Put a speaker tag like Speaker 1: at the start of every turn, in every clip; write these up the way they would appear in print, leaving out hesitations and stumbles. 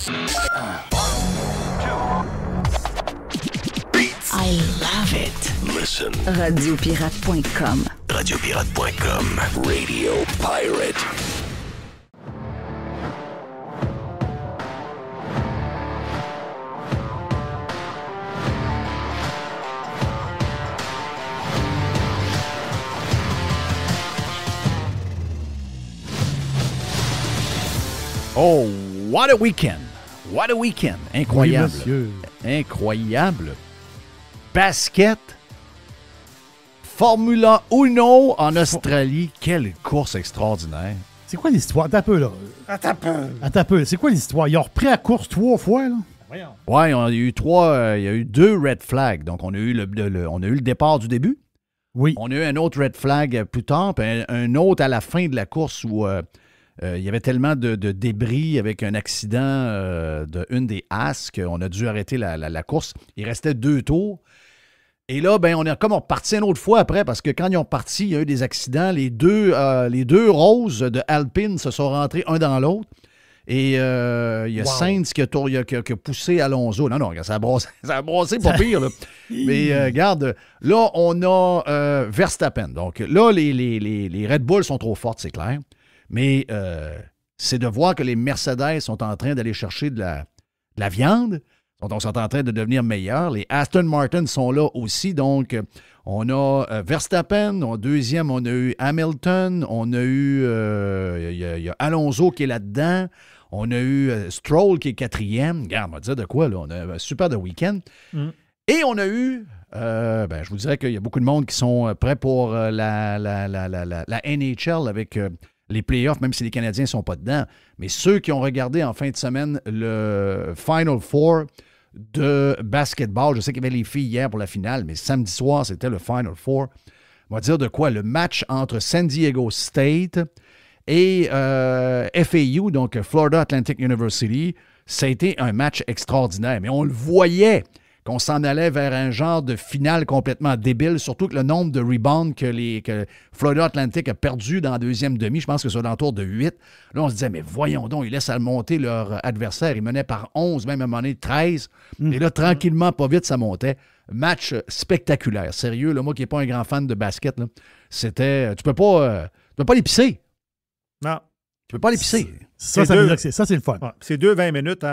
Speaker 1: I love it.
Speaker 2: Listen.
Speaker 1: Radiopirate.com.
Speaker 2: Radiopirate.com. Radio Pirate.
Speaker 3: Oh, what a weekend! What a weekend! Incroyable.
Speaker 4: Oui, monsieur.
Speaker 3: Incroyable. Basket. Formula 1 en Australie. Quelle course extraordinaire.
Speaker 4: C'est quoi l'histoire? Attends un peu, là. Attends un peu. C'est quoi l'histoire? Ils ont repris la course 3 fois, là?
Speaker 3: Ouais, il y a eu 2 red flags. Donc, on a eu le départ du début.
Speaker 4: Oui.
Speaker 3: On a eu un autre red flag plus tard, puis un autre à la fin de la course où il y avait tellement de débris avec un accident d'une des As qu'on a dû arrêter la course. Il restait 2 tours. Et là, ben, on est comme reparti une autre fois après, parce que quand ils ont parti, il y a eu des accidents. Les deux roses de Alpine se sont rentrés un dans l'autre. Et il y a Sainz qui a poussé Alonso. Non, ça a brassé pas pire. Là. Mais regarde, là, on a Verstappen. Donc là, les Red Bull sont trop fortes, c'est clair. Mais c'est de voir que les Mercedes sont en train d'aller chercher de la viande. Donc, sont en train de devenir meilleurs. Les Aston Martin sont là aussi. Donc, on a Verstappen. En deuxième, on a eu Hamilton. On a eu il y a Alonso qui est là-dedans. On a eu Stroll qui est 4e. Regarde, on va dire de quoi, là. On a un super de week-end. Et on a eu, je vous dirais qu'il y a beaucoup de monde qui sont prêts pour la NHL avec les playoffs, même si les Canadiens ne sont pas dedans. Mais ceux qui ont regardé en fin de semaine le Final Four de basketball, je sais qu'il y avait les filles hier pour la finale, mais samedi soir, c'était le Final Four. On va dire de quoi? Le match entre San Diego State et FAU, donc Florida Atlantic University, ça a été un match extraordinaire. Mais on le voyait qu'on s'en allait vers un genre de finale complètement débile, surtout que le nombre de rebounds que Florida Atlantic a perdu dans la deuxième demi, je pense que c'est l'entour de 8. Là, on se disait, mais voyons donc, ils laissent monter leur adversaire. Ils menaient par 11, même à un moment donné 13. Et là, tranquillement, pas vite, ça montait. Match spectaculaire. Sérieux, là, moi qui n'ai pas un grand fan de basket, là, c'était... Tu peux pas l'épicer.
Speaker 5: Non.
Speaker 3: Tu peux pas l'épicer.
Speaker 4: Ça, veut dire que ça, c'est le fun.
Speaker 5: Ouais, c'est 2-20 minutes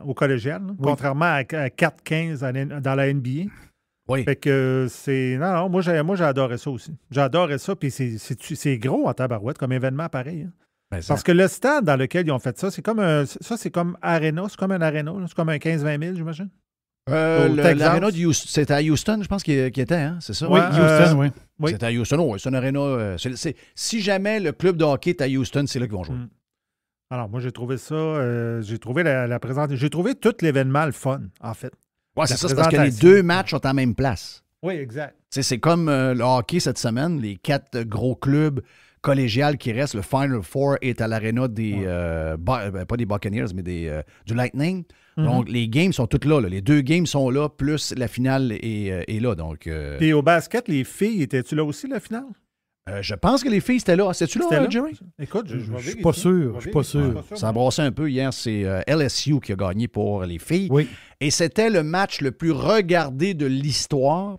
Speaker 5: au collégial, contrairement à 4-15 dans la NBA.
Speaker 3: Oui.
Speaker 5: Fait que c'est... Non, moi, j'ai adoré ça aussi. J'adorais ça, puis c'est gros en tabarouette comme événement pareil. Hein. Parce que le stade dans lequel ils ont fait ça, c'est comme Arena, c'est comme un Arena, c'est comme un 15-20 000, j'imagine.
Speaker 3: L'aréna de Houston, c'était à Houston, je pense qu'il était, hein? C'est ça?
Speaker 4: Oui, Houston, oui.
Speaker 3: C'était à Houston, oui. C'est un aréna. Si jamais le club de hockey est à Houston, c'est là qu'ils vont jouer.
Speaker 5: Alors, moi, j'ai trouvé ça. J'ai trouvé la présentation. J'ai trouvé tout l'événement le fun, en fait.
Speaker 3: Oui, c'est ça, c'est parce que les 2 matchs sont à la même place.
Speaker 5: Oui, exact.
Speaker 3: C'est comme le hockey cette semaine, les 4 gros clubs collégiales qui restent. Le Final Four est à l'aréna des. Pas des Buccaneers, mais du Lightning. Donc, les games sont toutes là. Les 2 games sont là, plus la finale est là. Donc,
Speaker 5: puis au basket, les filles, étaient-tu là aussi, la finale?
Speaker 3: Je pense que les filles, c'était là. C'était-tu là, Jerry?
Speaker 5: Écoute, je
Speaker 4: suis pas sûr.
Speaker 3: Ça a brassé un peu hier. C'est LSU qui a gagné pour les filles.
Speaker 4: Oui.
Speaker 3: Et c'était le match le plus regardé de l'histoire.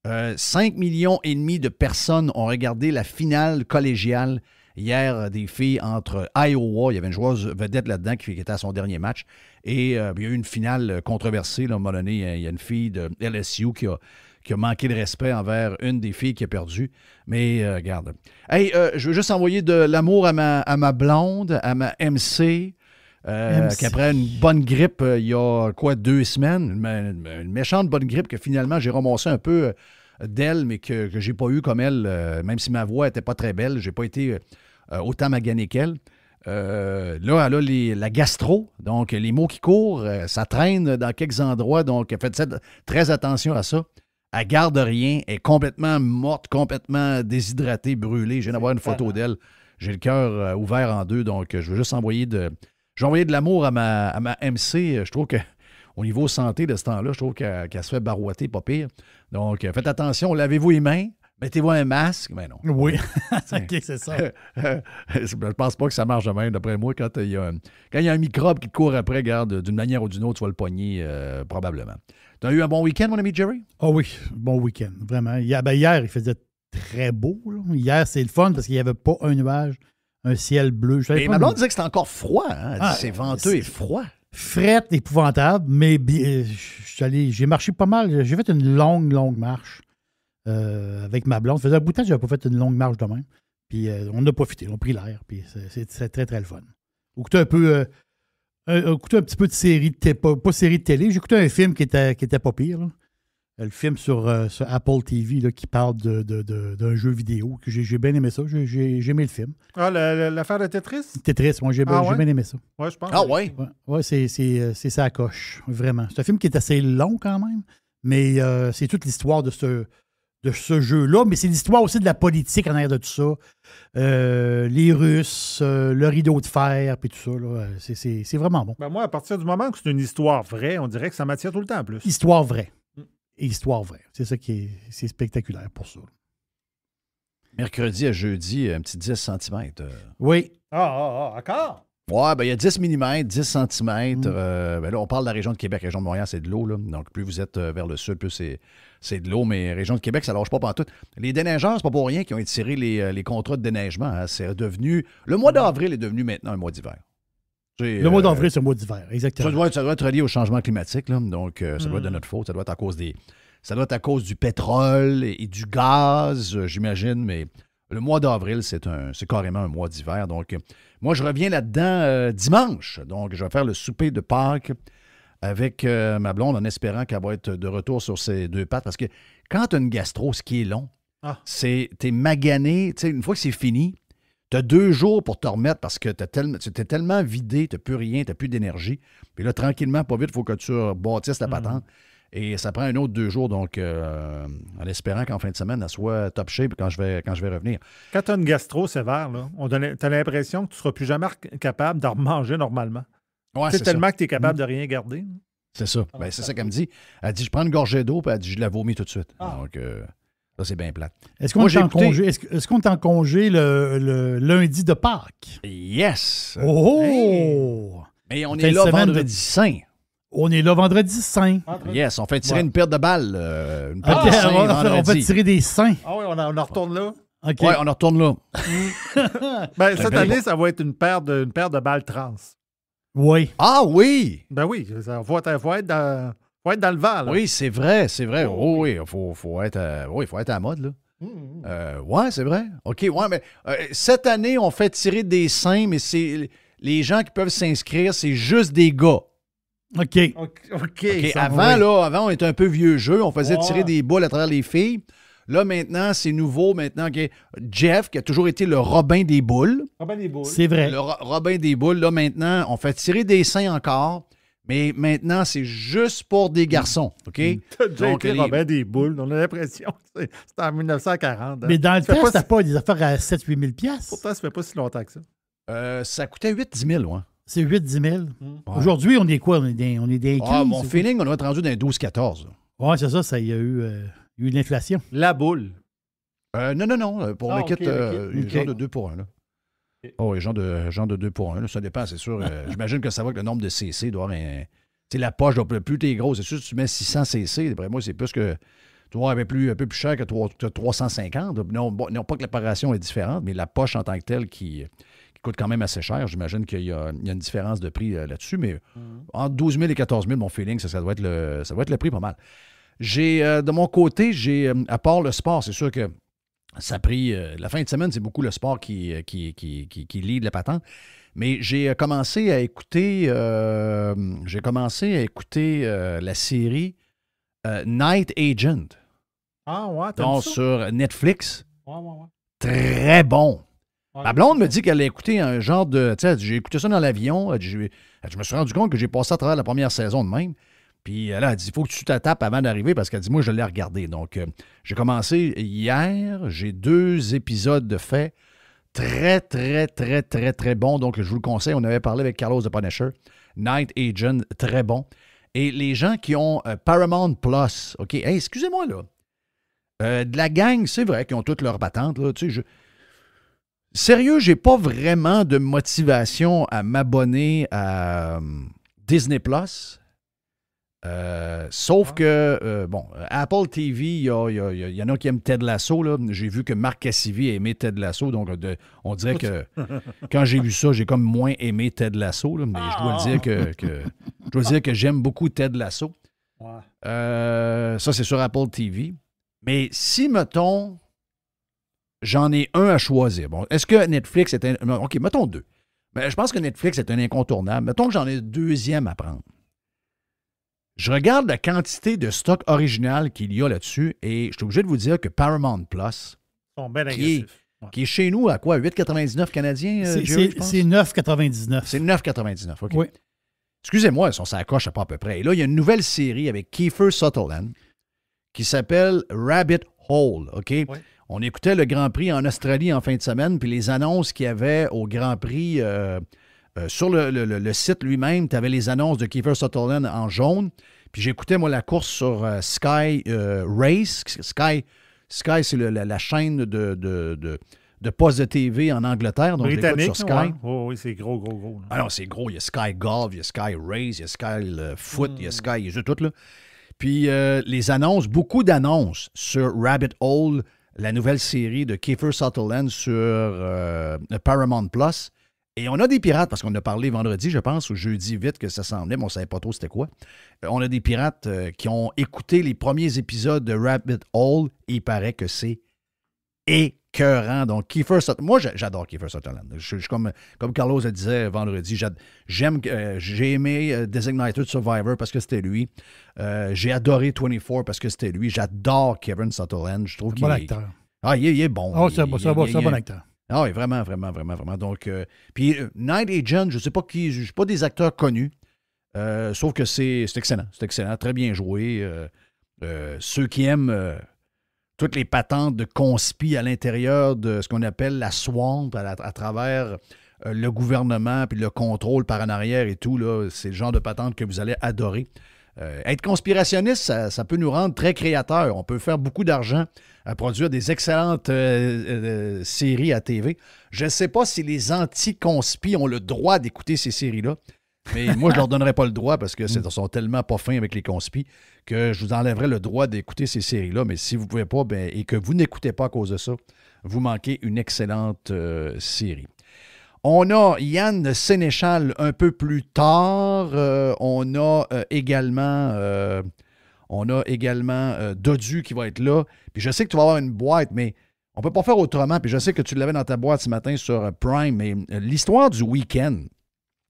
Speaker 3: 5,5 millions de personnes ont regardé la finale collégiale hier des filles entre Iowa. Il y avait une joueuse vedette là-dedans qui était à son dernier match. Et il y a eu une finale controversée. Là, à un moment donné, il y a une fille de LSU qui a manqué de respect envers une des filles qui a perdu. Mais regarde. Hey, je veux juste envoyer de l'amour à ma blonde, à ma MC, qu'après une bonne grippe, il y a 2 semaines, une méchante bonne grippe que finalement j'ai ramassé un peu d'elle, mais que j'ai pas eu comme elle, même si ma voix n'était pas très belle, j'ai pas été autant magané qu'elle. Là, elle a la gastro, donc les mots qui courent, ça traîne dans quelques endroits, donc faites très attention à ça. Elle garde rien, elle est complètement morte, complètement déshydratée, brûlée. Je viens d'avoir une photo d'elle. J'ai le cœur ouvert en 2, donc je veux juste envoyer de l'amour à ma MC. Je trouve qu'au niveau santé de ce temps-là, je trouve qu'elle se fait barouetter, pas pire. Donc, faites attention, lavez-vous les mains. Mettez-vous un masque. Mais non.
Speaker 4: Oui, OK, c'est ça.
Speaker 3: Je pense pas que ça marche de même, d'après moi. Quand il y a un microbe qui te court après, regarde, d'une manière ou d'une autre, tu vas le pogner, probablement. Tu as eu un bon week-end, mon ami Jerry?
Speaker 4: Ah oui, bon week-end, vraiment. Hier, il faisait très beau. Là. Hier, c'est le fun parce qu'il n'y avait pas un nuage, un ciel bleu.
Speaker 3: Et ma blonde disait que c'était encore froid. Hein? Elle dit, c'est venteux et froid.
Speaker 4: Frette, épouvantable, mais j'ai marché pas mal. J'ai fait une longue marche avec ma blonde. Ça faisait un bout de temps que je n'avais pas fait une longue marche de même. Puis on a profité, on a pris l'air. Puis c'est très, très le fun. On écoutait un peu... écouté un petit peu de série pas série de télé. J'ai écouté un film qui était pas pire. Là. Le film sur Apple TV là, qui parle d'un jeu vidéo. Que j'ai bien aimé ça. J'ai aimé le film.
Speaker 5: Ah, l'affaire de Tetris?
Speaker 4: Tetris, moi j'ai bien aimé ça.
Speaker 5: Oui, je pense.
Speaker 3: Ah ouais?
Speaker 4: Ouais, c'est ça à coche, vraiment. C'est un film qui est assez long quand même, mais c'est toute l'histoire de ce jeu-là, mais c'est l'histoire aussi de la politique en arrière de tout ça. Les Russes, le rideau de fer, puis tout ça, là, c'est vraiment bon.
Speaker 5: Ben moi, à partir du moment que c'est une histoire vraie, on dirait que ça m'attire tout le temps en plus.
Speaker 4: Histoire vraie. Histoire vraie. C'est ça c'est spectaculaire pour ça.
Speaker 3: Mercredi à jeudi, un petit 10 cm.
Speaker 4: Oui.
Speaker 5: Encore?
Speaker 3: Ouais, ben il y a 10 mm, 10 cm. Ben là, on parle de la région de Québec. La région de Montréal, c'est de l'eau. Là. Donc, plus vous êtes vers le sud, plus c'est de l'eau. Mais région de Québec, ça ne lâche pas pantoute. Les déneigeurs, c'est pas pour rien qu'ils ont étiré les contrats de déneigement. Hein. C'est devenu... Le mois d'avril est devenu maintenant un mois d'hiver.
Speaker 4: Le mois d'avril, c'est un mois d'hiver, exactement.
Speaker 3: Ça doit être relié au changement climatique. Là. Donc, ça doit être de notre faute. Ça doit être à cause ça doit être à cause du pétrole et du gaz, j'imagine. Mais le mois d'avril, c'est carrément un mois d'hiver. Donc, moi, je reviens là-dedans dimanche. Donc, je vais faire le souper de Pâques avec ma blonde en espérant qu'elle va être de retour sur ses deux pattes. Parce que quand tu as une gastro, ce qui est long, t'es magané. Une fois que c'est fini, tu as 2 jours pour te remettre parce que tu t'es tellement vidé, tu n'as plus rien, tu n'as plus d'énergie. Puis là, tranquillement, pas vite, il faut que tu bâtisses la patente. Et ça prend un autre 2 jours, donc en espérant qu'en fin de semaine, elle soit top shape quand je vais revenir.
Speaker 5: Quand tu as une gastro sévère, tu as l'impression que tu ne seras plus jamais capable de remanger normalement.
Speaker 3: Ouais,
Speaker 5: c'est tellement que tu es capable de rien garder.
Speaker 3: C'est ça. Ben, c'est ça qu'elle me dit. Elle dit, je prends une gorgée d'eau, puis elle dit, je la vomis tout de suite. Donc, là, c'est bien plate.
Speaker 4: Est-ce qu'on est en congé le lundi de Pâques?
Speaker 3: Yes!
Speaker 4: Oh!
Speaker 3: Hey. Et on est là vendredi saint.
Speaker 4: On est là vendredi saint.
Speaker 3: Yes, on fait tirer une paire de balles. Une paire de seins vendredi.
Speaker 4: On fait tirer des seins.
Speaker 5: Ah oui, on en retourne là.
Speaker 3: Okay. Oui, on en retourne là.
Speaker 5: Cette année, ça va être une paire de balles trans.
Speaker 4: Oui.
Speaker 3: Ah oui!
Speaker 5: Ben oui, il faut être dans le vent. Là.
Speaker 3: Oui, c'est vrai. Oh, oui, faut être à la mode, là. Oui, c'est vrai. OK, ouais, mais cette année, on fait tirer des seins, mais c'est les gens qui peuvent s'inscrire, c'est juste des gars.
Speaker 4: OK.
Speaker 3: Avant, on était un peu vieux jeu. On faisait tirer des boules à travers les filles. Là, maintenant, c'est nouveau. Maintenant, okay. Jeff, qui a toujours été le Robin des boules.
Speaker 4: C'est vrai.
Speaker 3: Le Robin des boules. Là, maintenant, on fait tirer des seins encore. Mais maintenant, c'est juste pour des garçons. OK?
Speaker 5: T'as déjà été Robin des boules. On a l'impression que c'était en 1940. Hein?
Speaker 4: Mais dans le temps, c'était pas des affaires à 7-8 000 $.
Speaker 5: Pourtant, ça fait pas si longtemps que ça.
Speaker 3: Ça coûtait 8-10 000, ouais.
Speaker 4: C'est 8-10 000. Aujourd'hui, on est quoi? On est des 15?
Speaker 3: Mon feeling, on doit être rendu dans les 12-14.
Speaker 4: Oui, c'est ça. Il y a eu de l'inflation.
Speaker 5: La boule.
Speaker 3: Non. Pour le kit, genre de 2 pour 1. Là.
Speaker 5: Okay.
Speaker 3: Oh, oui, genre de 2 pour 1. Là, ça dépend, c'est sûr. J'imagine que ça va que le nombre de CC doit avoir un... Tu sais, la poche, plus t'es gros, c'est sûr, si tu mets 600 CC, d'après moi, c'est plus que... Tu vois, un peu plus cher que 350. Non, pas que l'opération est différente, mais la poche en tant que telle qui coûte quand même assez cher. J'imagine qu'il y a une différence de prix là-dessus, mais entre 12 000 et 14 000, mon feeling, ça doit être le prix pas mal. De mon côté, à part le sport, c'est sûr que ça a pris... la fin de semaine, c'est beaucoup le sport qui lead la patente. Mais j'ai commencé à écouter la série Night Agent.
Speaker 5: Ah ouais,
Speaker 3: donc, sur Netflix.
Speaker 5: Ouais.
Speaker 3: Très bon.
Speaker 5: Ouais,
Speaker 3: ma blonde me dit qu'elle a écouté un genre de... Tu sais, j'ai écouté ça dans l'avion. Je me suis rendu compte que j'ai passé à travers la première saison de même. Puis elle a dit, il faut que tu te tapes avant d'arriver parce qu'elle dit, moi, je l'ai regardé. Donc, j'ai commencé hier. J'ai 2 épisodes de fait. Très, très, très, très, très bon. Donc, je vous le conseille. On avait parlé avec Carlos de Punisher. Night Agent, très bon. Et les gens qui ont Paramount Plus, OK, hey, excusez-moi là. De la gang, c'est vrai qu'ils ont toutes leurs patentes. Là, tu sais, sérieux, j'ai pas vraiment de motivation à m'abonner à Disney+. Sauf que, Apple TV, il y en a qui aiment Ted Lasso. Là. J'ai vu que Marc Cassivi a aimé Ted Lasso. Donc, on dirait que quand j'ai vu ça, j'ai comme moins aimé Ted Lasso. Là, mais je dois dire que j'aime beaucoup Ted Lasso. Ouais. Ça, c'est sur Apple TV. Mais si, mettons, j'en ai un à choisir. Bon, est-ce que Netflix est un... OK, mettons 2. Mais je pense que Netflix est un incontournable. Mettons que j'en ai 2e à prendre. Je regarde la quantité de stock original qu'il y a là-dessus et je suis obligé de vous dire que Paramount Plus, qui est chez nous à quoi? 8,99 canadiens?
Speaker 4: C'est 9,99.
Speaker 3: C'est 9,99, OK.
Speaker 4: Oui.
Speaker 3: Excusez-moi, ils sont sur la coche pas à peu près. Et là, il y a une nouvelle série avec Kiefer Sutherland qui s'appelle Rabbit Hole, OK? Oui. On écoutait le Grand Prix en Australie en fin de semaine, puis les annonces qu'il y avait au Grand Prix sur le site lui-même, tu avais les annonces de Kiefer Sutherland en jaune. Puis j'écoutais, moi, la course sur Sky Race. Sky, c'est la chaîne de postes de TV en Angleterre. Donc,
Speaker 5: britannique,
Speaker 3: sur Sky.
Speaker 5: Ouais. Oh, oui, c'est gros.
Speaker 3: Ah non, c'est gros. Il y a Sky Golf, il y a Sky Race, il y a Sky Foot, il y a Sky, il y a tout là. Puis les annonces, beaucoup d'annonces sur Rabbit Hole, la nouvelle série de Kiefer Sutherland sur Paramount Plus. Et on a des pirates, parce qu'on a parlé vendredi, je pense, ou jeudi vite que ça s'en venait, mais on ne savait pas trop c'était quoi. On a des pirates qui ont écouté les premiers épisodes de Rabbit Hole et il paraît que c'est écœurant. Donc, Kiefer Sutherland, moi, j'adore Kiefer Sutherland. Je suis comme Carlos le disait vendredi, j'ai aimé Designated Survivor parce que c'était lui. J'ai adoré 24 parce que c'était lui. J'adore Kiefer Sutherland. Je trouve qu'il
Speaker 4: est bon acteur.
Speaker 3: Ah, il est bon.
Speaker 4: Oh, c'est un bon acteur.
Speaker 3: Ah oui, vraiment. Donc, puis Night Agent, je ne sais pas qui, je ne suis pas des acteurs connus, sauf que c'est excellent. C'est excellent, très bien joué. Ceux qui aiment toutes les patentes de conspi à l'intérieur de ce qu'on appelle la swamp, à travers le gouvernement puis le contrôle par en arrière et tout, là, c'est le genre de patente que vous allez adorer. Être conspirationniste, ça peut nous rendre très créateurs. On peut faire beaucoup d'argent à produire des excellentes séries à TV. Je ne sais pas si les anti-conspis ont le droit d'écouter ces séries-là, mais moi, je ne leur donnerais pas le droit parce que ils sont tellement pas fins avec les conspis que je vous enlèverais le droit d'écouter ces séries-là. Mais si vous ne pouvez pas et que vous n'écoutez pas à cause de ça, vous manquez une excellente série. On a Yann Sénéchal un peu plus tard. On a également Dodu qui va être là. Puis je sais que tu vas avoir une boîte, mais on ne peut pas faire autrement. Puis je sais que tu l'avais dans ta boîte ce matin sur Prime. Mais l'histoire du week-end,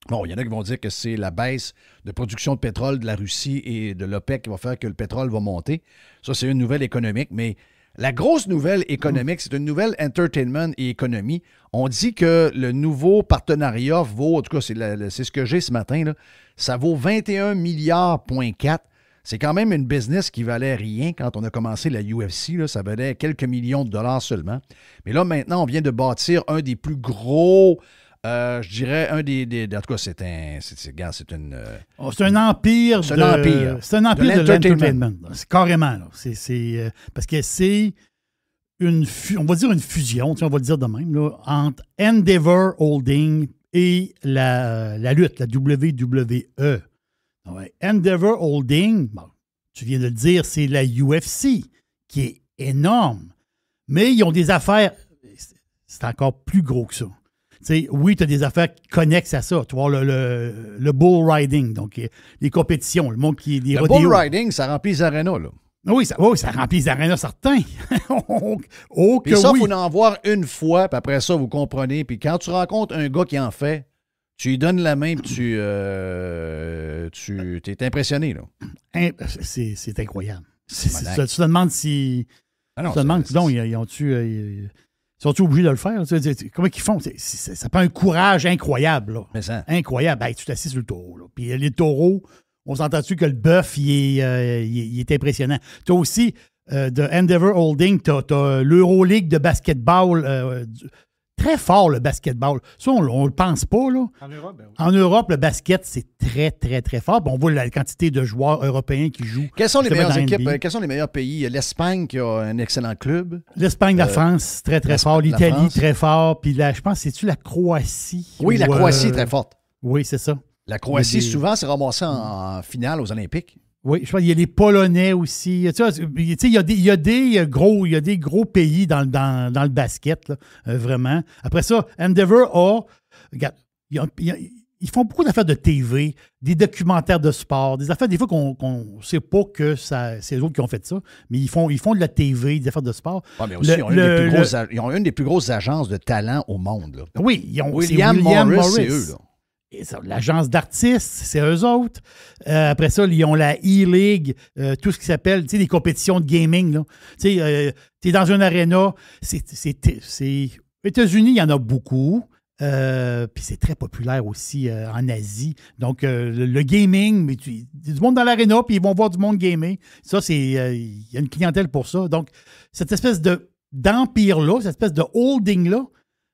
Speaker 3: bon, il y en a qui vont dire que c'est la baisse de production de pétrole de la Russie et de l'OPEC qui va faire que le pétrole va monter. Ça, c'est une nouvelle économique, mais la grosse nouvelle économique, c'est une nouvelle entertainment et économie. On dit que le nouveau partenariat vaut, en tout cas, c'est ce que j'ai ce matin, là, ça vaut 21 milliards,4. C'est quand même une business qui valait rien quand on a commencé la UFC. Là, ça valait quelques millions de dollars seulement. Mais là, maintenant, on vient de bâtir un des plus gros... je dirais un des en tout cas, c'est un empire.
Speaker 4: C'est un empire de l'entertainment. C'est carrément. Là. Parce que c'est on va dire une fusion, on va le dire de même, là, entre Endeavor Holding et la lutte, la WWE. Ouais. Endeavor Holding, bon, tu viens de le dire, c'est la UFC, qui est énorme. Mais ils ont des affaires, c'est encore plus gros que ça. T'sais, oui, tu as des affaires connexes à ça. Tu vois, le bull riding, donc les compétitions, le monde qui...
Speaker 3: Le bull riding, ça remplit les arénas, là.
Speaker 4: Oui, ça remplit les arénas, certains.
Speaker 3: Puis ça, il faut en voir une fois, puis après ça, vous comprenez. Puis quand tu rencontres un gars qui en fait, tu lui donnes la main, puis tu es impressionné, là.
Speaker 4: C'est incroyable. Tu te demandes si... Ah non, tu te demandes, donc, ils ont-tu... Sont-ils obligés de le faire? Comment ils font? Ça prend un courage incroyable. Là.
Speaker 3: Mais ça.
Speaker 4: Incroyable. Ben, tu t'assises sur le taureau. Là. Puis les taureaux, on s'entend-tu que le bœuf, il est impressionnant. Tu as aussi de Endeavor Holding, tu as l'Euroleague de basketball très fort, le basketball. Ça, on ne le pense pas, là.
Speaker 5: En Europe, ben oui.
Speaker 4: En Europe, le basket, c'est très, très, très fort. Puis on voit la quantité de joueurs européens qui jouent.
Speaker 3: Quelles sont les
Speaker 4: justement
Speaker 3: meilleures
Speaker 4: dans
Speaker 3: équipes?
Speaker 4: NBA.
Speaker 3: Quels sont les meilleurs pays? L'Espagne qui a un excellent club.
Speaker 4: L'Espagne, la France, très, très fort.
Speaker 3: la
Speaker 4: L'Italie,
Speaker 3: France.
Speaker 4: très fort. Puis je pense, c'est-tu la Croatie?
Speaker 3: Oui, la Croatie est très forte.
Speaker 4: Oui, c'est ça.
Speaker 3: La Croatie,
Speaker 4: Il y a des-
Speaker 3: souvent, s'est ramassée en finale aux Olympiques.
Speaker 4: Oui, je pense qu'il y a les Polonais aussi. Tu sais, il y a des gros pays dans le basket, là, vraiment. Après ça, Endeavor regarde, ils font beaucoup d'affaires de TV, des documentaires de sport, des affaires des fois qu'on ne sait pas que c'est eux autres qui ont fait ça, mais ils font de la TV, des affaires de sport.
Speaker 3: Ah, mais aussi, ils ont une des plus grosses agences de talent au monde. Là.
Speaker 4: Oui, ils ont
Speaker 3: William Morris, c'est eux. Là.
Speaker 4: Et ça, l'agence d'artistes, c'est eux autres. Après ça, ils ont la E-League, tout ce qui s'appelle, les compétitions de gaming. Tu es dans une arena. Aux États-Unis, il y en a beaucoup. Puis c'est très populaire aussi en Asie. Donc, le gaming, mais il y a du monde dans l'aréna, puis ils vont voir du monde gamer. Ça, il y a une clientèle pour ça. Donc, cette espèce d'empire-là, cette espèce de holding-là,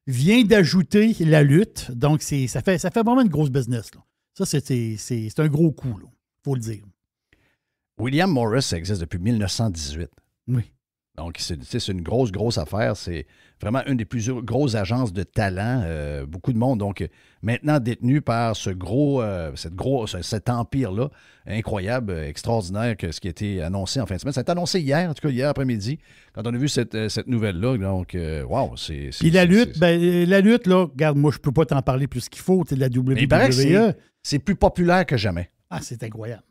Speaker 4: vient d'ajouter la lutte. Donc, ça fait vraiment une grosse business. Là. Ça, c'est un gros coup, il faut le dire.
Speaker 3: William Morris, ça existe depuis 1918.
Speaker 4: Oui.
Speaker 3: Donc, c'est une grosse affaire. C'est vraiment une des plus grosses agences de talent. Beaucoup de monde, donc, maintenant détenu par cet empire-là. Incroyable, extraordinaire, que ce qui a été annoncé en fin de semaine. Ça a été annoncé hier, en tout cas hier après-midi, quand on a vu cette nouvelle-là. Donc, wow, c'est...
Speaker 4: Puis la lutte, là, regarde, moi, je peux pas t'en parler plus qu'il faut. Tu de la WWE.
Speaker 3: Mais il paraît que c'est plus populaire que jamais.
Speaker 4: Ah, c'est incroyable.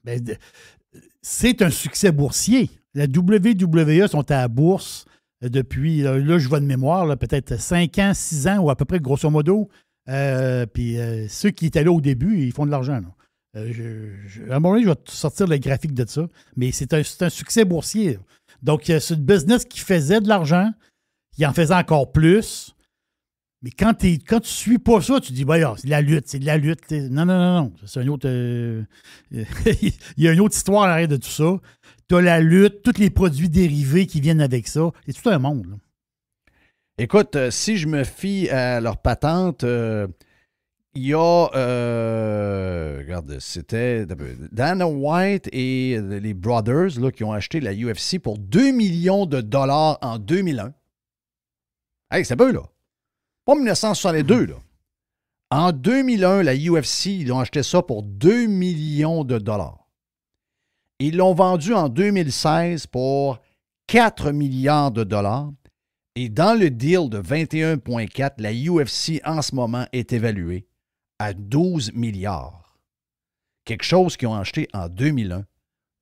Speaker 4: C'est un succès boursier. La WWE sont à la bourse depuis, là, je vois de mémoire, là, peut-être 5 ans, 6 ans, ou à peu près, grosso modo. Puis ceux qui étaient là au début, ils font de l'argent. À un moment donné, je vais te sortir le graphique de ça, mais c'est un succès boursier. Là. Donc, c'est une business qui faisait de l'argent, qui en faisait encore plus. Mais quand tu ne suis pas ça, tu dis, c'est de la lutte. Non. C'est un autre. Il y a une autre histoire à l'arrière de tout ça. Tu as la lutte, tous les produits dérivés qui viennent avec ça. C'est tout un monde. Là.
Speaker 3: Écoute, si je me fie à leur patente, il y a. Regarde, c'était Dana White et les Brothers là, qui ont acheté la UFC pour 2 millions de dollars en 2001. Hey, c'est peu, là. Pas 1962, là. En 2001, la UFC, ils ont acheté ça pour 2 millions de dollars. Ils l'ont vendu en 2016 pour 4 milliards de dollars. Et dans le deal de 21,4, la UFC, en ce moment, est évaluée à 12 milliards. Quelque chose qu'ils ont acheté en 2001.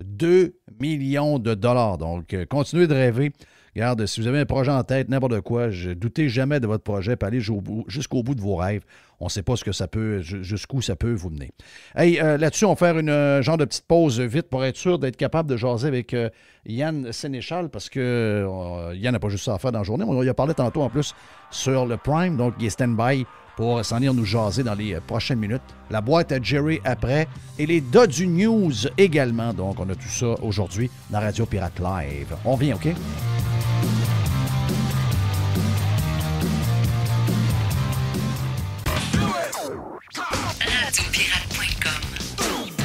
Speaker 3: 2 millions de dollars. Donc, continuez de rêver. Regarde, si vous avez un projet en tête, n'importe quoi, ne doutez jamais de votre projet, puis allez jusqu'au bout de vos rêves. On ne sait pas jusqu'où ça peut vous mener. Hey, là-dessus, on va faire une genre de petite pause vite pour être sûr d'être capable de jaser avec Yann Sénéchal, parce que Yann n'a pas juste ça à faire dans la journée. On y a parlé tantôt en plus sur le Prime, donc il est stand-by pour s'en venir nous jaser dans les prochaines minutes. La boîte à Jerry après et les Dodu News également. Donc, on a tout ça aujourd'hui dans Radio Pirate Live. On vient, OK?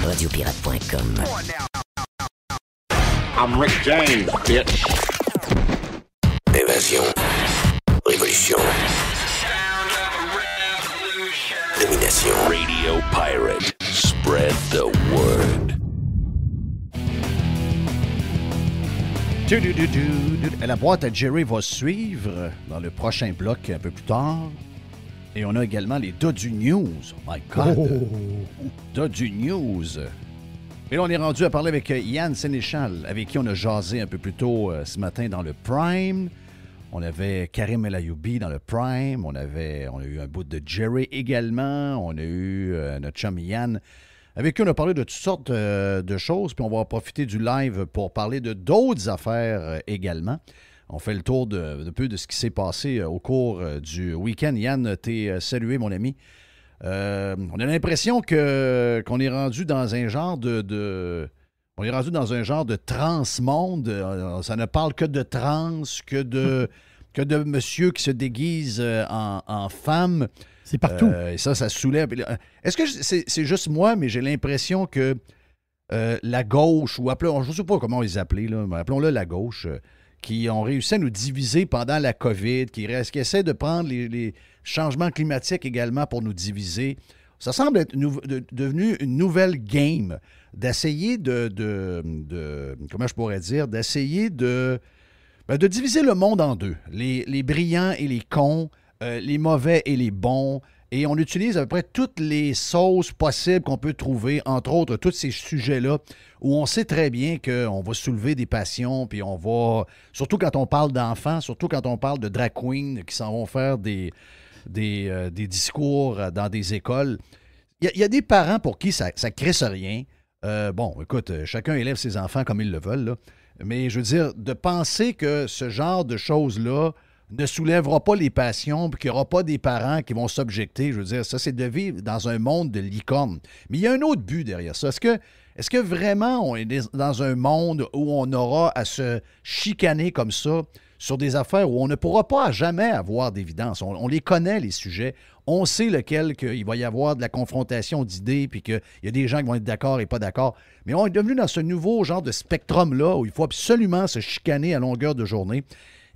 Speaker 1: Radiopirate.com.
Speaker 2: I'm Rick James, bitch. Évasion. Révolution. Domination. Radio Pirate. Spread the word.
Speaker 3: La boîte à Jerry va suivre dans le prochain bloc un peu plus tard. Et on a également les Dodu News. Oh my God! Dodu News. Et là, on est rendu à parler avec Yann Sénéchal, avec qui on a jasé un peu plus tôt ce matin dans le Prime. On avait Karim El Ayoubi dans le Prime. On a eu un bout de Jerry également. On a eu notre chum Yann, avec qui on a parlé de toutes sortes de choses. Puis on va profiter du live pour parler de d'autres affaires également. On fait le tour de peu de ce qui s'est passé au cours du week-end. Yann, t'es salué, mon ami. On a l'impression qu'on est rendu dans un genre on est rendu dans un genre de trans-monde. Ça ne parle que de trans, que que de monsieur qui se déguise en femme.
Speaker 4: C'est partout.
Speaker 3: Et ça soulève. Est-ce que c'est juste moi, mais j'ai l'impression que la gauche, ou appelons, je ne sais pas comment ils appelaient, là, mais appelons-le la gauche, qui ont réussi à nous diviser pendant la COVID, qui essaient de prendre les changements climatiques également pour nous diviser. Ça semble être devenu une nouvelle game d'essayer comment je pourrais dire, d'essayer de diviser le monde en deux. Les brillants et les cons, les mauvais et les bons. Et on utilise à peu près toutes les sauces possibles qu'on peut trouver, entre autres, tous ces sujets-là, où on sait très bien qu'on va soulever des passions, puis on va, surtout quand on parle d'enfants, surtout quand on parle de drag queens qui s'en vont faire des discours dans des écoles. Il y a des parents pour qui ça ne crisse rien. Bon, écoute, chacun élève ses enfants comme ils le veulent, là. Mais je veux dire, de penser que ce genre de choses-là ne soulèvera pas les passions, puis qu'il n'y aura pas des parents qui vont s'objecter, je veux dire, ça, c'est de vivre dans un monde de licorne. Mais il y a un autre but derrière ça. Est-ce que vraiment on est dans un monde où on aura à se chicaner comme ça sur des affaires où on ne pourra pas jamais avoir d'évidence? On les connaît, les sujets. On sait lequel qu'il va y avoir de la confrontation d'idées, puis qu'il y a des gens qui vont être d'accord et pas d'accord. Mais on est devenu dans ce nouveau genre de spectrum-là où il faut absolument se chicaner à longueur de journée.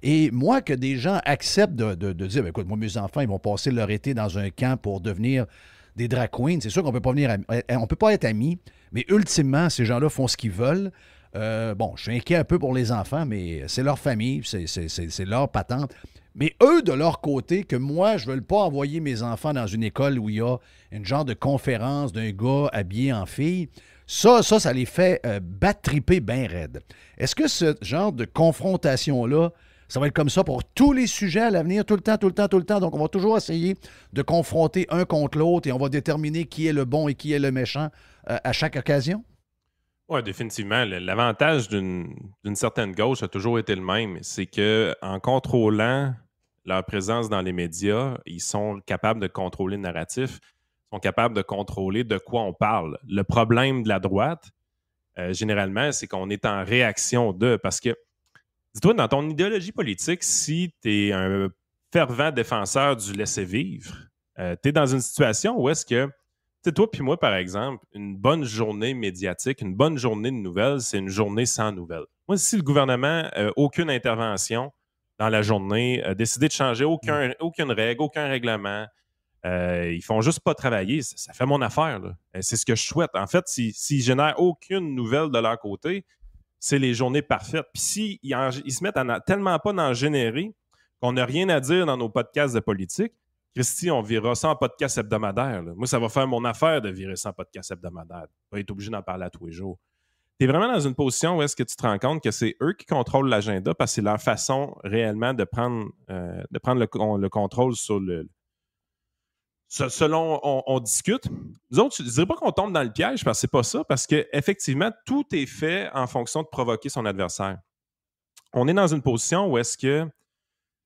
Speaker 3: Et moi, que des gens acceptent de dire, ben, écoute, moi, mes enfants, ils vont passer leur été dans un camp pour devenir des drag queens. C'est sûr qu'on ne peut pas être amis, mais ultimement, ces gens-là font ce qu'ils veulent. Bon, je suis inquiet un peu pour les enfants, mais c'est leur famille, c'est leur patente. Mais eux, de leur côté, que moi, je ne veux pas envoyer mes enfants dans une école où il y a une genre de conférence d'un gars habillé en fille, ça les fait battre-triper bien raide. Est-ce que ce genre de confrontation-là, ça va être comme ça pour tous les sujets à l'avenir, tout le temps? Donc, on va toujours essayer de confronter un contre l'autre et on va déterminer qui est le bon et qui est le méchant à chaque occasion?
Speaker 6: Oui, définitivement. L'avantage d'une certaine gauche a toujours été le même. C'est qu'en contrôlant leur présence dans les médias, ils sont capables de contrôler le narratif, sont capables de contrôler de quoi on parle. Le problème de la droite, généralement, c'est qu'on est en réaction d'eux. Parce que, dis-toi, dans ton idéologie politique, si tu es un fervent défenseur du laisser-vivre, tu es dans une situation où est-ce que, tu sais, toi puis moi, par exemple, une bonne journée médiatique, une bonne journée de nouvelles, c'est une journée sans nouvelles. Moi, si le gouvernement n'a aucune intervention dans la journée, a décidé de changer aucune règle, aucun règlement, ils font juste pas travailler, ça fait mon affaire, là. C'est ce que je souhaite. En fait, s'ils génèrent aucune nouvelle de leur côté, c'est les journées parfaites. Puis s'ils se mettent à tellement pas d'en générer qu'on n'a rien à dire dans nos podcasts de politique, Christy, on virera ça en podcast hebdomadaire, là. Moi, ça va faire mon affaire de virer ça en podcast hebdomadaire. On va être obligé d'en parler à tous les jours. Tu es vraiment dans une position où est-ce que tu te rends compte que c'est eux qui contrôlent l'agenda parce que c'est leur façon réellement de prendre le contrôle sur le... Selon on discute. Nous autres, je ne dirais pas qu'on tombe dans le piège parce que c'est pas ça, parce qu'effectivement, tout est fait en fonction de provoquer son adversaire. On est dans une position où est-ce que,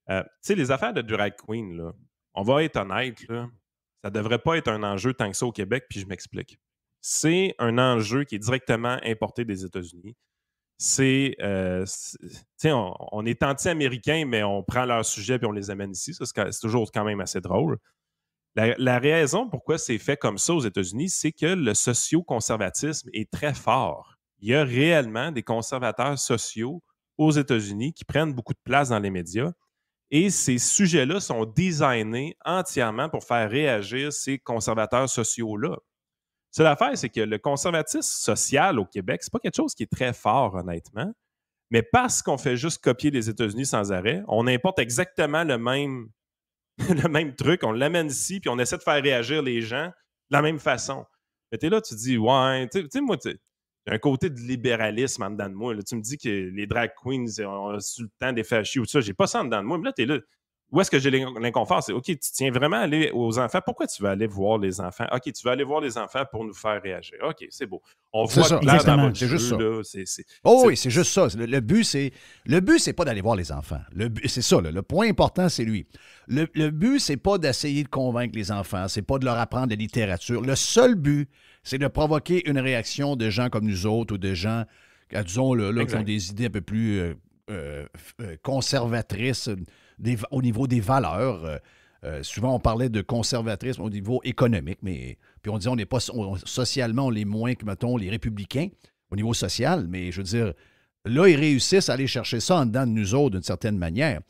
Speaker 6: tu sais, les affaires de drag queen, là, on va être honnête, là, ça ne devrait pas être un enjeu tant que ça au Québec, puis je m'explique. C'est un enjeu qui est directement importé des États-Unis. Tu sais, on est anti-américains, mais on prend leurs sujets et on les amène ici. Ça, c'est toujours quand même assez drôle. La raison pourquoi c'est fait comme ça aux États-Unis, c'est que le socio-conservatisme est très fort. Il y a réellement des conservateurs sociaux aux États-Unis qui prennent beaucoup de place dans les médias et ces sujets-là sont designés entièrement pour faire réagir ces conservateurs sociaux-là. Seule affaire, c'est que le conservatisme social au Québec, c'est pas quelque chose qui est très fort, honnêtement, mais parce qu'on fait juste copier les États-Unis sans arrêt, on importe exactement le même truc, on l'amène ici, puis on essaie de faire réagir les gens de la même façon. Mais t'es là, tu te dis, ouais, tu sais, moi, il y a un côté de libéralisme en dedans de moi. Là. Tu me dis que les drag queens ont su le temps des fâchis ou tout ça, j'ai pas ça en dedans de moi. Mais là, t'es là. Où est-ce que j'ai l'inconfort? C'est OK, tu tiens vraiment à aller aux enfants. Pourquoi tu veux aller voir les enfants? OK, tu veux aller voir les enfants pour nous faire réagir. OK, c'est beau. On voit clair dans votre jeu,
Speaker 3: juste
Speaker 6: là.
Speaker 3: Oui, c'est juste ça. Le but, c'est pas d'aller voir les enfants. C'est ça, là. Le point important, c'est lui. Le but, c'est pas d'essayer de convaincre les enfants. C'est pas de leur apprendre la littérature. Le seul but, c'est de provoquer une réaction de gens comme nous autres ou de gens, disons, là, qui ont des idées un peu plus conservatrices au niveau des valeurs. Souvent, on parlait de conservatisme au niveau économique, mais puis on dit on n'est pas socialement, on l'est moins que, mettons, les républicains au niveau social, mais je veux dire, là, ils réussissent à aller chercher ça en dedans de nous autres d'une certaine manière.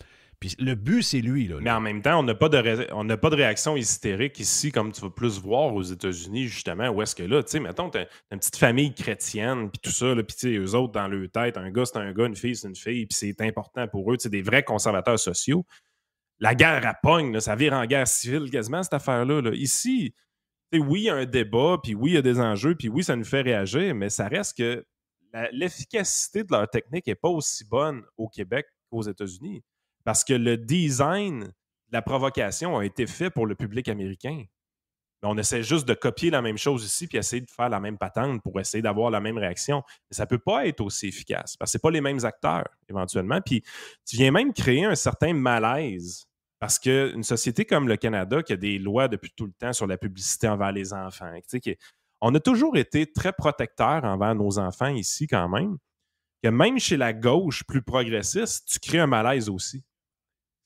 Speaker 3: Puis le but, c'est lui. Là.
Speaker 6: Mais en même temps, on n'a pas de réaction hystérique ici, comme tu vas plus voir aux États-Unis, justement, où est-ce que là, tu sais, mettons, t'as une petite famille chrétienne, puis tout ça, puis tu sais, eux autres, dans leur tête, un gars, c'est un gars, une fille, c'est une fille, puis c'est important pour eux, tu sais, des vrais conservateurs sociaux. La guerre à pogne, là, ça vire en guerre civile quasiment, cette affaire-là. Là. Ici, oui, il y a un débat, puis oui, il y a des enjeux, puis oui, ça nous fait réagir, mais ça reste que l'efficacité de leur technique n'est pas aussi bonne au Québec qu'aux États-Unis. Parce que le design de la provocation a été fait pour le public américain. Mais on essaie juste de copier la même chose ici puis essayer de faire la même patente pour essayer d'avoir la même réaction. Mais ça ne peut pas être aussi efficace parce que ce n'est pas les mêmes acteurs, éventuellement. Puis tu viens même créer un certain malaise parce qu'une société comme le Canada, qui a des lois depuis tout le temps sur la publicité envers les enfants, on a toujours été très protecteurs envers nos enfants ici quand même, que même chez la gauche plus progressiste, tu crées un malaise aussi.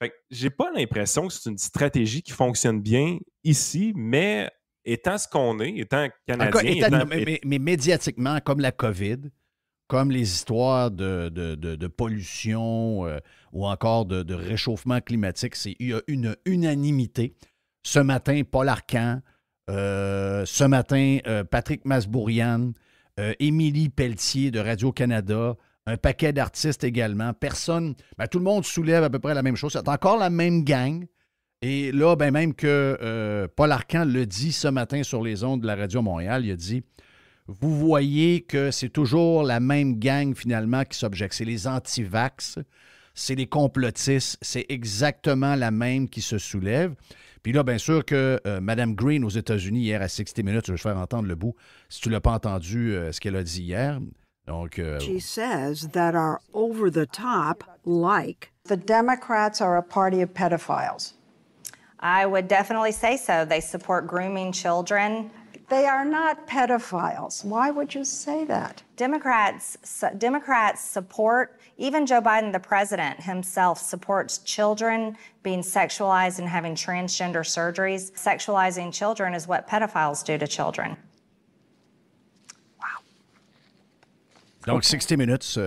Speaker 6: Fait que j'ai pas l'impression que c'est une stratégie qui fonctionne bien ici, mais étant ce qu'on est, étant Canadien...
Speaker 3: Mais médiatiquement, comme la COVID, comme les histoires de pollution ou encore de réchauffement climatique, il y a une unanimité. Ce matin, Paul Arcand, ce matin, Patrick Masbourian, Émilie Pelletier de Radio-Canada, un paquet d'artistes également. Personne, tout le monde soulève à peu près la même chose. C'est encore la même gang. Et là, même que Paul Arcand le dit ce matin sur les ondes de la Radio Montréal, il a dit « Vous voyez que c'est toujours la même gang finalement qui s'objecte. C'est les anti-vax, c'est les complotistes, c'est exactement la même qui se soulève. » Puis là, bien sûr que Mme Green aux États-Unis, hier à 60 Minutes, je vais faire entendre le bout, si tu ne l'as pas entendu, ce qu'elle a dit hier. Donc,
Speaker 7: she says that are over the top, like
Speaker 8: the Democrats are a party of pedophiles.
Speaker 9: I would definitely say so. They support grooming children.
Speaker 8: They are not pedophiles. Why would you say that?
Speaker 9: Democrats support, even Joe Biden, the president himself, supports children being sexualized and having transgender surgeries. Sexualizing children is what pedophiles do to children.
Speaker 3: Donc, 60 Minutes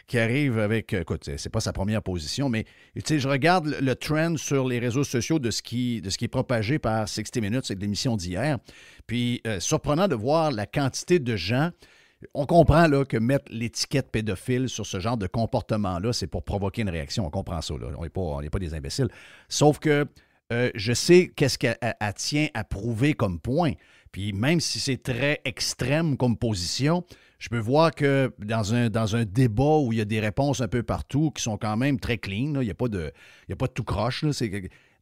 Speaker 3: qui arrive avec... Écoute, c'est pas sa première position, mais tu sais, je regarde le trend sur les réseaux sociaux de ce qui est propagé par 60 Minutes, c'est de l'émission d'hier. Puis, surprenant de voir la quantité de gens... On comprend là, que mettre l'étiquette pédophile sur ce genre de comportement-là, c'est pour provoquer une réaction. On comprend ça. Là. On n'est pas des imbéciles. Sauf que je sais qu'est-ce qu'elle tient à prouver comme point. Puis même si c'est très extrême comme position, je peux voir que dans un débat où il y a des réponses un peu partout qui sont quand même très clean, là, il n'y a pas de tout croche, là,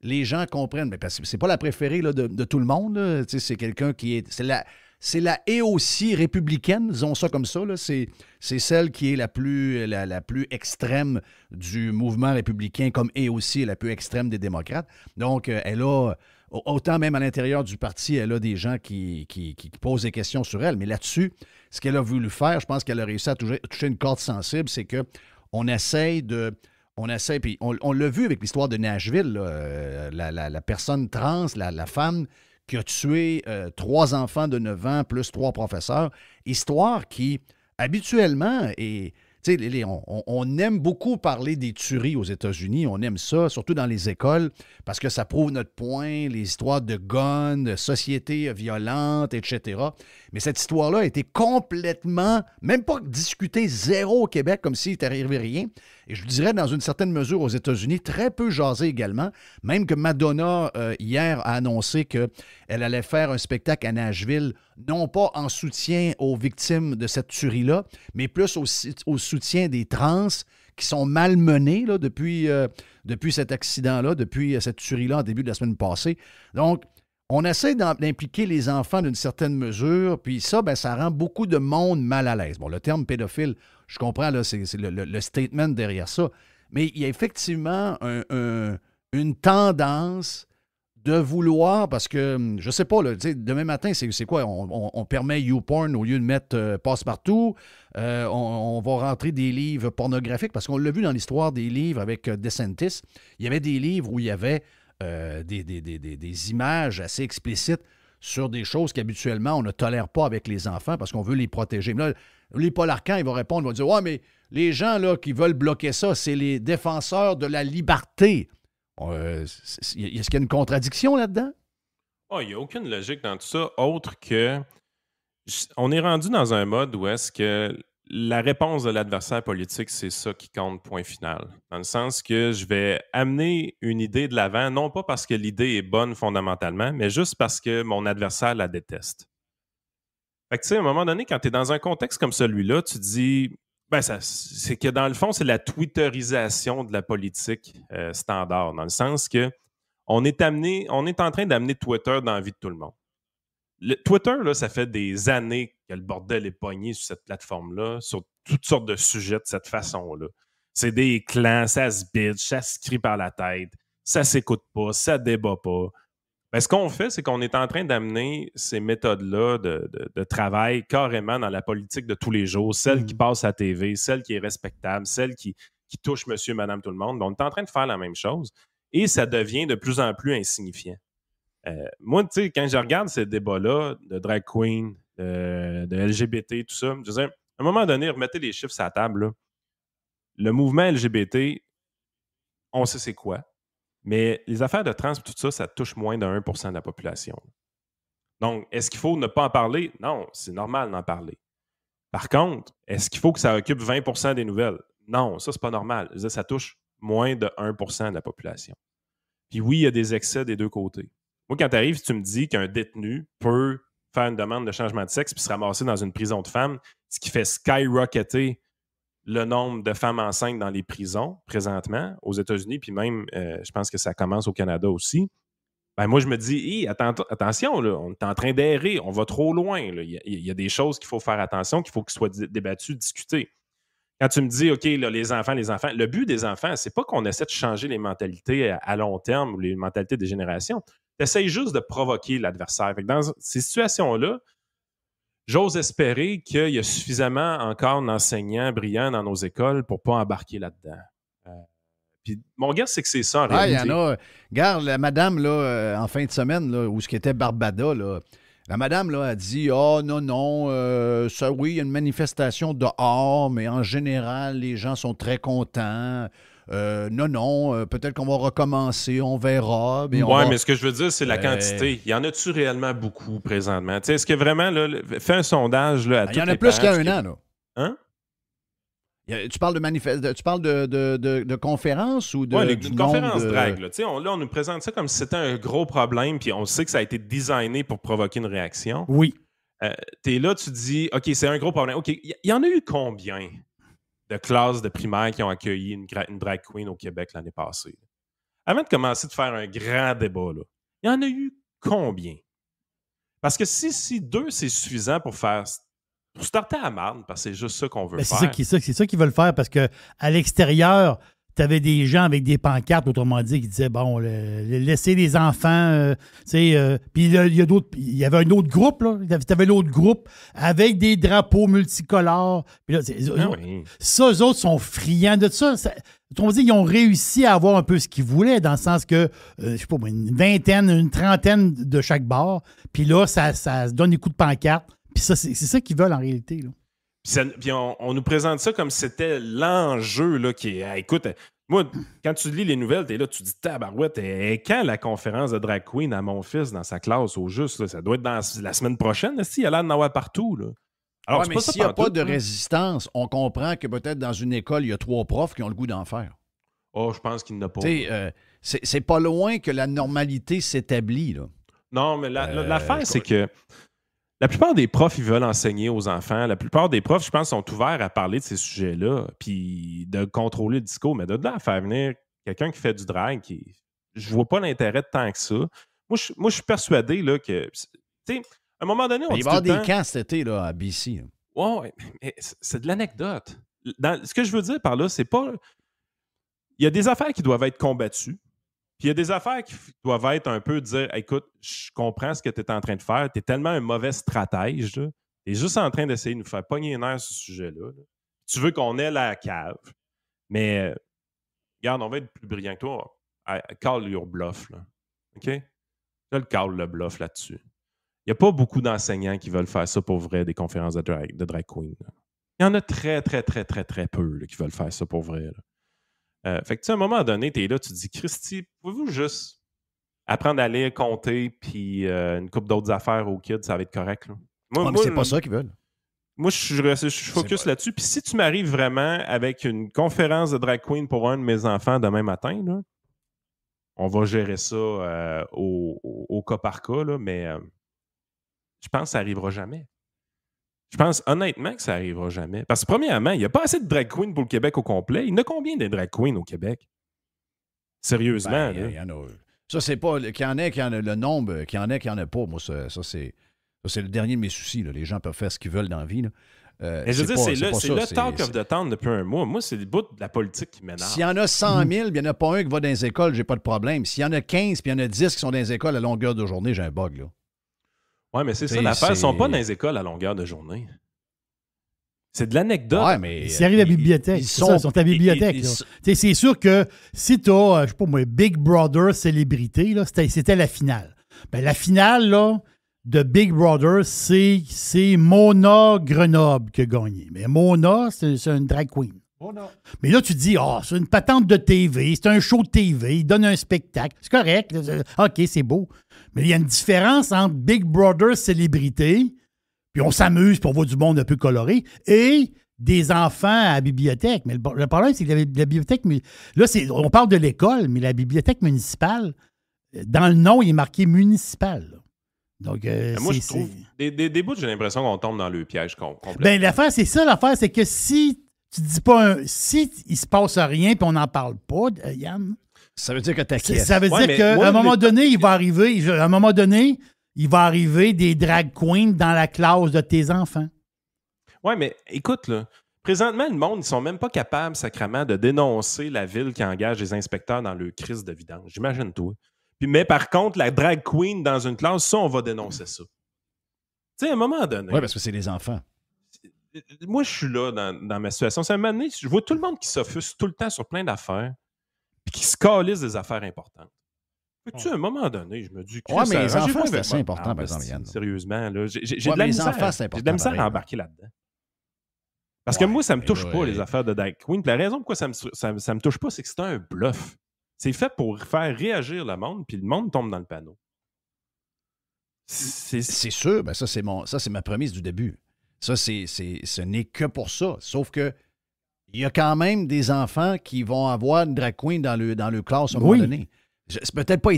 Speaker 3: les gens comprennent. Mais parce que c'est pas la préférée là, de tout le monde. Là. C'est quelqu'un qui est... C'est la aussi républicaine, disons ça comme ça. Là. C'est celle qui est la plus extrême du mouvement républicain, comme aussi la plus extrême des démocrates. Donc, elle a, autant même à l'intérieur du parti, elle a des gens qui posent des questions sur elle. Mais là-dessus, ce qu'elle a voulu faire, je pense qu'elle a réussi à toucher une corde sensible, c'est qu'on essaye, puis on l'a vu avec l'histoire de Nashville, là, la personne trans, la femme qui a tué 3 enfants de 9 ans plus 3 professeurs. Histoire qui, habituellement, est... Tu sais, on aime beaucoup parler des tueries aux États-Unis. On aime ça, surtout dans les écoles, parce que ça prouve notre point, les histoires de guns, de sociétés violentes, etc. Mais cette histoire-là a été complètement, même pas discutée, zéro au Québec, comme s'il n'était arrivé rien. Et je dirais, dans une certaine mesure, aux États-Unis, très peu jasé également. Même que Madonna, hier, a annoncé qu'elle allait faire un spectacle à Nashville, non pas en soutien aux victimes de cette tuerie-là, mais plus au soutien des trans qui sont malmenés là, depuis cet accident-là, depuis cette tuerie-là en début de la semaine passée. Donc, on essaie d'impliquer les enfants d'une certaine mesure, puis ça, ça rend beaucoup de monde mal à l'aise. Bon, le terme pédophile, je comprends, là, c'est le statement derrière ça, mais il y a effectivement une tendance de vouloir, parce que, je sais pas, là, demain matin, c'est quoi? On permet YouPorn au lieu de mettre Passe-Partout. On va rentrer des livres pornographiques, parce qu'on l'a vu dans l'histoire des livres avec DeSantis. Il y avait des livres où il y avait des images assez explicites sur des choses qu'habituellement, on ne tolère pas avec les enfants parce qu'on veut les protéger. Mais là, les Paul Arcand, il va répondre, il va dire « Ouais, mais les gens là, qui veulent bloquer ça, c'est les défenseurs de la liberté. » Est-ce qu'il y a une contradiction là-dedans?
Speaker 6: Oh, il n'y a aucune logique dans tout ça, autre que on est rendu dans un mode où est-ce que la réponse de l'adversaire politique, c'est ça qui compte, point final. Dans le sens que je vais amener une idée de l'avant, non pas parce que l'idée est bonne fondamentalement, mais juste parce que mon adversaire la déteste. Fait que tu sais, à un moment donné, quand tu es dans un contexte comme celui-là, tu dis, c'est que dans le fond, c'est la twitterisation de la politique standard, dans le sens que on est en train d'amener Twitter dans la vie de tout le monde. Twitter, là, ça fait des années que le bordel est pogné sur cette plateforme-là, sur toutes sortes de sujets de cette façon-là. C'est des clans, ça se bitch, ça se crie par la tête, ça s'écoute pas, ça débat pas. Ben, ce qu'on fait, c'est qu'on est en train d'amener ces méthodes-là de travail carrément dans la politique de tous les jours, celle qui passe à la TV, celle qui est respectable, celle qui touche monsieur, madame, tout le monde. On est en train de faire la même chose et ça devient de plus en plus insignifiant. Moi, tu sais, quand je regarde ces débats-là de drag queen, de LGBT, tout ça, je disais, à un moment donné, remettez les chiffres sur la table. Là. Le mouvement LGBT, on sait c'est quoi, mais les affaires de trans, tout ça, ça touche moins de 1% de la population. Donc, est-ce qu'il faut ne pas en parler? Non, c'est normal d'en parler. Par contre, est-ce qu'il faut que ça occupe 20% des nouvelles? Non, ça, c'est pas normal. Je veux dire, ça touche moins de 1% de la population. Puis oui, il y a des excès des deux côtés. Moi, quand tu arrives, tu me dis qu'un détenu peut faire une demande de changement de sexe puis se ramasser dans une prison de femmes, ce qui fait skyrocketer le nombre de femmes enceintes dans les prisons présentement aux États-Unis, puis même, je pense que ça commence au Canada aussi. Ben moi, je me dis, attention, là, on est en train d'errer, on va trop loin. Là. Il y a des choses qu'il faut faire attention, qu'il faut qu'ils soient débattues, discutées. Quand tu me dis, OK, là, les enfants, le but des enfants, c'est pas qu'on essaie de changer les mentalités à long terme ou les mentalités des générations. Tu essaies juste de provoquer l'adversaire. Fait que dans ces situations-là, j'ose espérer qu'il y a suffisamment encore d'enseignants brillants dans nos écoles pour ne pas embarquer là-dedans. Puis mon gars, c'est que c'est ça en réalité.
Speaker 3: Il y en a. Regarde, la madame, là, en fin de semaine, là, où ce qui était Barbada, là, la madame là, a dit « Ah, non, ça, oui, il y a une manifestation dehors, mais en général, les gens sont très contents. Non, peut-être qu'on va recommencer, on verra. »
Speaker 6: Mais ce que je veux dire, c'est la quantité. Il y en a-tu réellement beaucoup présentement? Tu sais, est-ce que vraiment, là, fais un sondage là, à tous les parents.
Speaker 3: Il y en a plus qu'un an, là.
Speaker 6: Hein?
Speaker 3: Tu parles de conférences ou de.
Speaker 6: Oui, une conférence drag. Là. On nous présente ça comme si c'était un gros problème, puis on sait que ça a été designé pour provoquer une réaction.
Speaker 4: Oui.
Speaker 6: T'es là, tu dis, OK, c'est un gros problème. OK, il y en a eu combien de classes de primaire qui ont accueilli une drag queen au Québec l'année passée? Avant de commencer de faire un grand débat, là, il y en a eu combien? Parce que si 2, c'est suffisant pour starter à la marde, parce que c'est juste ça qu'on veut faire.
Speaker 4: C'est ça qu'ils veulent faire, parce qu'à l'extérieur, tu avais des gens avec des pancartes, autrement dit, qui disaient, bon, laissez les enfants, puis il y avait un autre groupe, là. Tu avais l'autre groupe avec des drapeaux multicolores. Puis là, ça, eux autres sont friands de ça. Autrement dit, ils ont réussi à avoir un peu ce qu'ils voulaient, dans le sens que, je sais pas, une vingtaine, une trentaine de chaque bord. Puis là, ça se donne des coups de pancarte. Puis ça, c'est ça qu'ils veulent en réalité. Là.
Speaker 6: Puis on nous présente ça comme si c'était l'enjeu là, qui est. Écoute, moi, quand tu lis les nouvelles, t'es là, tu dis tabarouette, et quand la conférence de drag queen à mon fils dans sa classe au juste, là, ça doit être dans la semaine prochaine, il y a l'air d'en avoir partout. Là.
Speaker 3: Alors, mais s'il n'y a pas de résistance, on comprend que peut-être dans une école, il y a 3 profs qui ont le goût d'en faire.
Speaker 6: Oh, je pense qu'il n'y en a pas.
Speaker 3: C'est pas loin que la normalité s'établit. Là.
Speaker 6: Non, mais l'affaire, c'est que la plupart des profs, ils veulent enseigner aux enfants. La plupart des profs, je pense, sont ouverts à parler de ces sujets-là, puis de contrôler le discours. Mais de là à faire venir quelqu'un qui fait du drag, je vois pas l'intérêt de tant que ça. Moi, je suis persuadé là, que, tu sais, à un moment donné, on dit
Speaker 3: il va y avoir des camps cet été là, à BC.
Speaker 6: Oui, mais c'est de l'anecdote. Ce que je veux dire par là, c'est pas... Il y a des affaires qui doivent être combattues, Puis il y a des affaires qui doivent être un peu dire écoute, je comprends ce que tu es en train de faire. Tu es tellement un mauvais stratège. Tu es juste en train d'essayer de nous faire pogner les nerfs sur ce sujet-là. Là. Tu veux qu'on ait la cave. Mais regarde, on va être plus brillant que toi. Call your bluff. Là. OK? Je le call le bluff là-dessus. Il n'y a pas beaucoup d'enseignants qui veulent faire ça pour vrai, des conférences de drag queen. Là. Il y en a très, très, très, très, très peu là, qui veulent faire ça pour vrai. Là. Fait que tu sais, à un moment donné, tu es là, tu te dis, Christy, pouvez-vous juste apprendre à lire, compter, puis une couple d'autres affaires aux kids, ça va être correct. Là.
Speaker 3: Moi, c'est pas ça qu'ils veulent.
Speaker 6: Moi, je focus là-dessus. Puis si tu m'arrives vraiment avec une conférence de drag queen pour un de mes enfants demain matin, là, on va gérer ça au cas par cas, là, mais je pense que ça n'arrivera jamais. Je pense honnêtement que ça n'arrivera jamais. Parce que premièrement, il n'y a pas assez de drag queens pour le Québec au complet. Il y en a combien de drag queens au Québec? Sérieusement.
Speaker 3: Il y en a. Ça, c'est pas... Qu'il y en ait, qu'il y en a le nombre, qu'il y en ait, qu'il n'y en a pas. Moi, ça c'est le dernier de mes soucis. Là. Les gens peuvent faire ce qu'ils veulent dans la vie. Là.
Speaker 6: Mais je veux dire, c'est le talk of the town depuis un mois. Moi, c'est le bout de la politique qui m'énerve.
Speaker 3: S'il y en a 100 000, il n'y en a pas un qui va dans les écoles, j'ai pas de problème. S'il y en a 15 puis il y en a 10 qui sont dans les écoles à longueur de journée, j'ai un bug. Là.
Speaker 6: Oui, mais c'est ça l'affaire. Ils ne sont pas dans les écoles à longueur de journée. C'est de l'anecdote.
Speaker 3: Ouais, mais
Speaker 4: ils arrivent à la bibliothèque. Ils sont à la bibliothèque. C'est sûr que si tu as, je sais pas moi, Big Brother célébrité, là, c'était la finale. Ben, la finale là, de Big Brother, c'est Mona Grenoble qui a gagné. Mais Mona, c'est une drag queen. Mona. Mais là, tu te dis, c'est une patente de TV, c'est un show de TV, il donne un spectacle. C'est correct. OK, c'est beau. Mais il y a une différence entre Big Brother célébrité, puis on s'amuse, puis on voit du monde un peu coloré, et des enfants à la bibliothèque. Mais le problème, c'est que la bibliothèque... Là, on parle de l'école, mais la bibliothèque municipale, dans le nom, il est marqué municipal. Là. Donc,
Speaker 6: moi, je trouve... Des bouts, j'ai l'impression qu'on tombe dans le piège complètement.
Speaker 4: Bien, l'affaire, c'est ça. L'affaire, c'est que si tu dis pas... si il se passe rien, puis on n'en parle pas, Yann...
Speaker 3: Ça veut dire que t'inquiètes.
Speaker 4: Ça veut dire qu'à un moment donné, il va arriver... À un moment donné... il va arriver des drag queens dans la classe de tes enfants.
Speaker 6: Oui, mais écoute, là, présentement, le monde, ils sont même pas capables, sacrément, de dénoncer la ville qui engage les inspecteurs dans le crise de vidange. J'imagine-toi. Mais par contre, la drag queen dans une classe, ça, on va dénoncer ça. Tu sais, à un moment donné...
Speaker 3: Oui, parce que c'est des enfants.
Speaker 6: Moi, je suis là dans ma situation. C'est un moment donné, je vois tout le monde qui s'offusque tout le temps sur plein d'affaires puis qui se calisse des affaires importantes. Tu à un moment donné, je me dis que
Speaker 3: mais les enfants, c'est assez important, par exemple, Yann.
Speaker 6: Sérieusement, là, j'ai de la misère à embarquer là-dedans. Parce que moi, ça me touche pas, les affaires de drag queen. La raison pourquoi ça me touche pas, c'est que c'est un bluff. C'est fait pour faire réagir le monde, puis le monde tombe dans le panneau.
Speaker 3: C'est sûr, ben ça, c'est ma prémisse du début. Ça, ce n'est que pour ça. Sauf que il y a quand même des enfants qui vont avoir une drag queen dans le classe à un moment donné. C'est peut-être pas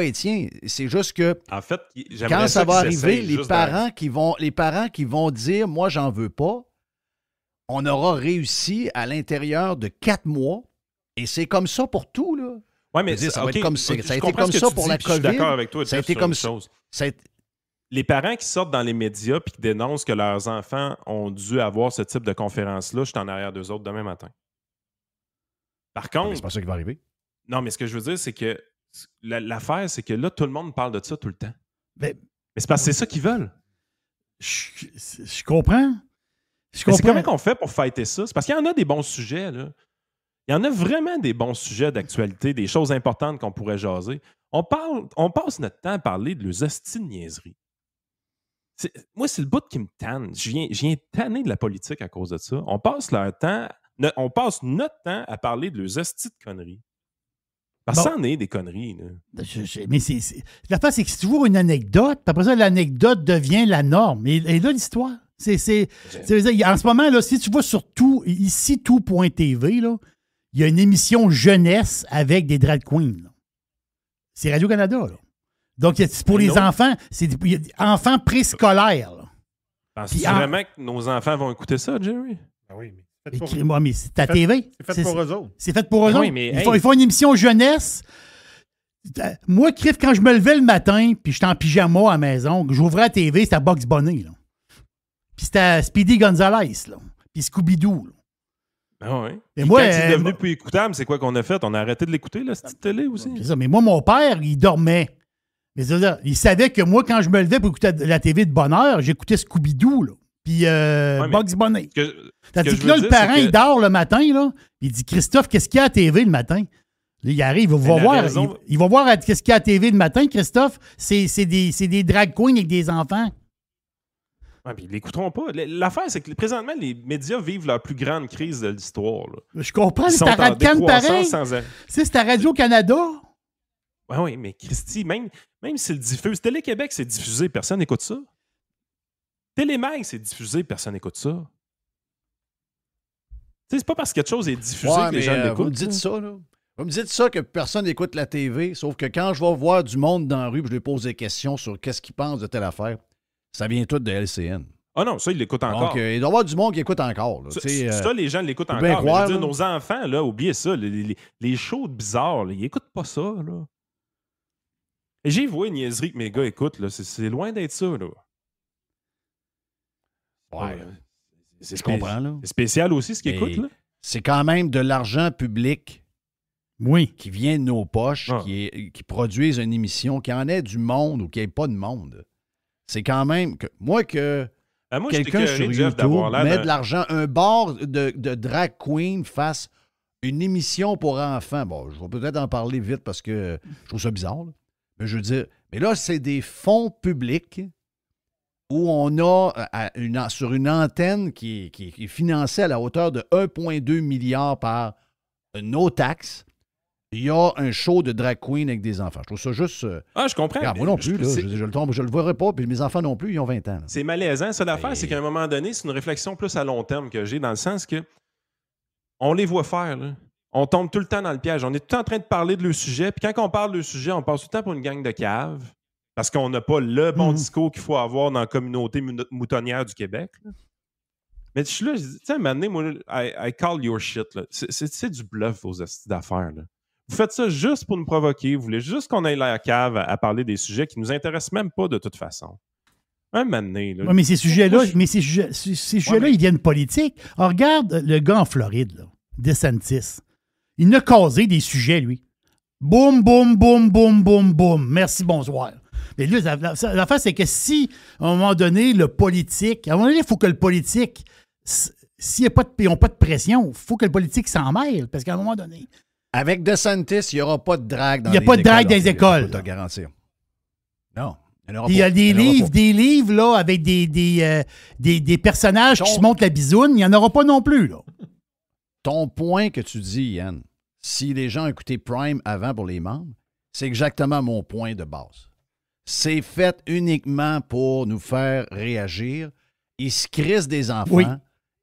Speaker 3: Étienne. C'est juste que
Speaker 6: en fait,
Speaker 3: quand ça va arriver, les parents qui vont dire « Moi, j'en veux pas », on aura réussi à l'intérieur de 4 mois. Et c'est comme ça pour tout, là.
Speaker 6: Oui, mais
Speaker 3: ça a été comme ça pour la COVID.
Speaker 6: Je suis d'accord avec toi.
Speaker 3: Ça a été comme ça.
Speaker 6: Les parents qui sortent dans les médias et qui dénoncent que leurs enfants ont dû avoir ce type de conférence-là, je suis en arrière d'eux autres demain matin. Par contre...
Speaker 3: c'est pas ça qui va arriver.
Speaker 6: Non, mais ce que je veux dire, c'est que l'affaire, c'est que là, tout le monde parle de ça tout le temps. Mais c'est parce que c'est ça qu'ils veulent.
Speaker 4: Je comprends.
Speaker 6: C'est comment qu'on fait pour fighter ça? C'est parce qu'il y en a des bons sujets, là. Il y en a vraiment des bons sujets d'actualité, des choses importantes qu'on pourrait jaser. On passe notre temps à parler de leurs hosties de niaiseries. Moi, c'est le bout qui me tanne. Je viens tanner de la politique à cause de ça. On passe notre temps à parler de leurs hosties de conneries. Parce que ça en est des conneries. Là.
Speaker 4: Mais l'affaire, c'est que c'est toujours une anecdote, puis après ça, l'anecdote devient la norme. Et là, l'histoire. En ce moment, là, si tu vas sur tout.tv, là, il y a une émission jeunesse avec des drag queens. Là. C'est Radio-Canada. Là. Donc, c'est pour les enfants, c'est enfants préscolaires.
Speaker 6: Penses-tu vraiment que nos enfants vont écouter ça, Jerry?
Speaker 5: Ah oui, mais...
Speaker 4: Mais c'est ta TV.
Speaker 5: C'est fait pour eux autres.
Speaker 4: C'est fait pour eux autres.
Speaker 6: Oui, mais,
Speaker 4: ils font une émission jeunesse. Moi, Criff, quand je me levais le matin, puis j'étais en pyjama à la maison, j'ouvrais la TV, c'était Bugs Bunny. Là. Puis c'était Speedy Gonzales. Là. Puis Scooby-Doo. Là.
Speaker 6: Ah ouais.
Speaker 4: Et moi,
Speaker 6: quand c'est devenu plus écoutable, c'est quoi qu'on a fait? On a arrêté de l'écouter, là, cette télé aussi?
Speaker 4: C'est ça. Mais moi, mon père, il dormait. Mais c'est-à-dire, il savait que moi, quand je me levais pour écouter la TV de bonne heure, j'écoutais Scooby-Doo, là. Puis Bugs Bunny. Tandis que là, le parent, il dort le matin, là. Il dit, Christophe, qu'est-ce qu'il y a à la TV le matin? Là, il arrive, il va voir qu'est-ce qu'il y a à la TV le matin, Christophe. C'est des drag queens avec des enfants.
Speaker 6: Ouais, puis ils l'écouteront pas. L'affaire, c'est que présentement, les médias vivent leur plus grande crise de l'histoire. Là.
Speaker 4: Je comprends, c'est ta radio pareil. C'est ta Radio-Canada.
Speaker 6: Oui, mais Christy, même si le diffuse, Télé-Québec, c'est diffusé, personne n'écoute ça. Télémag, c'est diffusé, personne n'écoute ça. Tu sais, c'est pas parce que quelque chose est diffusé que les gens l'écoutent.
Speaker 3: Vous me dites ça, là. Vous me dites ça que personne n'écoute la TV, sauf que quand je vais voir du monde dans la rue et je lui pose des questions sur qu'est-ce qu'ils pensent de telle affaire, ça vient tout de LCN.
Speaker 6: Ah non, ça, ils l'écoutent encore.
Speaker 3: Donc, il doit y avoir du monde qui écoute encore. Là,
Speaker 6: ça, les gens l'écoutent encore.
Speaker 3: Mais
Speaker 6: je veux dire, nos enfants, là, oubliez ça. Les shows bizarres, là, ils n'écoutent pas ça. Là. Et j'ai vu une niaiserie que mes gars écoutent. Là. C'est loin d'être ça. Là.
Speaker 3: Ouais. Je comprends. Là.
Speaker 6: C'est spécial aussi ce qu'ils écoutent. Là.
Speaker 3: C'est quand même de l'argent public.
Speaker 4: Oui.
Speaker 3: Qui vient de nos poches, qui produisent une émission, qui en ait du monde ou qui n'ait pas de monde. C'est quand même que moi, quelqu'un sur YouTube met de l'argent, un bar de drag queen fasse une émission pour enfants. Bon, je vais peut-être en parler vite parce que je trouve ça bizarre. Là. Mais je veux dire, mais là, c'est des fonds publics où on a sur une antenne qui est financée à la hauteur de 1,2 milliard par nos taxes. Il y a un show de drag queen avec des enfants. Je trouve ça juste...
Speaker 6: je comprends.
Speaker 3: Regarde, moi non plus, là, je le verrai pas, puis mes enfants non plus, ils ont 20 ans. Là.
Speaker 6: C'est malaisant. Ça, l'affaire, c'est qu'à un moment donné, c'est une réflexion plus à long terme que j'ai, dans le sens que on les voit faire. Là. On tombe tout le temps dans le piège. On est tout le temps en train de parler de leur sujet, puis quand on parle de leur sujet, on passe tout le temps pour une gang de caves, parce qu'on n'a pas le bon discours qu'il faut avoir dans la communauté moutonnière du Québec. Là. Mais je suis là, je dis, tu sais, à un moment donné, moi, I call your shit. Là. C'est du bluff, vos astuces d'affaires. Là. Vous faites ça juste pour nous provoquer. Vous voulez juste qu'on aille la cave à parler des sujets qui ne nous intéressent même pas de toute façon. Un moment donné. Là,
Speaker 4: mais ces sujets-là, ils viennent politiques. Alors, regarde le gars en Floride, là, DeSantis. Il a causé des sujets, lui. Boum, boum, boum, boum, boum, boum. Merci, bonsoir. Mais là, l'affaire, c'est que si, à un moment donné, le politique... À un moment donné, il faut que le politique... S'ils n'ont pas de pression, il faut que le politique s'en mêle. Parce qu'à un moment donné...
Speaker 3: Avec DeSantis, il n'y aura pas de drague dans les écoles.
Speaker 4: Il n'y a pas de drague dans les écoles.
Speaker 3: Je peux te le garantir. Non.
Speaker 4: Il y a des livres là, avec des personnages qui se montrent la bisoune. Il n'y en aura pas non plus. Là.
Speaker 3: Ton point que tu dis, Yann, si les gens écoutaient Prime avant pour les membres, c'est exactement mon point de base. C'est fait uniquement pour nous faire réagir. Ils se crissent des enfants. Oui.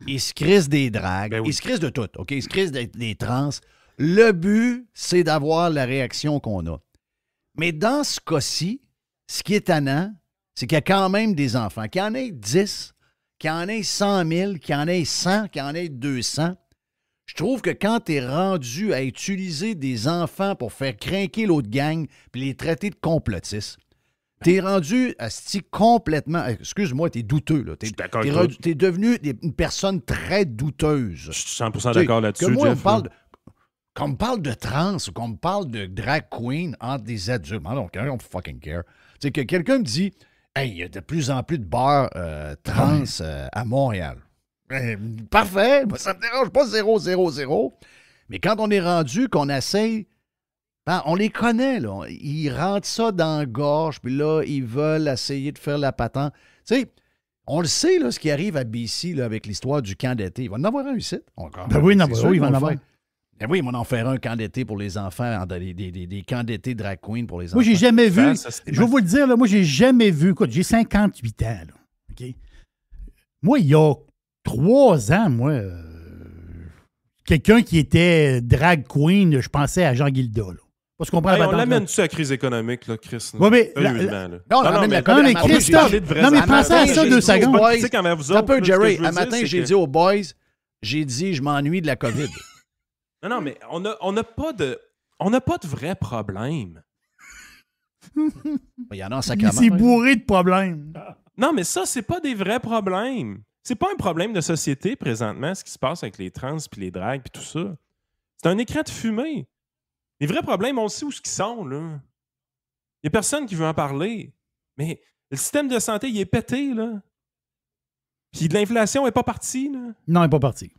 Speaker 3: Ils se crissent des dragues. Ils se crissent de tout. OK? Ils se crissent des trans. Le but, c'est d'avoir la réaction qu'on a. Mais dans ce cas-ci, ce qui est tannant, c'est qu'il y a quand même des enfants. Qu'il y en ait 10, qu'il y en ait 100 000, qu'il y en ait 100, qu'il y en ait 200. Je trouve que quand tu es rendu à utiliser des enfants pour faire craquer l'autre gang puis les traiter de complotistes, tu es rendu complètement... Excuse-moi, tu es douteux. Tu es devenu une personne très douteuse.
Speaker 6: Je suis 100% d'accord là-dessus,
Speaker 3: que moi,
Speaker 6: Jeff.
Speaker 3: Qu'on me parle de trans ou qu'on me parle de drag queen entre des adultes, I don't fucking care. Tu sais, que quelqu'un me dit, hey, il y a de plus en plus de bars trans à Montréal. Parfait, ça me dérange pas 000. Mais quand on est rendu qu'on essaye, on les connaît, là. Ils rentrent ça dans la gorge, puis là, ils veulent essayer de faire la patente. Tu sais, on le sait, là, ce qui arrive à BC là, avec l'histoire du camp d'été. Il va en avoir un ici.
Speaker 4: Oui, il va en avoir.
Speaker 3: Ben oui, ils vont en faire un camp d'été pour les enfants, des camps d'été drag queen pour les enfants.
Speaker 4: Moi, j'ai jamais vu, je vais vous le dire, là, moi, j'ai jamais vu, écoute, j'ai 58 ans, là, OK? Moi, il y a 3 ans, quelqu'un qui était drag queen, je pensais à Jean Guilda, là.
Speaker 6: On l'amène-tu à la crise économique, là, Chris?
Speaker 4: Oui, mais...
Speaker 3: Non, mais
Speaker 4: Christophe, pensez à ça 2 secondes.
Speaker 6: Tu sais, quand même vous autres...
Speaker 3: Un peu, Jerry, un matin, j'ai dit aux boys, je m'ennuie de la COVID.
Speaker 6: Non, mais on n'a pas de vrai problème.
Speaker 3: Il y en a en sacrament.
Speaker 4: C'est bourré de problèmes.
Speaker 6: Non, mais ça, c'est pas des vrais problèmes. C'est pas un problème de société présentement, ce qui se passe avec les trans puis les drags puis tout ça. C'est un écran de fumée. Les vrais problèmes, on sait où ils sont, là. Il n'y a personne qui veut en parler. Mais le système de santé, il est pété, là. Puis de l'inflation n'est pas partie, là.
Speaker 4: Non, elle n'est pas partie.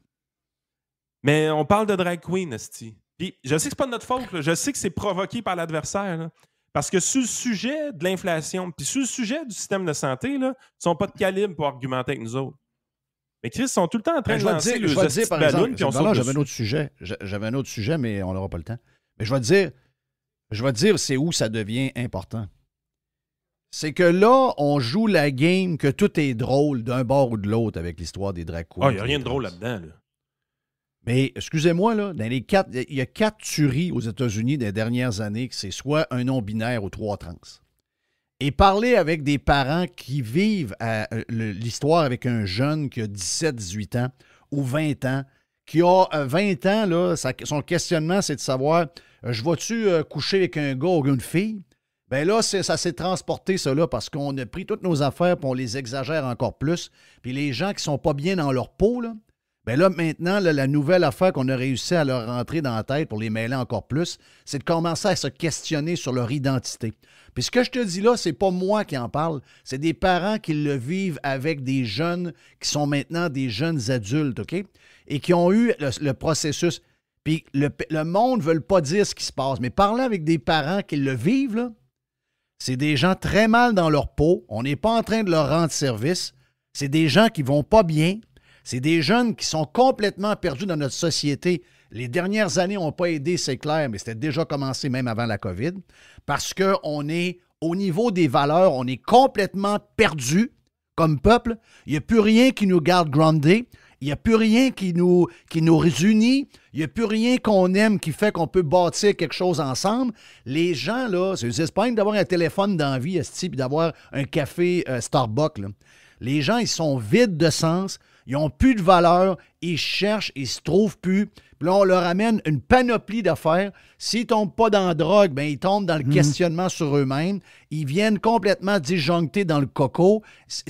Speaker 6: Mais on parle de drag queen, esti. Puis je sais que c'est pas de notre faute, là. Je sais que c'est provoqué par l'adversaire, là. Parce que sur le sujet de l'inflation, puis sur le sujet du système de santé, là, ils sont pas de calibre pour argumenter avec nous autres. Mais Chris, ils sont tout le temps en train de lancer le
Speaker 3: dire, par exemple, j'avais un autre sujet. J'avais un autre sujet, mais on n'aura pas le temps. Mais je vais te dire, c'est où ça devient important. C'est que là, on joue la game que tout est drôle d'un bord ou de l'autre avec l'histoire des drag queens.
Speaker 6: Il n'y a rien de drôle là-dedans, là.
Speaker 3: Mais, excusez-moi, là, il y a 4 tueries aux États-Unis des dernières années, que c'est soit un non-binaire ou 3 trans. Et parler avec des parents qui vivent l'histoire avec un jeune qui a 17, 18 ans ou 20 ans, qui a 20 ans, là, son questionnement, c'est de savoir, je vais-tu coucher avec un gars ou une fille? Bien là, ça s'est transporté, ça, là, parce qu'on a pris toutes nos affaires et on les exagère encore plus. Puis les gens qui sont pas bien dans leur peau, là, bien là, maintenant, là, la nouvelle affaire qu'on a réussi à leur rentrer dans la tête pour les mêler encore plus, c'est de commencer à se questionner sur leur identité. Puis ce que je te dis là, c'est pas moi qui en parle, c'est des parents qui le vivent avec des jeunes qui sont maintenant des jeunes adultes, OK? Et qui ont eu le processus. Puis le monde ne veut pas dire ce qui se passe, mais parler avec des parents qui le vivent, là, c'est des gens très mal dans leur peau. On n'est pas en train de leur rendre service. C'est des gens qui vont pas bien. C'est des jeunes qui sont complètement perdus dans notre société. Les dernières années n'ont pas aidé, c'est clair, mais c'était déjà commencé même avant la COVID, parce qu'on est, au niveau des valeurs, on est complètement perdu comme peuple. Il n'y a plus rien qui nous garde groundés. Il n'y a plus rien qui nous réunit. Il n'y a plus rien qu'on aime qui fait qu'on peut bâtir quelque chose ensemble. Les gens, là, c'est pas d'avoir un téléphone dans la vie, puis d'avoir un café Starbucks, là. Les gens, ils sont vides de sens. Ils n'ont plus de valeur, ils cherchent, ils ne se trouvent plus. Puis là, on leur amène une panoplie d'affaires. S'ils ne tombent pas dans la drogue, bien, ils tombent dans le questionnement sur eux-mêmes. Ils viennent complètement disjonctés dans le coco.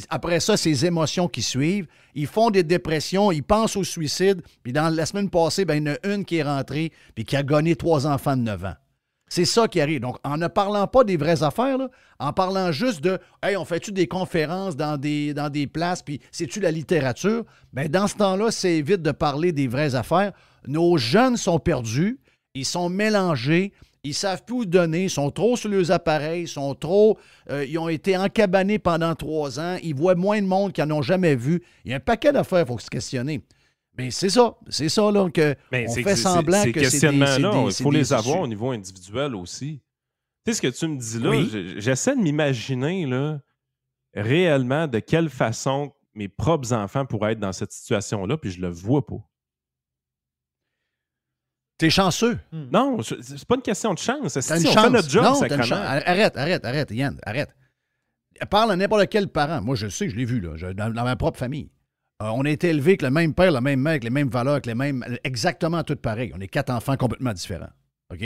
Speaker 3: Après ça, ces émotions qui suivent. Ils font des dépressions, ils pensent au suicide. Puis dans la semaine passée, bien, il y en a une qui est rentrée puis qui a gagné 3 enfants de 9 ans. C'est ça qui arrive. Donc, en ne parlant pas des vraies affaires, là, en parlant juste de « Hey, on fait-tu des conférences dans des places, puis c'est-tu la littérature? » Bien, dans ce temps-là, c'est évite de parler des vraies affaires. Nos jeunes sont perdus, ils sont mélangés, ils ne savent plus où donner, ils sont trop sur leurs appareils, ils ont été encabanés pendant 3 ans, ils voient moins de monde qu'ils n'en ont jamais vu. Il y a un paquet d'affaires, il faut se questionner. Mais c'est ça là, qu'on fait semblant que c'est des...
Speaker 6: il faut les avoir au niveau individuel aussi. Tu sais ce que tu me dis là, oui? J'essaie de m'imaginer là, réellement de quelle façon mes propres enfants pourraient être dans cette situation-là, puis je le vois pas.
Speaker 3: T'es chanceux.
Speaker 6: Non, c'est pas une question de chance.
Speaker 3: T'as une chance. On fait notre job, sacrément. Arrête, Yann, arrête. Parle à n'importe quel parent. Moi, je le sais, je l'ai vu là, dans ma propre famille. On a été élevés avec le même père, la même mère, avec les mêmes valeurs, avec les mêmes... Exactement tout pareil. On est 4 enfants complètement différents. OK?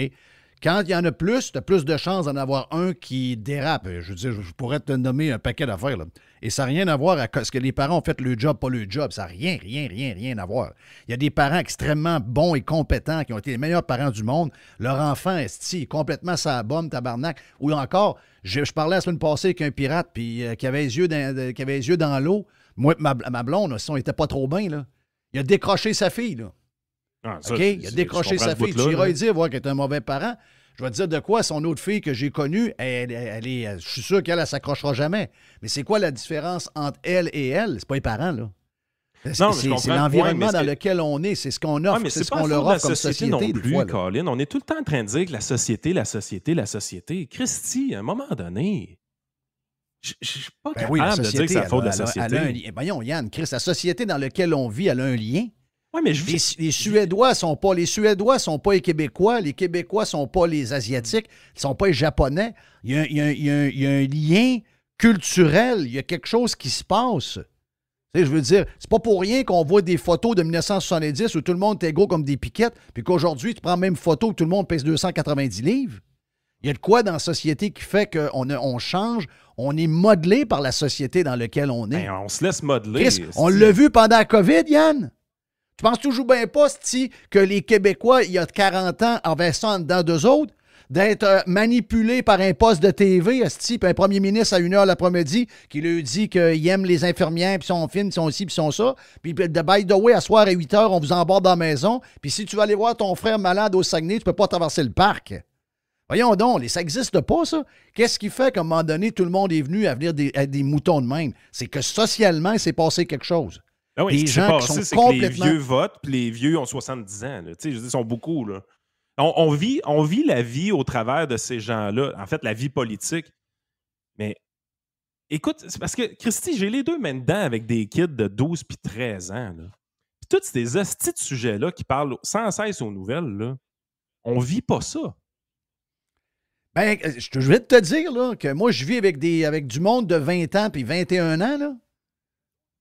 Speaker 3: Quand il y en a plus, tu as plus de chances d'en avoir un qui dérape. Je veux dire, je pourrais te nommer un paquet d'affaires, là. Et ça n'a rien à voir avec ce que les parents ont fait le job, pas le job. Ça n'a rien à voir. Il y a des parents extrêmement bons et compétents qui ont été les meilleurs parents du monde. Leur enfant est complètement sa bombe, tabarnak. Ou encore, je parlais la semaine passée avec un pirate puis qui avait les yeux dans l'eau. Moi, ma blonde, si on n'était pas trop bien, là, il a décroché sa fille. Là.
Speaker 6: Ah, ça,
Speaker 3: OK? Il a décroché sa fille. Tu iras lui dire qu'elle est un mauvais parent. Je vais te dire de quoi, son autre fille que j'ai connue, je suis sûr qu'elle ne s'accrochera jamais. Mais c'est quoi la différence entre elle et elle? C'est pas les parents, là. C'est l'environnement dans lequel on est, c'est ce qu'on offre,
Speaker 6: mais
Speaker 3: c'est ce qu'on leur offre comme société.
Speaker 6: Non plus, fois, Colin. On est tout le temps en train de dire que la société. Christy, à un moment donné... Je suis pas capable de dire que c'est la faute de la société.
Speaker 3: Voyons, Yann, Chris, la société dans laquelle on vit, elle a un lien.
Speaker 6: Ouais, mais
Speaker 3: les Suédois sont pas les Québécois, les Québécois sont pas les Asiatiques, ils sont pas les Japonais. Il y a un lien culturel, il y a quelque chose qui se passe. Tu sais, je veux dire, c'est pas pour rien qu'on voit des photos de 1970 où tout le monde est égaux comme des piquettes, puis qu'aujourd'hui, tu prends la même photo où tout le monde pèse 290 livres. Il y a de quoi dans la société qui fait qu'on change, On est modelé par la société dans laquelle on est.
Speaker 6: Ben, on se laisse modeler.
Speaker 3: Chris, on l'a vu pendant la COVID, Yann. Tu penses toujours bien pas, que les Québécois, il y a 40 ans, avaient ça en dedans d'eux autres, d'être manipulés par un poste de TV, puis un premier ministre à 1h l'après-midi qui lui dit qu'il aime les infirmières, puis son film, puis son ci, puis son ça. Puis, by the way, à soir à 8h, on vous embarque dans la maison. Puis si tu vas aller voir ton frère malade au Saguenay, tu peux pas traverser le parc. Voyons donc, ça n'existe pas, ça. Qu'est-ce qui fait qu'à un moment donné, tout le monde est venu à venir des moutons de même? C'est que socialement, il s'est passé quelque chose.
Speaker 6: Ah oui,
Speaker 3: des gens qui sont complètement...
Speaker 6: Que les vieux votent, puis les vieux ont 70 ans. Là. Je veux dire, ils sont beaucoup. Là. On vit la vie au travers de ces gens-là. En fait, la vie politique. Mais écoute, c'est parce que, Christy, j'ai les deux mains dedans avec des kids de 12 puis 13 ans. Là. Puis tous ces hosties de sujets-là qui parlent sans cesse aux nouvelles, là, on vit pas ça.
Speaker 3: Ben, je vais te dire là, que moi, je vis avec du monde de 20 ans puis 21 ans. Là.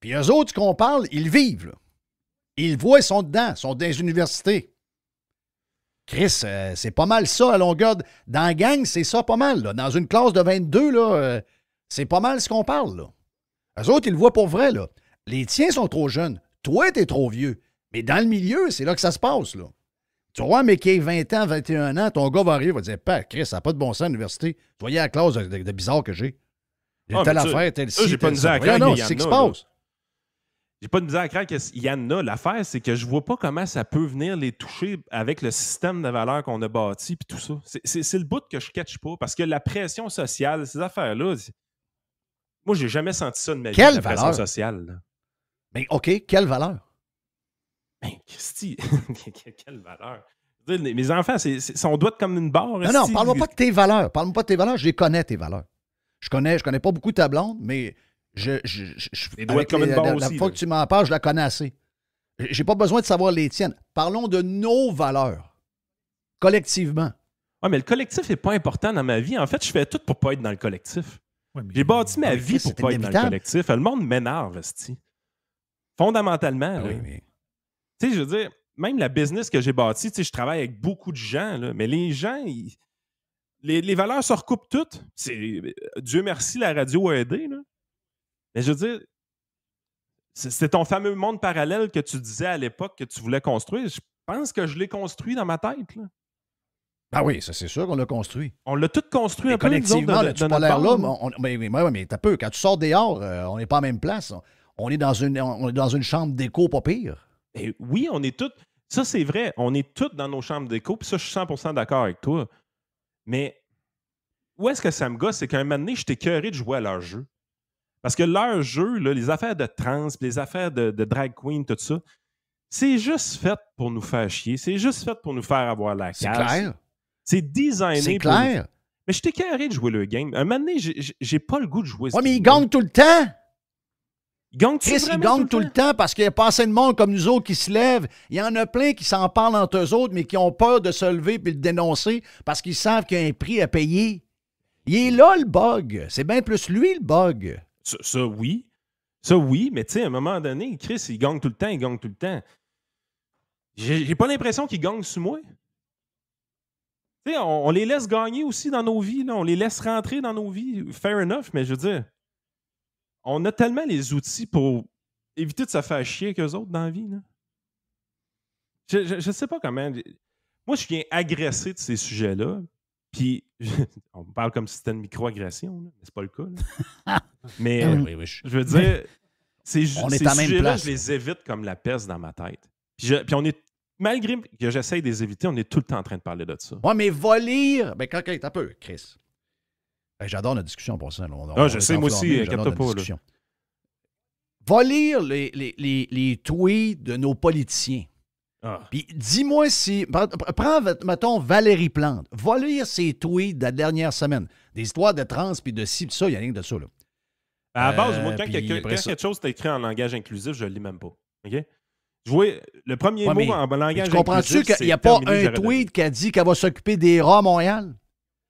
Speaker 3: Puis eux autres qu'on parle, ils vivent. Là. Ils le voient, ils sont dedans, ils sont dans les universités. Chris, c'est pas mal ça à longueur. Dans la gang, c'est ça pas mal. Là. Dans une classe de 22, là, c'est pas mal ce qu'on parle. Là. Eux autres, ils le voient pour vrai. Là. Les tiens sont trop jeunes. Toi, t'es trop vieux. Mais dans le milieu, c'est là que ça se passe. Là. Tu vois, mais qui a 20 ans, 21 ans, ton gars va arriver, va dire Chris, ça n'a pas de bon sens à l'université. Tu voyais la classe de bizarre que j'ai. J'ai telle affaire, telle ci.
Speaker 6: J'ai pas de misère à craindre.
Speaker 3: Non, c'est ce qui se passe.
Speaker 6: J'ai pas de misère à craindre qu'il y en a. L'affaire, c'est que je vois pas comment ça peut venir les toucher avec le système de valeurs qu'on a bâti puis tout ça. C'est le bout que je catch pas parce que la pression sociale, ces affaires-là, moi, j'ai jamais senti ça de ma vie, la pression sociale. Là.
Speaker 3: Mais OK, quelle valeur?
Speaker 6: Ben, Christy, quelle valeur? Mes enfants, on doit être comme une barre.
Speaker 3: Non, parle-moi pas de tes valeurs. Parle-moi pas de tes valeurs. Je les connais, tes valeurs. Je connais pas beaucoup ta blonde, mais avec comme une barre aussi, la fois que tu m'en parles, je la connais assez. J'ai pas besoin de savoir les tiennes. Parlons de nos valeurs. Collectivement.
Speaker 6: Oui, mais le collectif n'est pas important dans ma vie. En fait, je fais tout pour pas être dans le collectif. Ouais, j'ai bâti ma vie pour pas être dans le collectif. Le monde m'énerve, esti. Fondamentalement.
Speaker 3: Oui, mais...
Speaker 6: Tu sais, je veux dire, même la business que j'ai bâtie, tu sais, je travaille avec beaucoup de gens, là, mais les gens, les valeurs se recoupent toutes. Dieu merci, la radio a aidé, là. Mais je veux dire, c'est ton fameux monde parallèle que tu disais à l'époque que tu voulais construire. Je pense que je l'ai construit dans ma tête, là.
Speaker 3: Ah oui, ça c'est sûr qu'on l'a construit.
Speaker 6: On l'a tout construit un peu
Speaker 3: collectivement, tu pas l'air là, mais t'as peu. Quand tu sors dehors, on n'est pas à la même place. On est dans une chambre d'écho pas pire.
Speaker 6: Et oui, on est tous... Ça, c'est vrai. On est tous dans nos chambres d'écho, puis ça, je suis 100% d'accord avec toi. Mais où est-ce que ça me gosse? C'est qu'à un moment donné, je t'ai écœuré de jouer à leur jeu. Parce que leur jeu, là, les affaires de trans, les affaires de drag queen, tout ça, c'est juste fait pour nous faire chier. C'est juste fait pour nous faire avoir la casse.
Speaker 3: C'est clair.
Speaker 6: C'est designé
Speaker 3: c'est pour clair.
Speaker 6: Nous... Mais je t'ai écœuré de jouer le game. Un moment donné, j'ai pas le goût de jouer.
Speaker 3: Ouais, mais ils gagnent tout le temps.
Speaker 6: Ils gagnent
Speaker 3: tout le temps parce qu'il n'y a pas assez de monde comme nous autres qui se lèvent. Il y en a plein qui s'en parlent entre eux autres, mais qui ont peur de se lever et de le dénoncer parce qu'ils savent qu'il y a un prix à payer. Il est là, le bug. C'est bien plus lui, le bug.
Speaker 6: Ça, oui. Ça, oui, mais tu sais, à un moment donné, Chris, il gagne tout le temps. J'ai pas l'impression qu'il gagne sur moi. Tu sais, on les laisse gagner aussi dans nos vies. Là. On les laisse rentrer dans nos vies. Fair enough, mais je veux dire, on a tellement les outils pour éviter de se faire chier avec eux autres dans la vie. Là. Je sais pas comment... Moi, je viens agressé de ces sujets-là. Puis, on parle comme si c'était une micro-agression, mais c'est pas le cas. Là. Mais,
Speaker 3: oui,
Speaker 6: je veux dire, ces
Speaker 3: sujets-là,
Speaker 6: je les évite comme la peste dans ma tête. Puis on est, malgré que j'essaye de les éviter, on est tout le temps en train de parler de ça.
Speaker 3: Ouais, mais va lire... Ben, t'as peu, Chris. Ben, j'adore notre discussion pour ça.
Speaker 6: Je sais, moi aussi, inquiète-toi pas. Là.
Speaker 3: Va lire les tweets de nos politiciens. Puis dis-moi si... Prends, mettons, Valérie Plante. Va lire ses tweets de la dernière semaine. Des histoires de trans puis de ci, puis ça, il n'y a rien de ça. Là.
Speaker 6: À la base, moi, quand quelque chose est écrit en langage inclusif, je ne le lis même pas. OK? Le premier mot en langage inclusif,
Speaker 3: tu comprends-tu qu'il n'y a pas un tweet qui a dit qu'elle va s'occuper des rats à Montréal?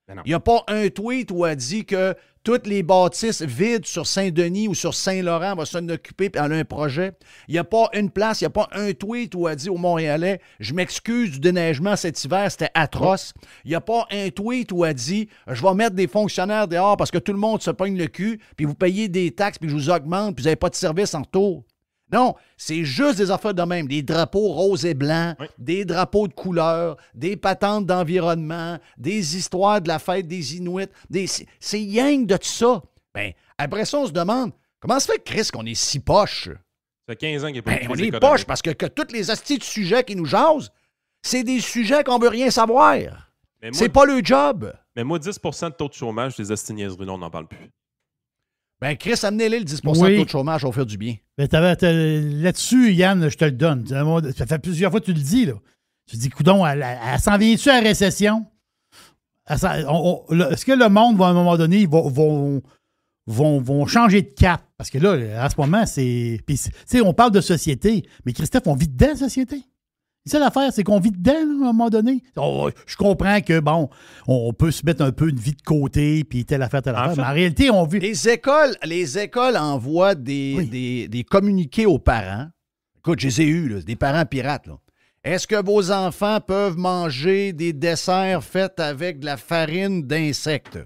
Speaker 6: Ben non.
Speaker 3: Il n'y a pas un tweet où elle dit que toutes les bâtisses vides sur Saint-Denis ou sur Saint-Laurent vont s'en occuper et elle a un projet. Il n'y a pas une place, il n'y a pas un tweet où elle dit aux Montréalais « Je m'excuse du déneigement cet hiver, c'était atroce. » Il n'y a pas un tweet où elle dit « Je vais mettre des fonctionnaires dehors parce que tout le monde se pogne le cul, puis vous payez des taxes, puis je vous augmente, puis vous n'avez pas de service en retour. » Non, c'est juste des affaires de même. Des drapeaux roses et blancs, des drapeaux de couleur, des patentes d'environnement, des histoires de la fête des Inuits. C'est yang de tout ça. Ben, après ça, on se demande, comment se fait, Chris, qu'on est si poche?
Speaker 6: Ça fait 15 ans qu'il n'y a pas de
Speaker 3: On
Speaker 6: crise
Speaker 3: est
Speaker 6: économique.
Speaker 3: poche parce que tous les astis de sujets qui nous jasent, c'est des sujets qu'on veut rien savoir. C'est pas le job.
Speaker 6: Mais moi, 10 de taux de chômage, les astiniaiseries, on n'en parle plus.
Speaker 3: Ben, Chris, amenez-les le 10 de taux de chômage, ça va faire du bien.
Speaker 4: Ben, là-dessus, Yann, je te le donne. Ça fait plusieurs fois que tu le dis. Là. Tu dis, coudonc, elle s'en vient-tu à la récession? Est-ce que le monde, va, à un moment donné, ils vont changer de cap? Parce que là, à ce moment, c'est... Puis, tu sais, on parle de société, mais Christophe, on vit dedans, la société. C'est ça l'affaire, c'est qu'on vit dedans, là, à un moment donné. Je comprends que, bon, on peut se mettre un peu une vie de côté, puis telle affaire. Mais en réalité, on vit...
Speaker 3: Les écoles envoient des communiqués aux parents. Écoute, je les ai eus, là, des parents pirates, là. Est-ce que vos enfants peuvent manger des desserts faits avec de la farine d'insectes?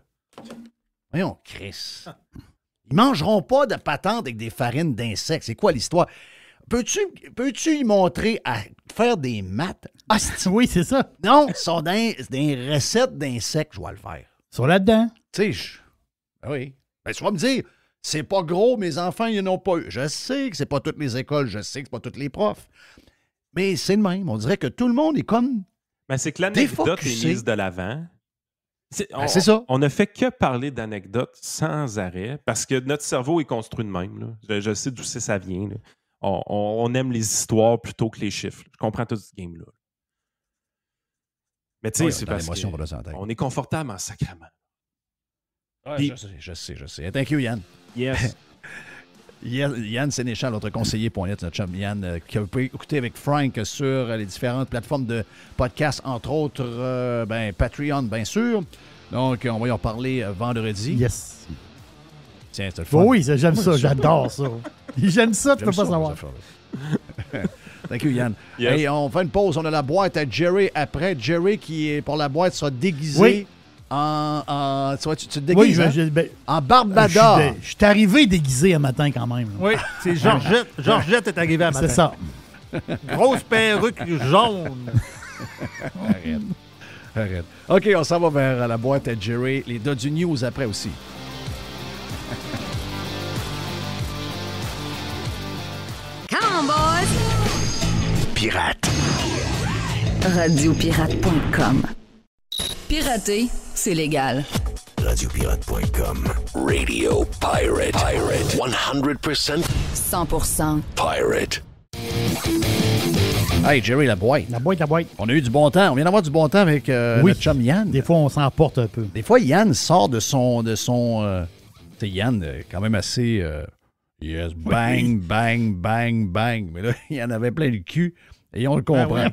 Speaker 3: Voyons, Chris. Ils mangeront pas de patentes avec des farines d'insectes. C'est quoi l'histoire? Peux-tu y montrer à faire des maths?
Speaker 4: Ah, oui, c'est ça.
Speaker 3: Non, ils sont dans des recettes d'insectes, je vais le faire.
Speaker 4: Ils sont là-dedans.
Speaker 3: Tu sais, oui. Ben, tu vas me dire, c'est pas gros, mes enfants, ils n'en ont pas eu. Je sais que c'est pas toutes les écoles, je sais que c'est pas tous les profs. Mais c'est le même. On dirait que tout le monde est comme.
Speaker 6: Ben, c'est que l'anecdote est mise de l'avant. C'est
Speaker 3: ça.
Speaker 6: On ne fait que parler d'anecdotes sans arrêt parce que notre cerveau est construit de même. Là. Je sais d'où ça vient. Là. On aime les histoires plutôt que les chiffres. Je comprends tout ce game-là. Mais tu sais, c'est parce qu'on est confortable en sacrament.
Speaker 3: Ouais, puis, je sais. Thank you, Yann.
Speaker 6: Yes.
Speaker 3: Yann Sénéchal, notre conseiller.net, notre chum Yann, qui a pu écouter avec Frank sur les différentes plateformes de podcast, entre autres Patreon, bien sûr. Donc, on va y en parler vendredi.
Speaker 4: Yes.
Speaker 3: Tiens, c'est le fun.
Speaker 4: Oui, j'aime ça, j'adore ça. J'aime ça, tu peux pas savoir.
Speaker 3: Thank you, Yann.
Speaker 6: Yes.
Speaker 3: Hey, on fait une pause. On a la boîte à Jerry après. Jerry, qui est pour la boîte, sera déguisé en tu te déguises, en Barbada.
Speaker 4: Je suis arrivé déguisé un matin quand même. Là.
Speaker 5: Oui, c'est Georgette. Georgette est arrivée un matin.
Speaker 4: C'est ça.
Speaker 5: Grosse perruque jaune.
Speaker 3: Arrête. OK, on s'en va vers la boîte à Jerry. Les Dodu News après aussi.
Speaker 1: Come on, boys!
Speaker 2: Pirate.
Speaker 1: Radiopirate.com. Pirater, c'est légal.
Speaker 2: Radiopirate.com. Radio Pirate. 100%
Speaker 1: 100%
Speaker 2: pirate.
Speaker 3: Hey, Jerry, la boîte.
Speaker 4: La boîte.
Speaker 3: On a eu du bon temps. On vient d'avoir du bon temps avec notre chum Yann.
Speaker 4: Des fois, on s'emporte un peu.
Speaker 3: Des fois, Yann sort de son tu sais, Yann, quand même assez... yes, bang, bang, bang, bang. Mais là, il en avait plein le cul. Et on le comprend.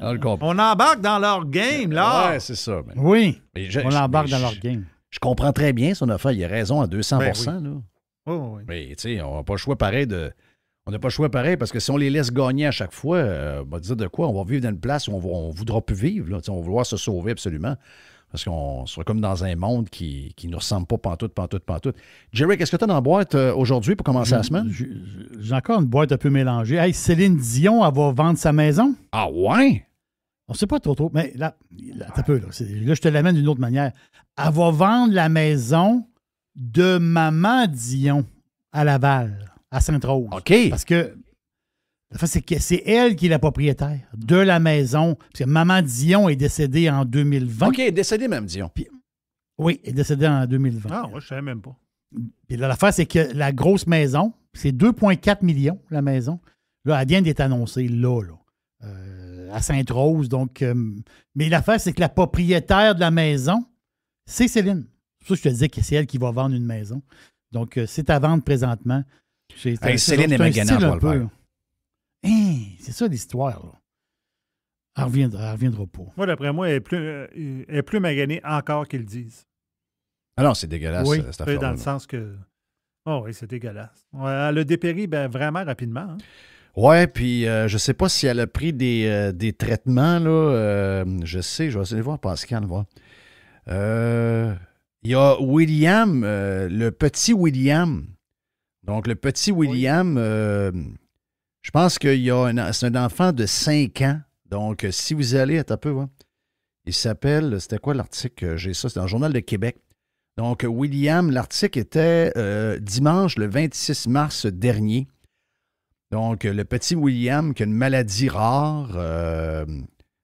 Speaker 3: On le comprend.
Speaker 5: On embarque dans leur game, là.
Speaker 3: Ouais, c'est ça. Mais...
Speaker 4: Oui, on embarque dans leur game.
Speaker 3: Je comprends très bien son affaire. Il a raison à 200%.
Speaker 5: Oui.
Speaker 3: Là.
Speaker 5: Oh, oui.
Speaker 3: Mais tu sais, on n'a pas le choix pareil On n'a pas le choix pareil parce que si on les laisse gagner à chaque fois, on va dire de quoi? On va vivre dans une place où on ne voudra plus vivre. Là. On va vouloir se sauver absolument. Parce qu'on sera comme dans un monde qui ne nous ressemble pas pantoute. Jerry, qu'est-ce que tu as dans la boîte aujourd'hui pour commencer la semaine?
Speaker 4: J'ai encore une boîte un peu mélangée. Hey, Céline Dion, elle va vendre sa maison.
Speaker 3: Ah ouais?
Speaker 4: On ne sait pas trop. Mais là un peu, là, je te l'amène d'une autre manière. Elle va vendre la maison de Maman Dion à Laval, à Sainte-Rose.
Speaker 3: OK.
Speaker 4: Parce que c'est elle qui est la propriétaire de la maison. Parce que Maman Dion est décédée en 2020.
Speaker 3: OK, décédée, Mme Dion.
Speaker 4: Oui, elle est décédée en 2020.
Speaker 5: Ah, ouais, je ne savais même pas.
Speaker 4: Puis là, l'affaire, c'est que la grosse maison, c'est 2,4 millions, la maison. Là, elle vient d'être annoncée là. À Sainte-Rose. Donc, mais l'affaire, c'est que la propriétaire de la maison, c'est Céline. C'est pour ça que je te disais que c'est elle qui va vendre une maison. Donc, c'est à vendre présentement.
Speaker 3: Céline et Maganan, je vais le faire.
Speaker 4: Hey, c'est ça l'histoire. Là. Elle reviendra pas.
Speaker 5: Moi, d'après moi, elle est plus maganée encore qu'ils le disent.
Speaker 3: Ah non, c'est dégueulasse,
Speaker 5: oui,
Speaker 3: cette affaire-là.
Speaker 5: Dans le sens que... Oh oui, c'est dégueulasse. Elle a dépéri vraiment rapidement. Hein?
Speaker 3: Ouais, puis je sais pas si elle a pris des traitements, là. Je vais essayer de voir Pascal, voir. Il y a William, le petit William. Donc, le petit William, je pense c'est un enfant de 5 ans. Donc, si vous allez, attends un peu, ouais. Il s'appelle, c'était quoi l'article? J'ai ça, c'est dans le Journal de Québec. Donc, William, l'article était dimanche, le 26 mars dernier. Donc, le petit William qui a une maladie rare,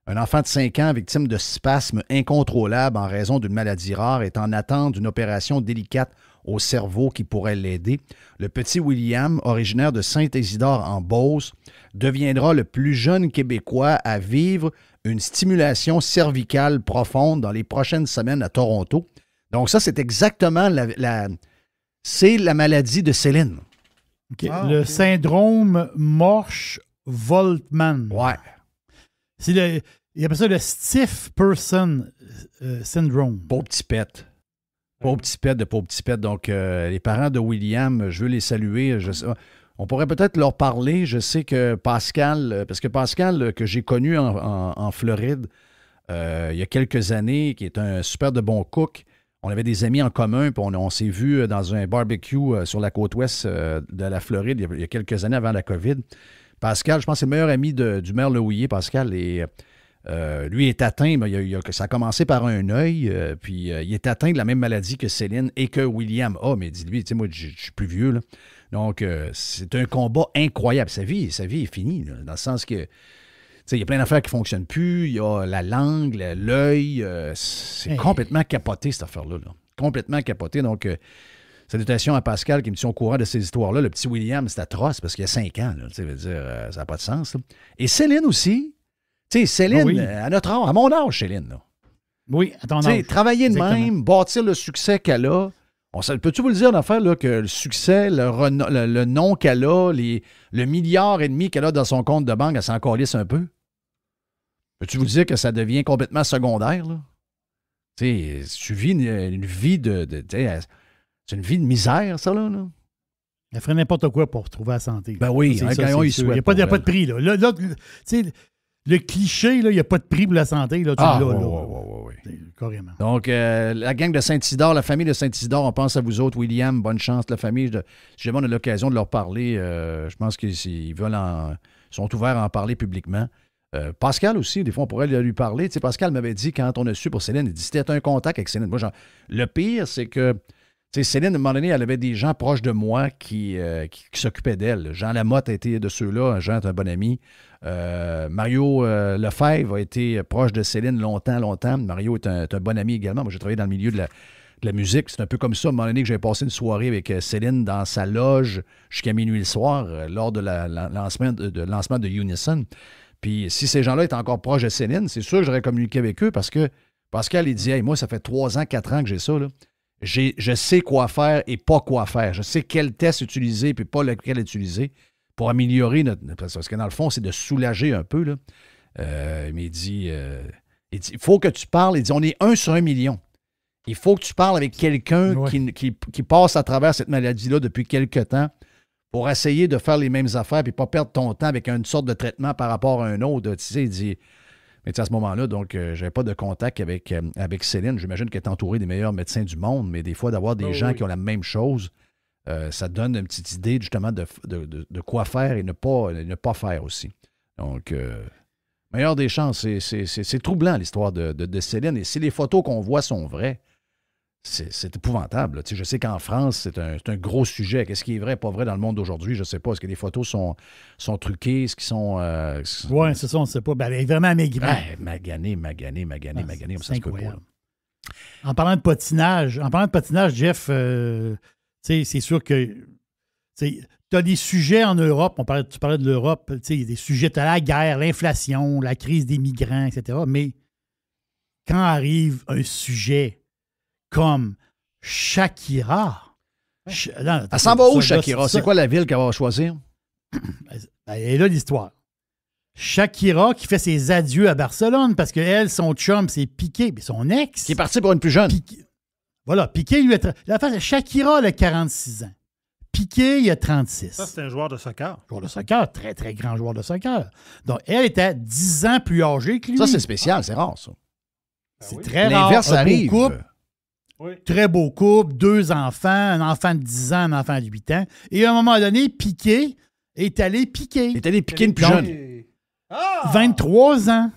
Speaker 3: un enfant de 5 ans victime de spasmes incontrôlables en raison d'une maladie rare est en attente d'une opération délicate au cerveau qui pourrait l'aider. Le petit William, originaire de Saint-Isidore en Beauce, deviendra le plus jeune Québécois à vivre une stimulation cervicale profonde dans les prochaines semaines à Toronto. Donc ça, c'est exactement c'est la maladie de Céline.
Speaker 4: Okay. Le syndrome Morsch-Voltman.
Speaker 3: Ouais.
Speaker 4: Il appelle ça le Stiff Person Syndrome.
Speaker 3: Pauvre petit pet. Pauvre petit pet. Donc, les parents de William, je veux les saluer. On pourrait peut-être leur parler. Je sais que Pascal, parce que Pascal, que j'ai connu en Floride il y a quelques années, qui est un super de bon cook, on avait des amis en commun, puis on s'est vus dans un barbecue sur la côte ouest de la Floride il y a quelques années avant la COVID. Pascal, je pense que c'est le meilleur ami du maire Lehouillier, Pascal, et lui est atteint, ça a commencé par un œil, puis il est atteint de la même maladie que Céline et que William a, mais dis-lui, tu sais, moi, je suis plus vieux, là. Donc, c'est un combat incroyable. Sa vie est finie, là, dans le sens que, tu sais, il y a plein d'affaires qui ne fonctionnent plus, il y a la langue, l'œil, c'est complètement capoté, cette affaire-là, là. Complètement capoté, donc... salutations à Pascal qui me tient au courant de ces histoires-là. Le petit William, c'est atroce parce qu'il y a 5 ans. Là, veut dire, ça n'a pas de sens. Là. Et Céline aussi. Tu sais, Céline, à notre âge, à mon âge, Céline. Là.
Speaker 4: Oui, à ton âge.
Speaker 3: Travailler de même, bâtir le succès qu'elle a. Peux-tu vous le dire, d'affaire, là, que le succès, le nom qu'elle a, le 1,5 milliard qu'elle a dans son compte de banque, elle s'en calisse un peu? Peux-tu vous dire que ça devient complètement secondaire? Là? Tu vis une vie c'est une vie de misère, ça, là.
Speaker 4: Elle ferait n'importe quoi pour retrouver la santé.
Speaker 3: Ben oui, il
Speaker 4: n'y a pas de prix, là. Le cliché, là, il n'y a pas de prix pour la santé, là.
Speaker 3: Oui.
Speaker 4: Carrément.
Speaker 3: Donc, la gang de Saint-Isidore, la famille de Saint-Isidore, on pense à vous autres, William, bonne chance, la famille. Si jamais on a l'occasion de leur parler, je pense qu'ils sont ouverts à en parler publiquement. Pascal aussi, des fois, on pourrait lui parler. Tu sais, Pascal m'avait dit, quand on a su pour Céline, il dit, c'était un contact avec Céline. Moi, le pire, c'est que tu sais, Céline, à un moment donné, elle avait des gens proches de moi qui s'occupaient d'elle. Jean Lamotte a été de ceux-là. Jean est un bon ami. Mario Lefebvre a été proche de Céline longtemps. Mario est un bon ami également. Moi, j'ai travaillé dans le milieu de la musique. C'est un peu comme ça, à un moment donné, que j'avais passé une soirée avec Céline dans sa loge jusqu'à minuit le soir lors de lancement de Unison. Puis si ces gens-là étaient encore proches de Céline, c'est sûr que j'aurais communiqué avec eux parce que Pascal, il dit « Hey, moi, ça fait 3 ans, 4 ans que j'ai ça, là. Je sais quoi faire et pas quoi faire. Je sais quel test utiliser puis pas lequel utiliser pour améliorer notre... Parce que dans le fond, c'est de soulager un peu. Là. Mais il dit, il faut que tu parles. Il dit, on est 1 sur 1 million. Il faut que tu parles avec quelqu'un qui passe à travers cette maladie-là depuis quelque temps pour essayer de faire les mêmes affaires puis pas perdre ton temps avec une sorte de traitement par rapport à un autre. Tu sais, il dit... Mais à ce moment-là, donc, je n'avais pas de contact avec Céline. J'imagine qu'elle est entourée des meilleurs médecins du monde, mais des fois, d'avoir des gens qui ont la même chose, ça donne une petite idée, justement, de quoi faire et ne pas faire aussi. Donc, meilleure des chances. C'est troublant, l'histoire de Céline. Et si les photos qu'on voit sont vraies, c'est épouvantable. Tu sais, je sais qu'en France, c'est un gros sujet. Qu'est-ce qui est vrai, pas vrai dans le monde d'aujourd'hui? Je ne sais pas. Est-ce que les photos sont truquées? Est-ce qu'ils sont...
Speaker 4: Oui, c'est ça, on ne sait pas. Ben, elle est vraiment maigrie.
Speaker 3: Magané.
Speaker 4: C'est incroyable. En parlant de patinage, Jeff, c'est sûr que tu as des sujets en Europe. Tu parlais de l'Europe. Il y a des sujets, tu as la guerre, l'inflation, la crise des migrants, etc. Mais quand arrive un sujet comme Shakira.
Speaker 3: Elle s'en va où, Shakira? C'est quoi la ville qu'elle va choisir?
Speaker 4: Elle est là, l'histoire. Shakira qui fait ses adieux à Barcelone parce qu'elle, son chum, c'est Piqué, mais son ex.
Speaker 3: Qui est parti pour une plus jeune.
Speaker 4: Voilà, Piqué, lui, Shakira, elle a 46 ans. Piqué, il a 36.
Speaker 5: Ça, c'est un joueur de soccer.
Speaker 4: Joueur de soccer, très, très grand joueur de soccer. Donc, elle était 10 ans plus âgée que lui.
Speaker 3: Ça, c'est spécial, c'est rare, ça.
Speaker 4: C'est très rare.
Speaker 3: L'inverse arrive.
Speaker 4: Très beau couple, 2 enfants, un enfant de 10 ans, un enfant de 8 ans. Et à un moment donné, Piqué est allé piquer.
Speaker 3: Il est allé piquer une plus jeune.
Speaker 4: 23 ans.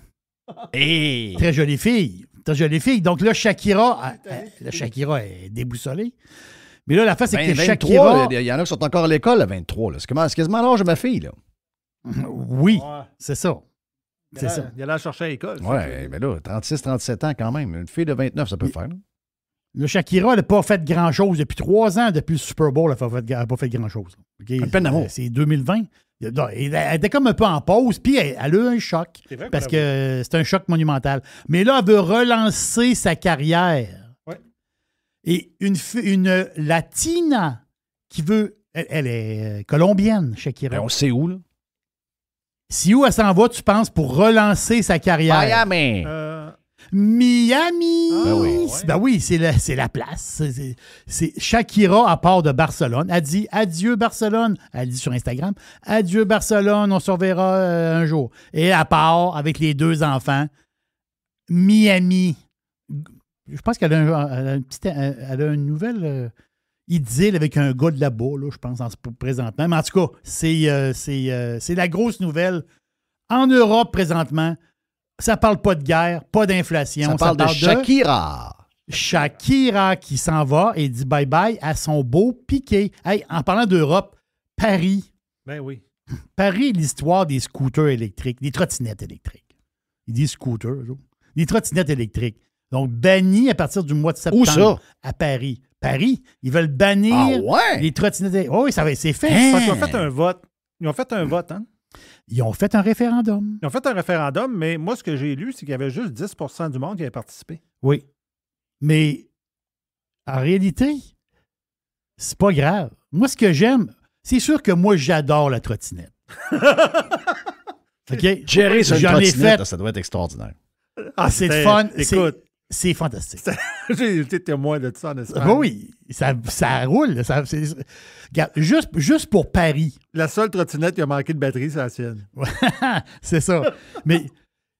Speaker 3: Hey.
Speaker 4: Très jolie fille. Très jolie fille. Donc là, Shakira est déboussolée. Mais là, la face, c'est que
Speaker 3: 23,
Speaker 4: Shakira...
Speaker 3: il y en a qui sont encore à l'école à 23. Là. C'est quasiment l'âge de ma fille. Là.
Speaker 4: Oui, c'est ça.
Speaker 5: C'est ça. Il allait la chercher à l'école.
Speaker 3: Oui, mais là, 36, 37 ans quand même. Une fille de 29, ça peut faire. Là.
Speaker 4: Le Shakira, elle n'a pas fait grand-chose. Depuis 3 ans, depuis le Super Bowl, elle n'a pas fait grand-chose. Okay?
Speaker 3: Un peine d'amour.
Speaker 4: C'est 2020. Elle était comme un peu en pause, puis elle a eu un choc. Parce que c'est un choc monumental. Mais là, elle veut relancer sa carrière.
Speaker 5: Ouais.
Speaker 4: Et une Latina qui veut... Elle est colombienne, Shakira.
Speaker 3: On sait où, là?
Speaker 4: Si où elle s'en va, tu penses, pour relancer sa carrière?
Speaker 3: Miami!
Speaker 4: Miami!
Speaker 3: Ben
Speaker 4: oui, c'est la place. C'est Shakira, à part de Barcelone, a dit adieu Barcelone. Elle dit sur Instagram, adieu Barcelone, on se reverra un jour. Et à part, avec les 2 enfants, Miami. Je pense qu'elle a une nouvelle idylle avec un gars de là-bas, là, je pense, présentement. Mais en tout cas, c'est la grosse nouvelle. En Europe, présentement, ça parle pas de guerre, pas d'inflation.
Speaker 3: Ça parle de Shakira.
Speaker 4: Shakira qui s'en va et dit bye-bye à son beau Piqué. Hey, en parlant d'Europe, Paris.
Speaker 5: Ben oui.
Speaker 4: Paris, l'histoire des scooters électriques, des trottinettes électriques. Ils disent scooters, des trottinettes électriques. Donc, banni à partir du mois de septembre.
Speaker 3: Où ça?
Speaker 4: À Paris. Paris, ils veulent bannir les trottinettes électriques. Oh, oui, c'est fait.
Speaker 5: Ils ont fait un vote. Ils ont fait un vote, hein?
Speaker 4: Ils ont fait un référendum.
Speaker 5: Ils ont fait un référendum, mais moi, ce que j'ai lu, c'est qu'il y avait juste 10 du monde qui avait participé.
Speaker 4: Oui. Mais en réalité, c'est pas grave. Moi, ce que j'aime, c'est sûr que moi, j'adore la trottinette. OK?
Speaker 3: Gérer sur une trottinette, ça doit être extraordinaire.
Speaker 4: Ah, c'est le fun.
Speaker 5: Écoute.
Speaker 4: C'est fantastique.
Speaker 5: J'ai été témoin de ça en Espagne.
Speaker 4: Oui, ça roule. Regarde, juste pour Paris.
Speaker 5: La seule trottinette qui a manqué de batterie, c'est la sienne.
Speaker 4: C'est ça. Mais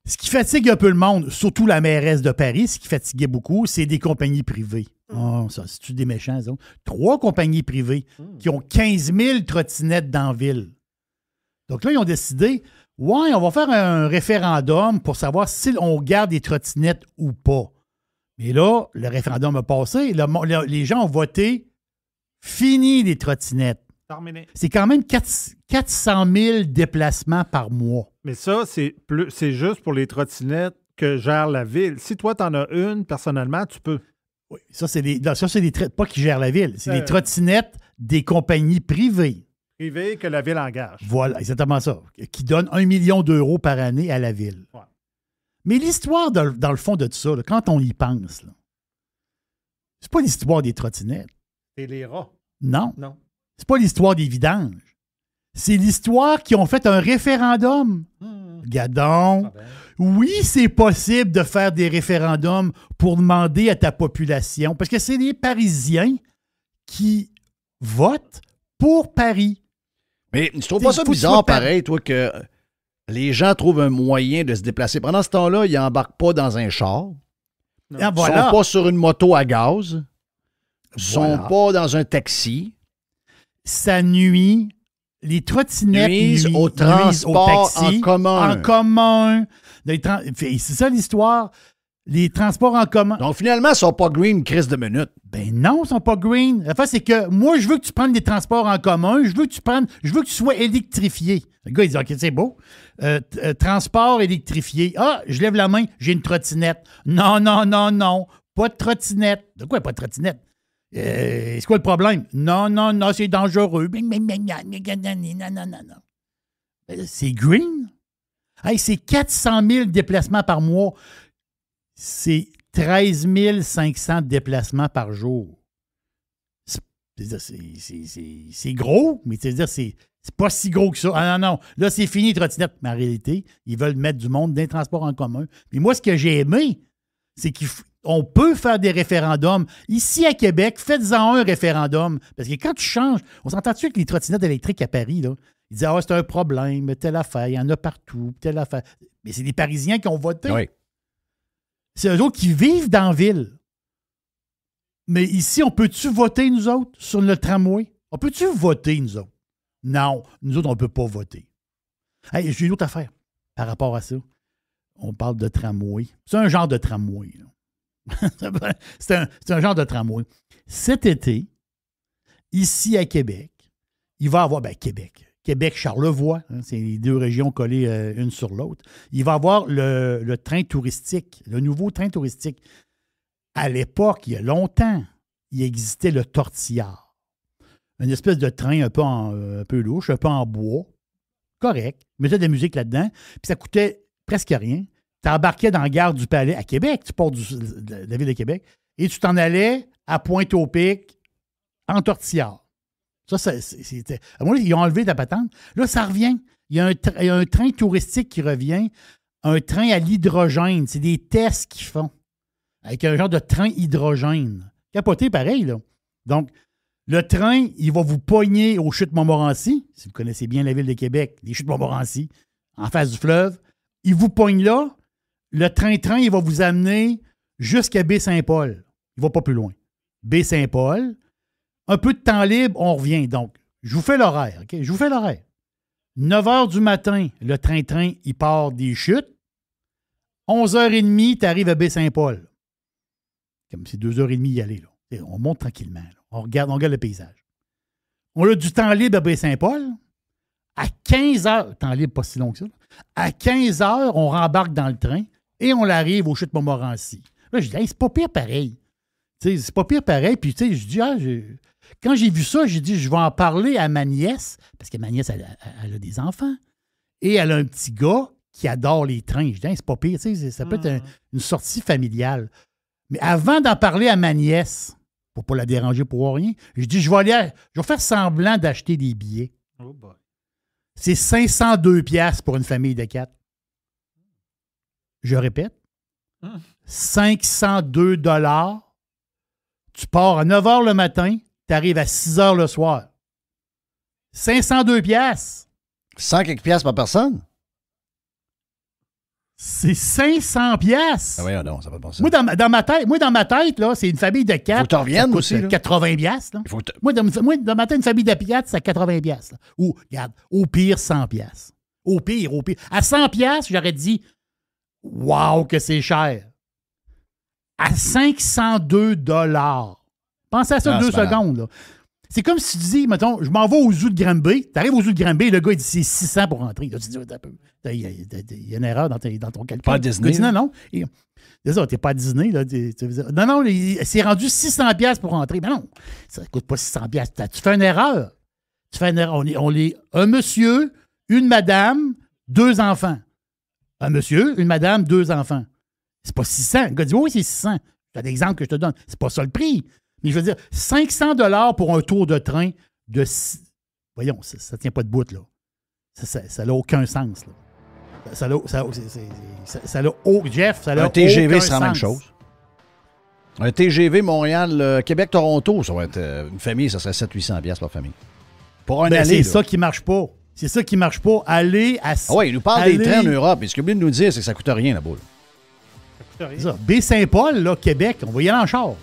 Speaker 4: ce qui fatigue un peu le monde, surtout la mairesse de Paris, ce qui fatiguait beaucoup, c'est des compagnies privées. Oh, ça, c'est-tu des méchants, ça? 3 compagnies privées qui ont 15 000 trottinettes dans la ville. Donc là, ils ont décidé, on va faire un référendum pour savoir si on garde des trottinettes ou pas. Mais là, le référendum a passé. Les gens ont voté fini les trottinettes.
Speaker 5: Terminé.
Speaker 4: C'est quand même 400 000 déplacements par mois.
Speaker 5: Mais ça, c'est juste pour les trottinettes que gère la ville. Si toi, tu en as une, personnellement, tu peux.
Speaker 4: Oui, ça, c'est pas qui gèrent la ville. C'est les trottinettes des compagnies privées.
Speaker 5: Privées que la ville engage.
Speaker 4: Voilà, exactement ça. Qui donnent 1 million d'euros par année à la ville. Ouais. Mais l'histoire, dans le fond de tout ça, là, quand on y pense, là, c'est pas l'histoire des trottinettes.
Speaker 5: C'est les rats.
Speaker 4: Non. C'est pas l'histoire des vidanges. C'est l'histoire qu'ils ont fait un référendum. Gadon. Oui, c'est possible de faire des référendums pour demander à ta population, parce que c'est les Parisiens qui votent pour Paris.
Speaker 3: Mais tu trouves pas ça bizarre, pareil, toi, que les gens trouvent un moyen de se déplacer. Pendant ce temps-là, ils n'embarquent pas dans un char. Ils ne sont pas sur une moto à gaz. Ils ne sont pas dans un taxi.
Speaker 4: Ça nuit. Les trottinettes
Speaker 3: nuisent au transport
Speaker 4: taxi,
Speaker 3: en commun.
Speaker 4: C'est ça l'histoire. Les transports en commun.
Speaker 3: Donc finalement, ils ne sont pas green crise de minute.
Speaker 4: Ben non, ils ne sont pas green. La fait, c'est que moi, je veux que tu prennes des transports en commun. Je veux que tu sois électrifié. Le gars, il dit, OK, c'est beau. Transport électrifié. Ah, je lève la main, j'ai une trottinette. Non. Pas de trottinette. De quoi pas de trottinette? C'est quoi le problème? Non, c'est dangereux. Non. C'est green? Hey, c'est 400 000 déplacements par mois. C'est 13 500 déplacements par jour. C'est gros, mais c'est-à-dire C'est pas si gros que ça. Ah non. Là, c'est fini, les trottinettes. Mais en réalité, ils veulent mettre du monde dans les transports en commun. Puis moi, ce que j'ai aimé, c'est qu'on peut faire des référendums. Ici, à Québec, faites-en un référendum. Parce que quand tu changes, on s'entend-tu avec les trottinettes électriques à Paris, là? Ils disent, c'est un problème, telle affaire, il y en a partout, telle affaire. Mais c'est des Parisiens qui ont voté.
Speaker 3: Oui.
Speaker 4: C'est eux autres qui vivent dans la ville. Mais ici, on peut-tu voter, nous autres, sur le tramway? On peut-tu voter, nous autres? Non, nous autres, on ne peut pas voter. Hey, j'ai une autre affaire par rapport à ça. On parle de tramway. C'est un genre de tramway. c'est un genre de tramway. Cet été, ici à Québec, il va y avoir, Québec-Charlevoix, c'est les deux régions collées une sur l'autre. Il va y avoir le train touristique, le nouveau train touristique. À l'époque, il y a longtemps, il existait le tortillard. Une espèce de train un peu louche, un peu en bois. Correct. Mettais de la musique là-dedans. Puis ça coûtait presque rien. Tu embarquais dans la gare du Palais à Québec. Tu pars de la ville de Québec. Et tu t'en allais à Pointe-au-Pic en tortillard. Ça, c'était... À mon avis, ils ont enlevé ta patente. Là, ça revient. Il y a un train touristique qui revient. Un train à l'hydrogène. C'est des tests qu'ils font. Avec un genre de train hydrogène. Capoté pareil, là. Donc, le train, il va vous pogner aux Chutes Montmorency, si vous connaissez bien la ville de Québec, les Chutes Montmorency, en face du fleuve. Il vous pogne là. Le train-train, il va vous amener jusqu'à Baie-Saint-Paul. Il ne va pas plus loin. Baie-Saint-Paul. Un peu de temps libre, on revient. Donc, je vous fais l'horaire. OK? Je vous fais l'horaire. 9 h du matin, le train-train, il part des Chutes. 11h30, tu arrives à Baie-Saint-Paul. Comme c'est 2h30 y aller, là. On monte tranquillement. Là. On regarde le paysage. On a du temps libre à Baie-Saint-Paul. À 15 h, temps libre pas si long que ça, là. À 15 h, on rembarque dans le train et on arrive aux Chutes Montmorency. Là, je dis, hey, c'est pas pire pareil. T'sais, c'est pas pire pareil. Puis, tu sais, je dis, quand j'ai vu ça, j'ai dit, je vais en parler à ma nièce, parce que ma nièce, elle a des enfants. Et elle a un petit gars qui adore les trains. Je dis, hey, c'est pas pire. Ça peut être une sortie familiale. Mais avant d'en parler à ma nièce, pour ne pas la déranger pour rien, je dis, je vais faire semblant d'acheter des billets.
Speaker 5: Oh boy.
Speaker 4: C'est 502$ pour une famille de 4. Je répète, 502$. Tu pars à 9 h le matin, tu arrives à 6 h le soir. 502$.
Speaker 3: 100 quelques piastres par personne?
Speaker 4: C'est 500$.
Speaker 3: Ah oui, non, ça va pas passer.
Speaker 4: Moi, dans ma tête, là, c'est une famille de 4.
Speaker 3: Faut que tu reviennes aussi.
Speaker 4: 80$. Là. Moi, dans ma tête, une famille de 4, c'est à 80$. Là. Ou, regarde, au pire, 100$. Au pire. À 100$, j'aurais dit, wow, que c'est cher. À 502$. Pensez à ça 2 secondes. Là. C'est comme si tu dis, mettons, je m'en vais au zoo de Granby. Tu arrives au zoo de Granby, le gars, il dit c'est 600 pour rentrer. Là, tu dis, il y a une erreur dans ton calcul.
Speaker 3: Pas à Disney.
Speaker 4: Dis, non. C'est ça, t'es pas à Disney. Là, non, c'est rendu 600$ pour rentrer. Mais non, ça ne coûte pas 600$. Tu fais une erreur. On est un monsieur, une madame, 2 enfants. Un monsieur, une madame, 2 enfants. C'est pas 600. Le gars dit, oui, c'est 600. C'est un exemple que je te donne. C'est pas ça le prix. Mais je veux dire, 500$ pour un tour de train de... Voyons, ça tient pas de bout, là. Ça n'a aucun sens, là. Ça n'a
Speaker 3: un TGV, c'est la même chose. Un TGV Montréal, Québec-Toronto, ça va être une famille, ça serait 700-800$ par famille. Pour un aller,
Speaker 4: c'est ça qui marche pas. C'est ça qui marche pas. Aller à...
Speaker 3: Ah oui, il nous parle des trains en Europe. Et ce qu'il oublie de nous dire, c'est que ça coûte rien, là-bas.
Speaker 4: Ça coûte rien. Baie-Saint-Paul, là, Québec, on va y aller en char.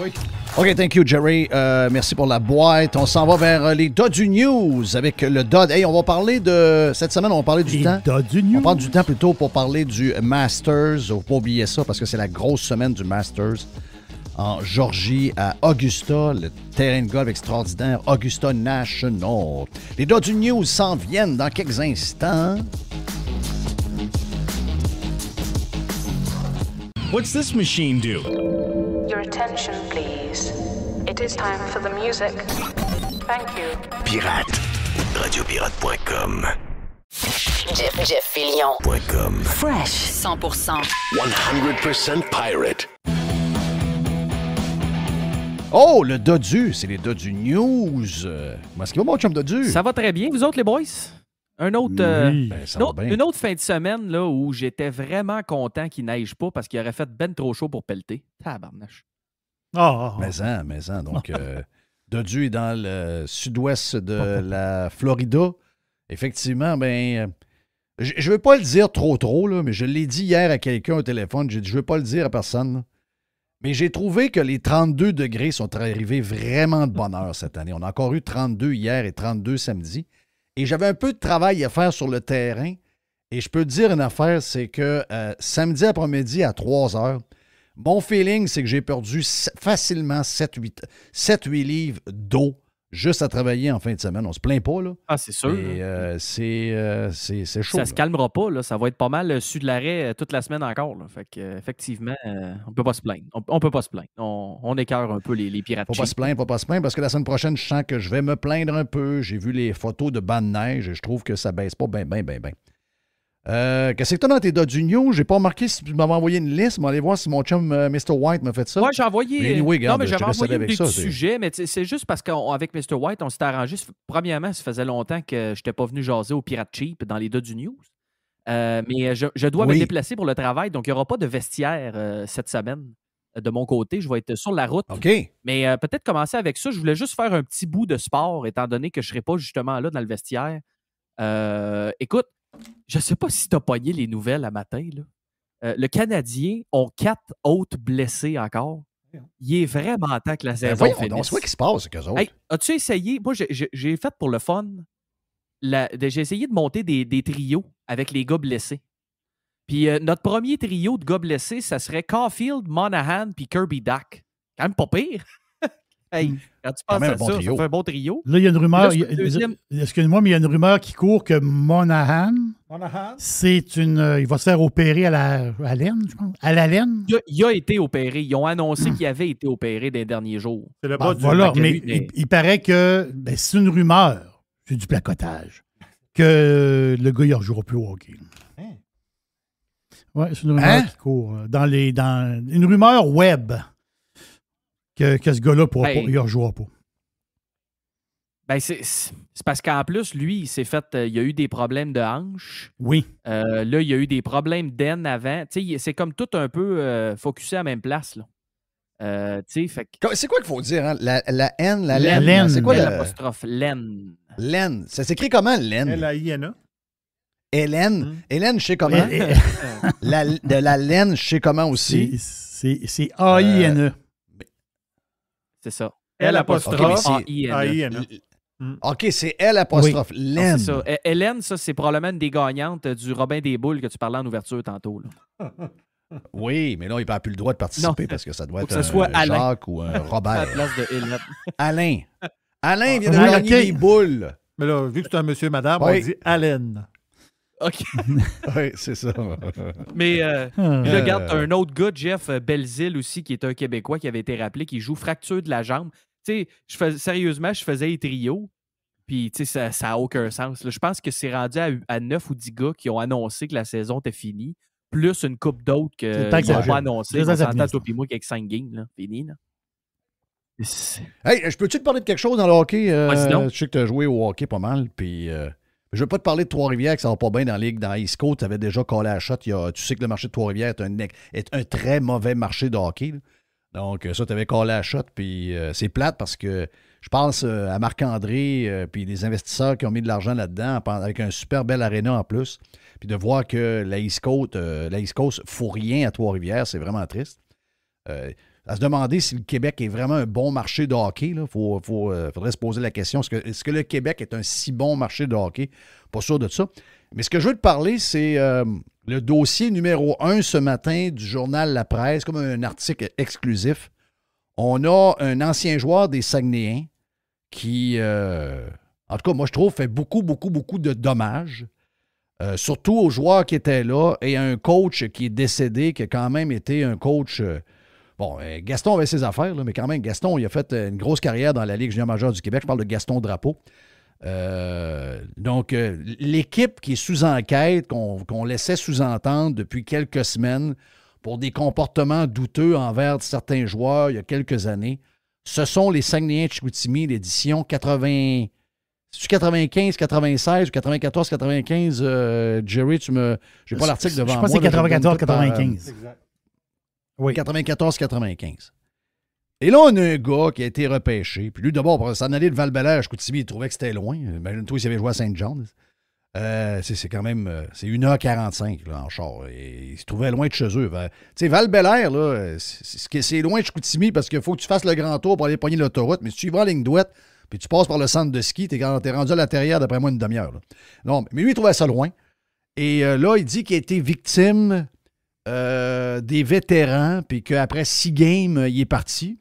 Speaker 3: Oui. OK, thank you, Jerry. Merci pour la boîte. On s'en va vers les Dodu News avec le Dodd. Hey, on va parler de... Cette semaine, on va parler du temps.
Speaker 4: Dodu News.
Speaker 3: On parle du temps plutôt pour parler du Masters. Il ne faut pas oublier ça parce que c'est la grosse semaine du Masters en Georgie, à Augusta, le terrain de golf extraordinaire, Augusta National. Les Dodu News s'en viennent dans quelques instants.
Speaker 10: What's this machine do?
Speaker 11: Your attention, please. It is time for the music. Thank you.
Speaker 2: Pirate. Radiopirate.com.
Speaker 1: Jeff Fillion.
Speaker 2: Fresh.
Speaker 1: 100%.
Speaker 2: 100% pirate.
Speaker 3: Oh, le Dodu, c'est les Dodu News. Comment est-ce qu'il va, mon chum Dodu?
Speaker 12: Ça va très bien, vous autres, les boys? Une autre fin de semaine là, où j'étais vraiment content qu'il neige pas parce qu'il aurait fait ben trop chaud pour pelleter. Tabarnache.
Speaker 3: Mais donc, Dodu est dans le sud-ouest de la Florida. Effectivement, je ne veux pas le dire trop, là, mais je l'ai dit hier à quelqu'un au téléphone. J'ai dit, je ne veux pas le dire à personne. Là. Mais j'ai trouvé que les 32 degrés sont arrivés vraiment de bonne heure cette année. On a encore eu 32 hier et 32 samedi. Et j'avais un peu de travail à faire sur le terrain. Et je peux te dire une affaire, c'est que samedi après-midi à 3 heures, mon feeling, c'est que j'ai perdu facilement 7-8 livres d'eau juste à travailler en fin de semaine. On se plaint pas, là.
Speaker 12: Ah, c'est sûr.
Speaker 3: Et c'est chaud.
Speaker 12: Ça se calmera pas, là. Ça va être pas mal su de l'arrêt toute la semaine encore. Là. Fait que, effectivement, on peut pas se plaindre. On peut pas se plaindre. On écœure un peu les pirates.
Speaker 3: Faut pas se plaindre, parce que la semaine prochaine, je sens que je vais me plaindre un peu. J'ai vu les photos de bancs de neige et je trouve que ça baisse pas bien. Qu'est-ce que tu as dans tes Dodu News? J'ai pas remarqué si tu m'avais envoyé une liste, mais allez voir si mon chum Mr. White m'a fait ça.
Speaker 12: Ouais, j'ai envoyé.
Speaker 3: Mais
Speaker 12: j'avais envoyé un petit sujet, mais c'est juste parce qu'avec Mr. White, on s'était arrangé. Premièrement, ça faisait longtemps que je n'étais pas venu jaser au Pirate Cheap dans les Dodu News. Mais je dois me déplacer pour le travail, donc il n'y aura pas de vestiaire cette semaine de mon côté. Je vais être sur la route.
Speaker 3: OK.
Speaker 12: Mais peut-être commencer avec ça. Je voulais juste faire un petit bout de sport, étant donné que je ne serai pas justement là dans le vestiaire. Écoute, je ne sais pas si tu as pogné les nouvelles à matin. Là. Le Canadien ont 4 autres blessés encore. Il est vraiment temps que la saison finisse.
Speaker 3: On sait qu'il se passe, qu'eux autres.
Speaker 12: Hey, as-tu essayé? Moi, j'ai fait pour le fun. J'ai essayé de monter des trios avec les gars blessés. Puis notre premier trio de gars blessés, ça serait Caulfield, Monahan puis Kirby Dach. Quand même pas pire. Hey, quand tu penses à ça, ça fait un bon trio.
Speaker 4: Là, il y a une rumeur. Excuse-moi, mais il y a une rumeur qui court que Monahan, il va se faire opérer à la laine, je pense. À la laine?
Speaker 12: Il a été opéré. Ils ont annoncé qu'il avait été opéré dans les derniers jours.
Speaker 5: C'est le bas du
Speaker 4: mais il paraît que c'est une rumeur, c'est du placotage, que le gars, il ne rejouera plus au hockey. Oui, c'est une rumeur qui court. Une rumeur web. Que ce gars-là il ne rejouera pas.
Speaker 12: Ben c'est parce qu'en plus, lui, il s'est fait. Il y a eu des problèmes de hanche.
Speaker 4: Oui.
Speaker 12: Là, il y a eu des problèmes d'aine avant. C'est comme tout un peu focusé à la même place. Là.
Speaker 3: C'est quoi qu'il faut dire? Hein? La haine, la
Speaker 4: laine.
Speaker 3: Laine. C'est quoi
Speaker 12: l'apostrophe? Laine.
Speaker 3: Laine. Ça s'écrit comment, laine?
Speaker 5: L-A-I-N-A.
Speaker 3: Hélène. Hélène, je sais comment. De la laine, je sais comment aussi.
Speaker 4: C'est A-I-N-E.
Speaker 12: C'est ça.
Speaker 5: L-apostrophe
Speaker 12: A-I-N-E.
Speaker 3: OK, c'est L-apostrophe. Laine.
Speaker 12: C'est ça. Hélène, ça, c'est probablement une des gagnantes du Robin des Boules que tu parlais en ouverture tantôt. Là.
Speaker 3: Oui, mais là, il n'a plus le droit de participer parce que ça doit être
Speaker 12: un
Speaker 3: Jacques ou un Robert.
Speaker 12: À la place de Hélène.
Speaker 3: Alain vient de gagner des boules.
Speaker 5: Mais là, vu que c'est un monsieur, madame, on dit Alain.
Speaker 12: OK.
Speaker 3: Oui, c'est ça.
Speaker 12: Mais là, regarde, t'as un autre gars, Jeff Belzile aussi, qui est un Québécois qui avait été rappelé, qui joue fracture de la jambe. Tu sais, sérieusement, je faisais les trios, puis tu sais, ça n'a aucun sens. Là, je pense que c'est rendu à 9 ou 10 gars qui ont annoncé que la saison était finie, plus une couple d'autres qui n'ont pas annoncé. On s'entend, toi et moi, qu'avec 5 games, là, fini. Là.
Speaker 3: Hey, je peux-tu te parler de quelque chose dans le hockey?
Speaker 12: Je
Speaker 3: sais que tu as joué au hockey pas mal, puis... je ne veux pas te parler de Trois-Rivières, que ça va pas bien dans la ligue. Dans East Coast, tu avais déjà collé à la shot. Tu sais que le marché de Trois-Rivières est un très mauvais marché de hockey. Là. Donc, ça, tu avais collé à la shot. Puis c'est plate parce que je pense à Marc-André puis des investisseurs qui ont mis de l'argent là-dedans avec un super bel aréna en plus. Puis de voir que la East Coast ne fout rien à Trois-Rivières, c'est vraiment triste. À se demander si le Québec est vraiment un bon marché de hockey. Il faudrait se poser la question. Est-ce que le Québec est un si bon marché de hockey? Pas sûr de ça. Mais ce que je veux te parler, c'est le dossier numéro 1 ce matin du journal La Presse, comme un article exclusif. On a un ancien joueur des Saguenayens qui, en tout cas, moi, je trouve, fait beaucoup de dommages. Surtout aux joueurs qui étaient là et à un coach qui est décédé, qui a quand même été un coach... Bon, Gaston avait ses affaires, là, mais quand même, Gaston, il a fait une grosse carrière dans la Ligue junior majeure du Québec. Je parle de Gaston Drapeau. Donc, l'équipe qui est sous enquête, qu'on laissait sous-entendre depuis quelques semaines pour des comportements douteux envers certains joueurs il y a quelques années, Ce sont les Saguenayens de Chicoutimi, l'édition 80... C'est-tu 95, 96 ou 94, 95? Jerry, j'ai pas l'article devant moi.
Speaker 4: Je pense que c'est 94, 95.
Speaker 3: Oui. 94, 95. Et là, on a un gars qui a été repêché. Puis lui, d'abord, pour s'en aller de Val-Bélair à Chicoutimi, il trouvait que c'était loin. Imagine-toi s'il avait joué à Saint-Jean. C'est quand même... c'est 1h45 là, en char. Et il se trouvait loin de chez eux. Tu sais, Val-Bélair, là, c'est loin de Chicoutimi parce qu'il faut que tu fasses le grand tour pour aller pogner l'autoroute. Mais si tu y vas en ligne droite, puis tu passes par le centre de ski, t'es rendu à la Terrière d'après moi une demi-heure. Là. Non, mais lui, il trouvait ça loin. Et là, il dit qu'il a été victime des vétérans, puis qu'après 6 games, il est parti.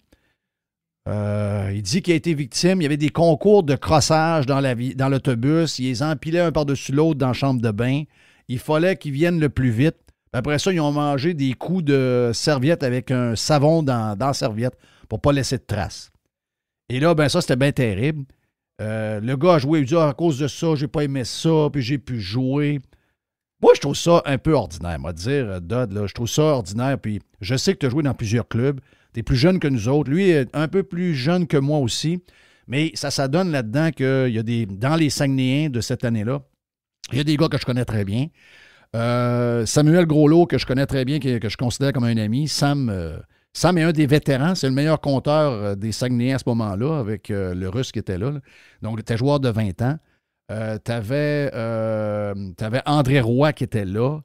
Speaker 3: Il dit qu'il a été victime. Il y avait des concours de crossage dans l'autobus. Ils les empilaient un par-dessus l'autre dans la chambre de bain. Il fallait qu'ils viennent le plus vite. Après ça, ils ont mangé des coups de serviette avec un savon dans la serviette pour ne pas laisser de traces. Et là, ben ça, c'était bien terrible. Le gars a joué, il dit à cause de ça, j'ai pas aimé ça, puis j'ai pu jouer. Moi, je trouve ça un peu ordinaire, moi, dire, Dodd, là, je trouve ça ordinaire, puis je sais que tu as joué dans plusieurs clubs, tu es plus jeune que nous autres, lui est un peu plus jeune que moi aussi, mais ça donne là-dedans qu'il y a dans les Saguenayens de cette année-là, il y a des gars que je connais très bien. Samuel Groslot, que je connais très bien, que je considère comme un ami, Sam est un des vétérans, c'est le meilleur compteur des Saguenayens à ce moment-là, avec le Russe qui était là. Donc, tu es joueur de 20 ans. Tu avais André Roy qui était là.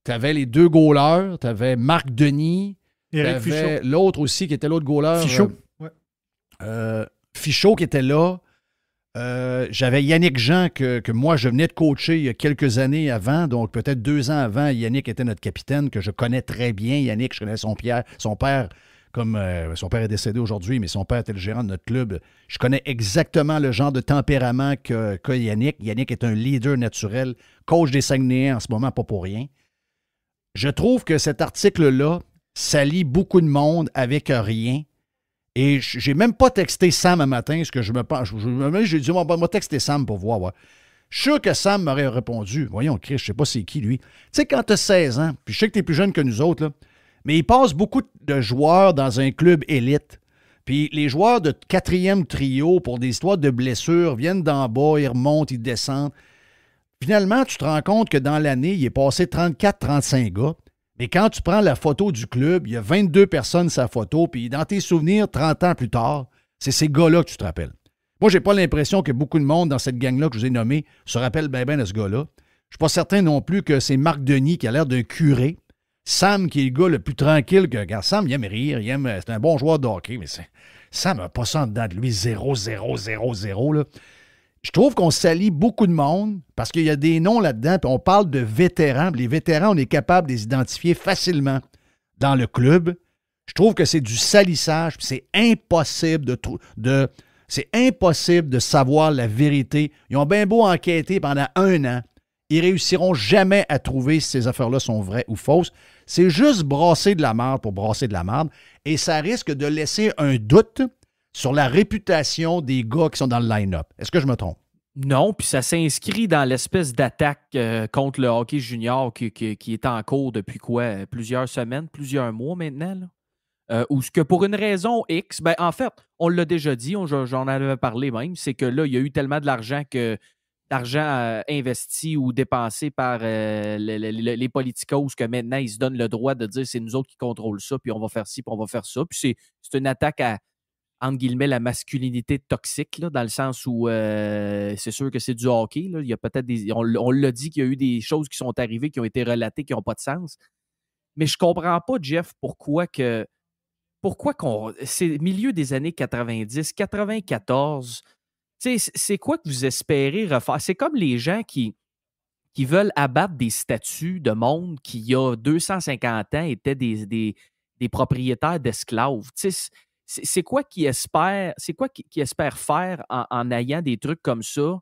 Speaker 3: Tu avais les 2 goalers. Tu avais Marc Denis. Tu avais l'autre aussi qui était l'autre goaler.
Speaker 5: Fichot.
Speaker 3: Fichot qui était là. J'avais Yannick Jean que moi, je venais de coacher il y a quelques années avant, donc peut-être 2 ans avant, Yannick était notre capitaine, que je connais très bien. Yannick, je connais son père, comme son père est décédé aujourd'hui, mais son père était le gérant de notre club. Je connais exactement le genre de tempérament qu'a Yannick. Yannick est un leader naturel, coach des Saguenayens en ce moment, pas pour rien. Je trouve que cet article-là salit beaucoup de monde avec rien. Et j'ai même pas texté Sam un matin, ce que je me pense. J'ai dit, on va texter Sam pour voir. Ouais. Je suis sûr que Sam m'aurait répondu. Voyons, Chris, je sais pas c'est qui, lui. Tu sais, quand tu as 16 ans, puis je sais que tu es plus jeune que nous autres, là, mais il passe beaucoup de joueurs dans un club élite. Puis les joueurs de 4e trio, pour des histoires de blessures, viennent d'en bas, ils remontent, ils descendent. Finalement, tu te rends compte que dans l'année, il est passé 34-35 gars. Mais quand tu prends la photo du club, il y a 22 personnes sur sa photo, puis dans tes souvenirs, 30 ans plus tard, c'est ces gars-là que tu te rappelles. Moi, j'ai pas l'impression que beaucoup de monde dans cette gang-là que je vous ai nommée se rappelle bien de ce gars-là. Je suis pas certain non plus que c'est Marc Denis qui a l'air d'un curé. Sam, qui est le gars le plus tranquille que... Regarde, Sam, il aime rire, c'est un bon joueur de hockey, mais Sam n'a pas ça en dedans de lui, 0-0-0-0, là. Je trouve qu'on salit beaucoup de monde parce qu'il y a des noms là-dedans, puis on parle de vétérans. Les vétérans, on est capable de les identifier facilement dans le club. Je trouve que c'est du salissage, puis c'est impossible c'est impossible de savoir la vérité. Ils ont bien beau enquêter pendant 1 an. Ils réussiront jamais à trouver si ces affaires-là sont vraies ou fausses. C'est juste brasser de la merde pour brasser de la merde. Et ça risque de laisser un doute sur la réputation des gars qui sont dans le line-up. Est-ce que je me trompe?
Speaker 12: Non, puis ça s'inscrit dans l'espèce d'attaque contre le hockey junior qui est en cours depuis quoi? Plusieurs semaines, plusieurs mois maintenant, là? Ou ce que pour une raison X, ben en fait, on l'a déjà dit, j'en avais parlé même, c'est que là, il y a eu tellement de l'argent investi ou dépensé par les politicos que maintenant, ils se donnent le droit de dire c'est nous autres qui contrôlent ça, puis on va faire ci, puis on va faire ça. Puis c'est une attaque à, entre guillemets, la masculinité toxique, là, dans le sens où c'est sûr que c'est du hockey. Là. Il y a peut-être on l'a dit qu'il y a eu des choses qui sont arrivées, qui ont été relatées, qui n'ont pas de sens. Mais je comprends pas, Jeff, pourquoi c'est milieu des années 90, 94. C'est quoi que vous espérez refaire? C'est comme les gens qui veulent abattre des statues de monde qui, il y a 250 ans, étaient des propriétaires d'esclaves. C'est quoi qu'ils espèrent faire en ayant des trucs comme ça?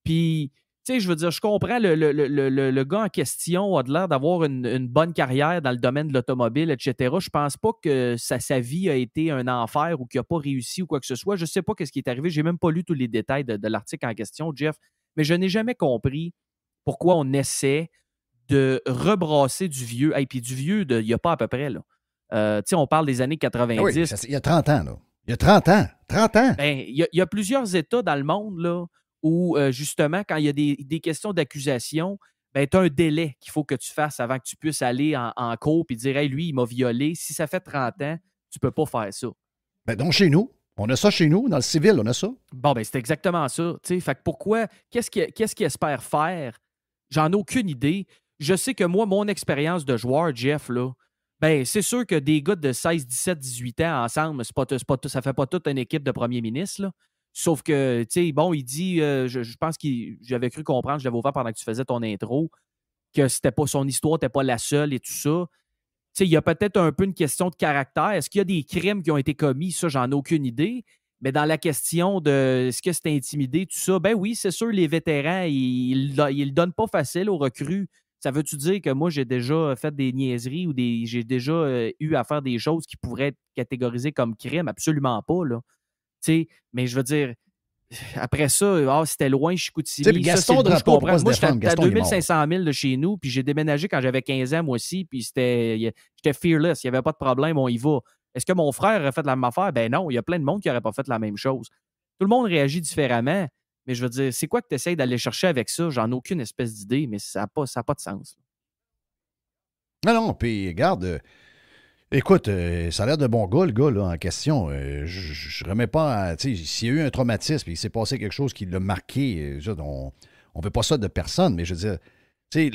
Speaker 12: Puis, je veux dire, je comprends, le gars en question a l'air d'avoir une bonne carrière dans le domaine de l'automobile, etc. Je pense pas que sa vie a été un enfer ou qu'il n'a pas réussi ou quoi que ce soit. Je sais pas ce qui est arrivé. J'ai même pas lu tous les détails de l'article en question, Jeff. Mais je n'ai jamais compris pourquoi on essaie de rebrasser du vieux. Et puis du vieux, il n'y a pas à peu près, là. On parle des années 90.
Speaker 3: Oui, il y a 30 ans, là. Il y a 30 ans. 30 ans.
Speaker 12: Ben, il y a plusieurs États dans le monde là, où, justement, quand il y a des questions d'accusation, ben, tu as un délai qu'il faut que tu fasses avant que tu puisses aller en cours et dire hey, lui, il m'a violé. Si ça fait 30 ans, tu peux pas faire ça.
Speaker 3: Ben, donc, chez nous, on a ça chez nous, dans le civil, on a ça.
Speaker 12: Bon, ben, c'est exactement ça. Fait que pourquoi? Qu'est-ce qu'il espère faire? J'en ai aucune idée. Je sais que moi, mon expérience de joueur, Jeff, là, ben, c'est sûr que des gars de 16, 17, 18 ans ensemble, ça fait pas toute une équipe de premier ministre, là. Sauf que, tu sais, bon, il dit, je pense que j'avais cru comprendre, je l'avais ouvert pendant que tu faisais ton intro, que c'était pas son histoire, n'était pas la seule et tout ça. Tu sais, il y a peut-être un peu une question de caractère. Est-ce qu'il y a des crimes qui ont été commis? Ça, j'en ai aucune idée. Mais dans la question de est-ce que c'est intimidé, tout ça, ben oui, c'est sûr, les vétérans, ils le donnent pas facile aux recrues. Ça veut-tu dire que moi, j'ai déjà fait des niaiseries ou j'ai déjà eu à faire des choses qui pourraient être catégorisées comme crimes? Absolument pas, là. T'sais, mais je veux dire, après ça, c'était loin, Chicoutimi.
Speaker 3: Gaston Drapeau,
Speaker 12: moi, j'étais à 2500 000 de chez nous, puis j'ai déménagé quand j'avais 15 ans, moi aussi, puis j'étais fearless, il n'y avait pas de problème, on y va. Est-ce que mon frère aurait fait la même affaire? Ben non, il y a plein de monde qui n'aurait pas fait la même chose. Tout le monde réagit différemment, mais je veux dire, c'est quoi que tu essaies d'aller chercher avec ça? J'en ai aucune espèce d'idée, mais ça n'a pas de sens.
Speaker 3: Non, puis regarde... Écoute, ça a l'air de bon gars, le gars là, en question. Je remets pas... S'il y a eu un traumatisme et il s'est passé quelque chose qui l'a marqué, on ne veut pas ça de personne, mais je veux dire,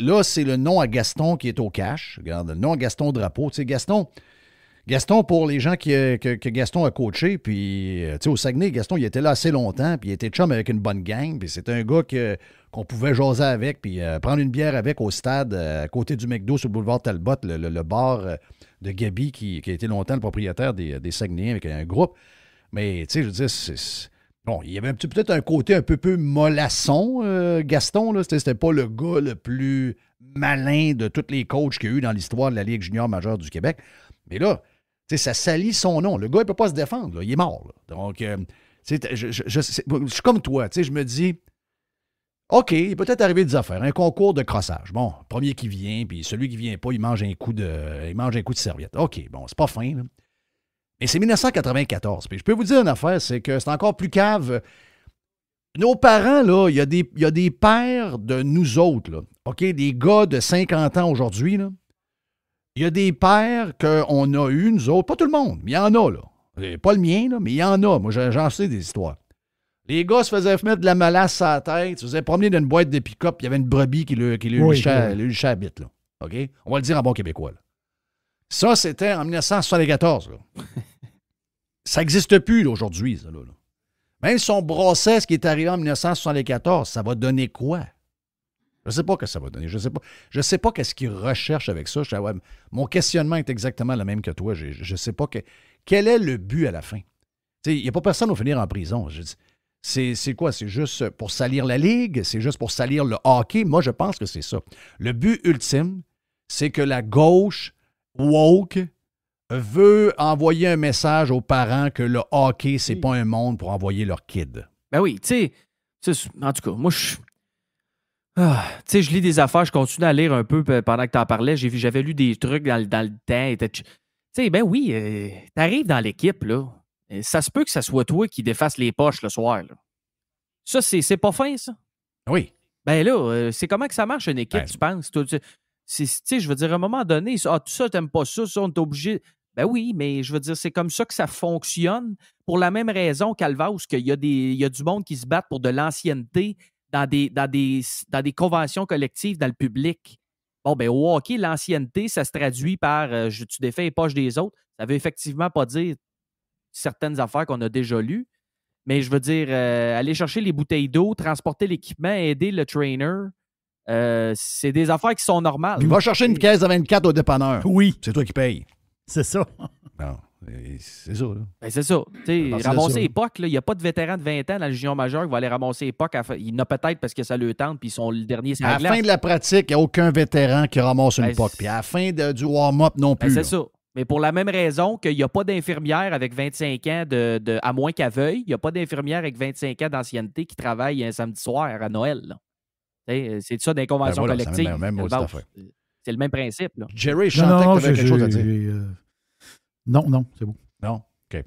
Speaker 3: là, c'est le nom à Gaston qui est au cash. Regarde, le nom à Gaston Drapeau. Gaston, pour les gens que Gaston a coaché, puis au Saguenay, Gaston, il était là assez longtemps, puis il était chum avec une bonne gang, puis c'était un gars qu'on pouvait jaser avec, puis prendre une bière avec au stade, à côté du McDo sur le boulevard Talbot, le bar de Gabi, qui a été longtemps le propriétaire des Saguenayens avec un groupe. Mais, je veux dire, bon, il y avait peut-être un côté un peu mollasson, Gaston, là. C'était pas le gars le plus malin de tous les coachs qu'il y a eu dans l'histoire de la Ligue junior majeure du Québec. Mais là, ça salit son nom. Le gars, il ne peut pas se défendre. Là. Il est mort. Là. Donc, je suis comme toi. Je me dis, OK, il peut peut-être arriver des affaires. Un concours de crossage. Bon, premier qui vient, puis celui qui ne vient pas, il mange un coup de serviette. OK, bon, c'est pas fin. Là. Mais c'est 1994. Puis je peux vous dire une affaire, c'est que c'est encore plus cave. Nos parents, là, il y a des pères de nous autres, là. OK, des gars de 50 ans aujourd'hui, là. Il y a des pères qu'on a eu, nous autres, pas tout le monde, mais il y en a, là. Pas le mien, là, mais il y en a. Moi, j'en sais des histoires. Les gars se faisaient mettre de la malasse à la tête, se faisaient promener dans une boîte de pick-up, il y avait une brebis qui lui lichait la bite, là. OK? On va le dire en bon québécois, là. Ça, c'était en 1974, là. Ça n'existe plus, là, aujourd'hui, ça, là. Même si on brossait ce qui est arrivé en 1974, ça va donner quoi? Je ne sais pas ce que ça va donner. Je sais pas qu'est-ce qu'ils recherchent avec ça. Mon questionnement est exactement le même que toi. Je ne sais pas quel est le but à la fin. Il n'y a pas personne qui va finir en prison. C'est quoi? C'est juste pour salir la Ligue? C'est juste pour salir le hockey? Moi, je pense que c'est ça. Le but ultime, c'est que la gauche woke veut envoyer un message aux parents que le hockey, c'est pas un monde pour envoyer leurs kids.
Speaker 12: Ben oui, tu sais, en tout cas, moi, tu sais, je lis des affaires, je continue à lire un peu pendant que tu en parlais. J'avais lu des trucs dans le temps. Tu sais, ben oui, t'arrives dans l'équipe, là. Ça se peut que ça soit toi qui défasse les poches le soir, là. Ça, c'est pas fin, ça?
Speaker 3: Oui.
Speaker 12: Ben là, c'est comment que ça marche une équipe, tu penses? Tu sais, je veux dire, à un moment donné, tout ça, t'aimes pas ça, on est obligé. Ben oui, mais je veux dire, c'est comme ça que ça fonctionne. Pour la même raison qu'Alvas, qu'il y a du monde qui se battent pour de l'ancienneté dans des conventions collectives dans le public. Bon, ben au hockey, l'ancienneté, ça se traduit par tu défais les poches des autres. Ça veut effectivement pas dire certaines affaires qu'on a déjà lues. Mais je veux dire, aller chercher les bouteilles d'eau, transporter l'équipement, aider le trainer, c'est des affaires qui sont normales.
Speaker 3: Il va chercher une caisse de 24 au dépanneur.
Speaker 4: Oui.
Speaker 3: C'est toi qui payes.
Speaker 4: C'est ça.
Speaker 3: Non, c'est ça, là.
Speaker 12: Ben, c'est ça. Ramasser les pucks, il n'y a pas de vétéran de 20 ans dans le junior majeur qui va aller ramasser les pucks. Il y en a peut-être parce que ça le tente, puis ils sont le dernier sur la glace.
Speaker 3: À la fin de la pratique, il n'y a aucun vétéran qui ramasse une puck. Puis à la fin du warm-up non plus.
Speaker 12: C'est ça. Mais pour la même raison qu'il n'y a pas d'infirmière avec 25 ans, à moins qu'elle veuille, il n'y a pas d'infirmière avec 25 ans d'ancienneté qui travaille un samedi soir à Noël. Là. C'est ça dans les conventions collectives. C'est le même principe. Là.
Speaker 3: Jerry, je sentais que tu avais quelque chose à dire.
Speaker 4: Non, c'est bon.
Speaker 3: Non? OK.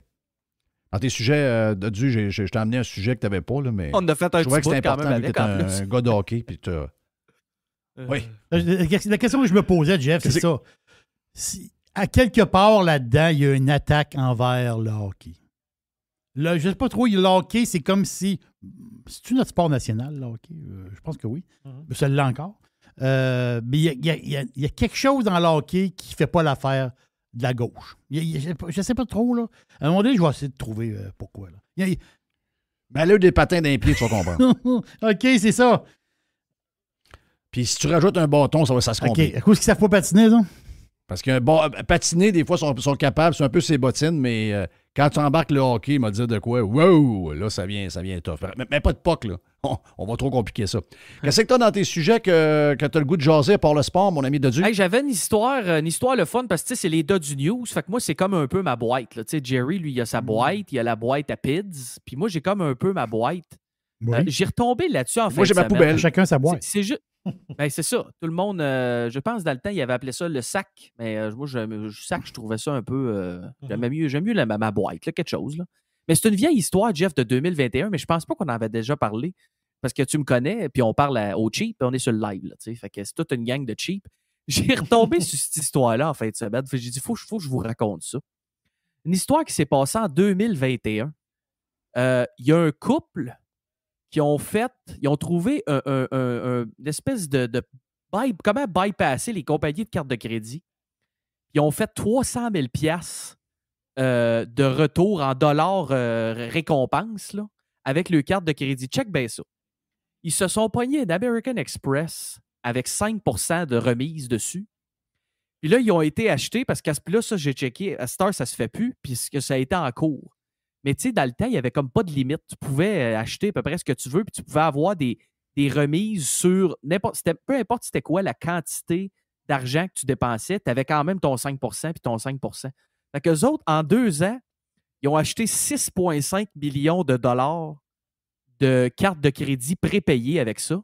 Speaker 3: Dans tes sujets de Dieu, je t'ai amené un sujet que tu n'avais pas, là, mais
Speaker 12: on a fait un
Speaker 3: je trouvais que
Speaker 12: petit
Speaker 3: c'était
Speaker 12: bout quand
Speaker 3: important
Speaker 12: même
Speaker 3: vu que
Speaker 12: avec,
Speaker 3: tu un gars de hockey. Puis oui.
Speaker 4: La question que je me posais, Jeff, c'est ça. À quelque part là-dedans, il y a une attaque envers le hockey. Là, je ne sais pas trop, le hockey, c'est comme si... C'est-tu notre sport national, le hockey? Je pense que oui. Ça l'est encore. Mais il y a quelque chose dans le hockey qui ne fait pas l'affaire de la gauche. Je ne sais pas trop, là. À un moment donné, je vais essayer de trouver pourquoi. Là.
Speaker 3: Ben là, des patins d'un pied, tu vas comprendre.
Speaker 4: OK, c'est ça.
Speaker 3: Puis si tu rajoutes un bâton, ça se complique.
Speaker 4: OK. À cause qu'ils ne savent pas patiner, ça?
Speaker 3: Parce que patiner, des fois, sont capables, c'est un peu ses bottines, mais quand tu embarques le hockey, il m'a dit de quoi? Wow! Là, ça vient tough. Mais pas de POC, là. On va trop compliquer ça. Qu'est-ce que tu as dans tes sujets que tu as le goût de jaser par le sport, mon ami Dodu?
Speaker 12: Hey, j'avais une histoire le fun parce que c'est les Dodu News. Fait que moi, c'est comme un peu ma boîte. Là. Jerry, lui, il a sa boîte, il a la boîte à PIDS. Puis moi, j'ai comme un peu ma boîte. Oui. J'ai retombé là-dessus en fait.
Speaker 3: Moi, j'ai ma poubelle.
Speaker 4: Chacun sa boîte.
Speaker 12: C'est juste. Ben, c'est ça. Tout le monde, je pense, dans le temps, il avait appelé ça le sac. Mais moi, sac, je trouvais ça un peu. J'aime mieux ma boîte, là, quelque chose. Là. Mais c'est une vieille histoire, Jeff, de 2021, mais je pense pas qu'on en avait déjà parlé. Parce que tu me connais, puis on parle au cheap, puis on est sur le live. Là, fait que c'est toute une gang de cheap. J'ai retombé sur cette histoire-là en fin de semaine. J'ai dit, faut que je vous raconte ça. Une histoire qui s'est passée en 2021. Il y a un couple qui ont trouvé une espèce de comment bypasser les compagnies de cartes de crédit. Ils ont fait 300 000 $ de retour en dollars récompense là, avec le carte de crédit. Check bien ça. Ils se sont pognés d'American Express avec 5% de remise dessus. Puis là, ils ont été achetés parce qu'à ce là, ça, j'ai checké. À cette heure, ça se fait plus puisque ça a été en cours. Mais tu sais, dans le temps, il n'y avait comme pas de limite. Tu pouvais acheter à peu près ce que tu veux, puis tu pouvais avoir des remises sur peu importe c'était quoi la quantité d'argent que tu dépensais, tu avais quand même ton 5% puis ton 5%. Fait qu'eux autres, en 2 ans, ils ont acheté 6,5 millions de dollars de cartes de crédit prépayées avec ça.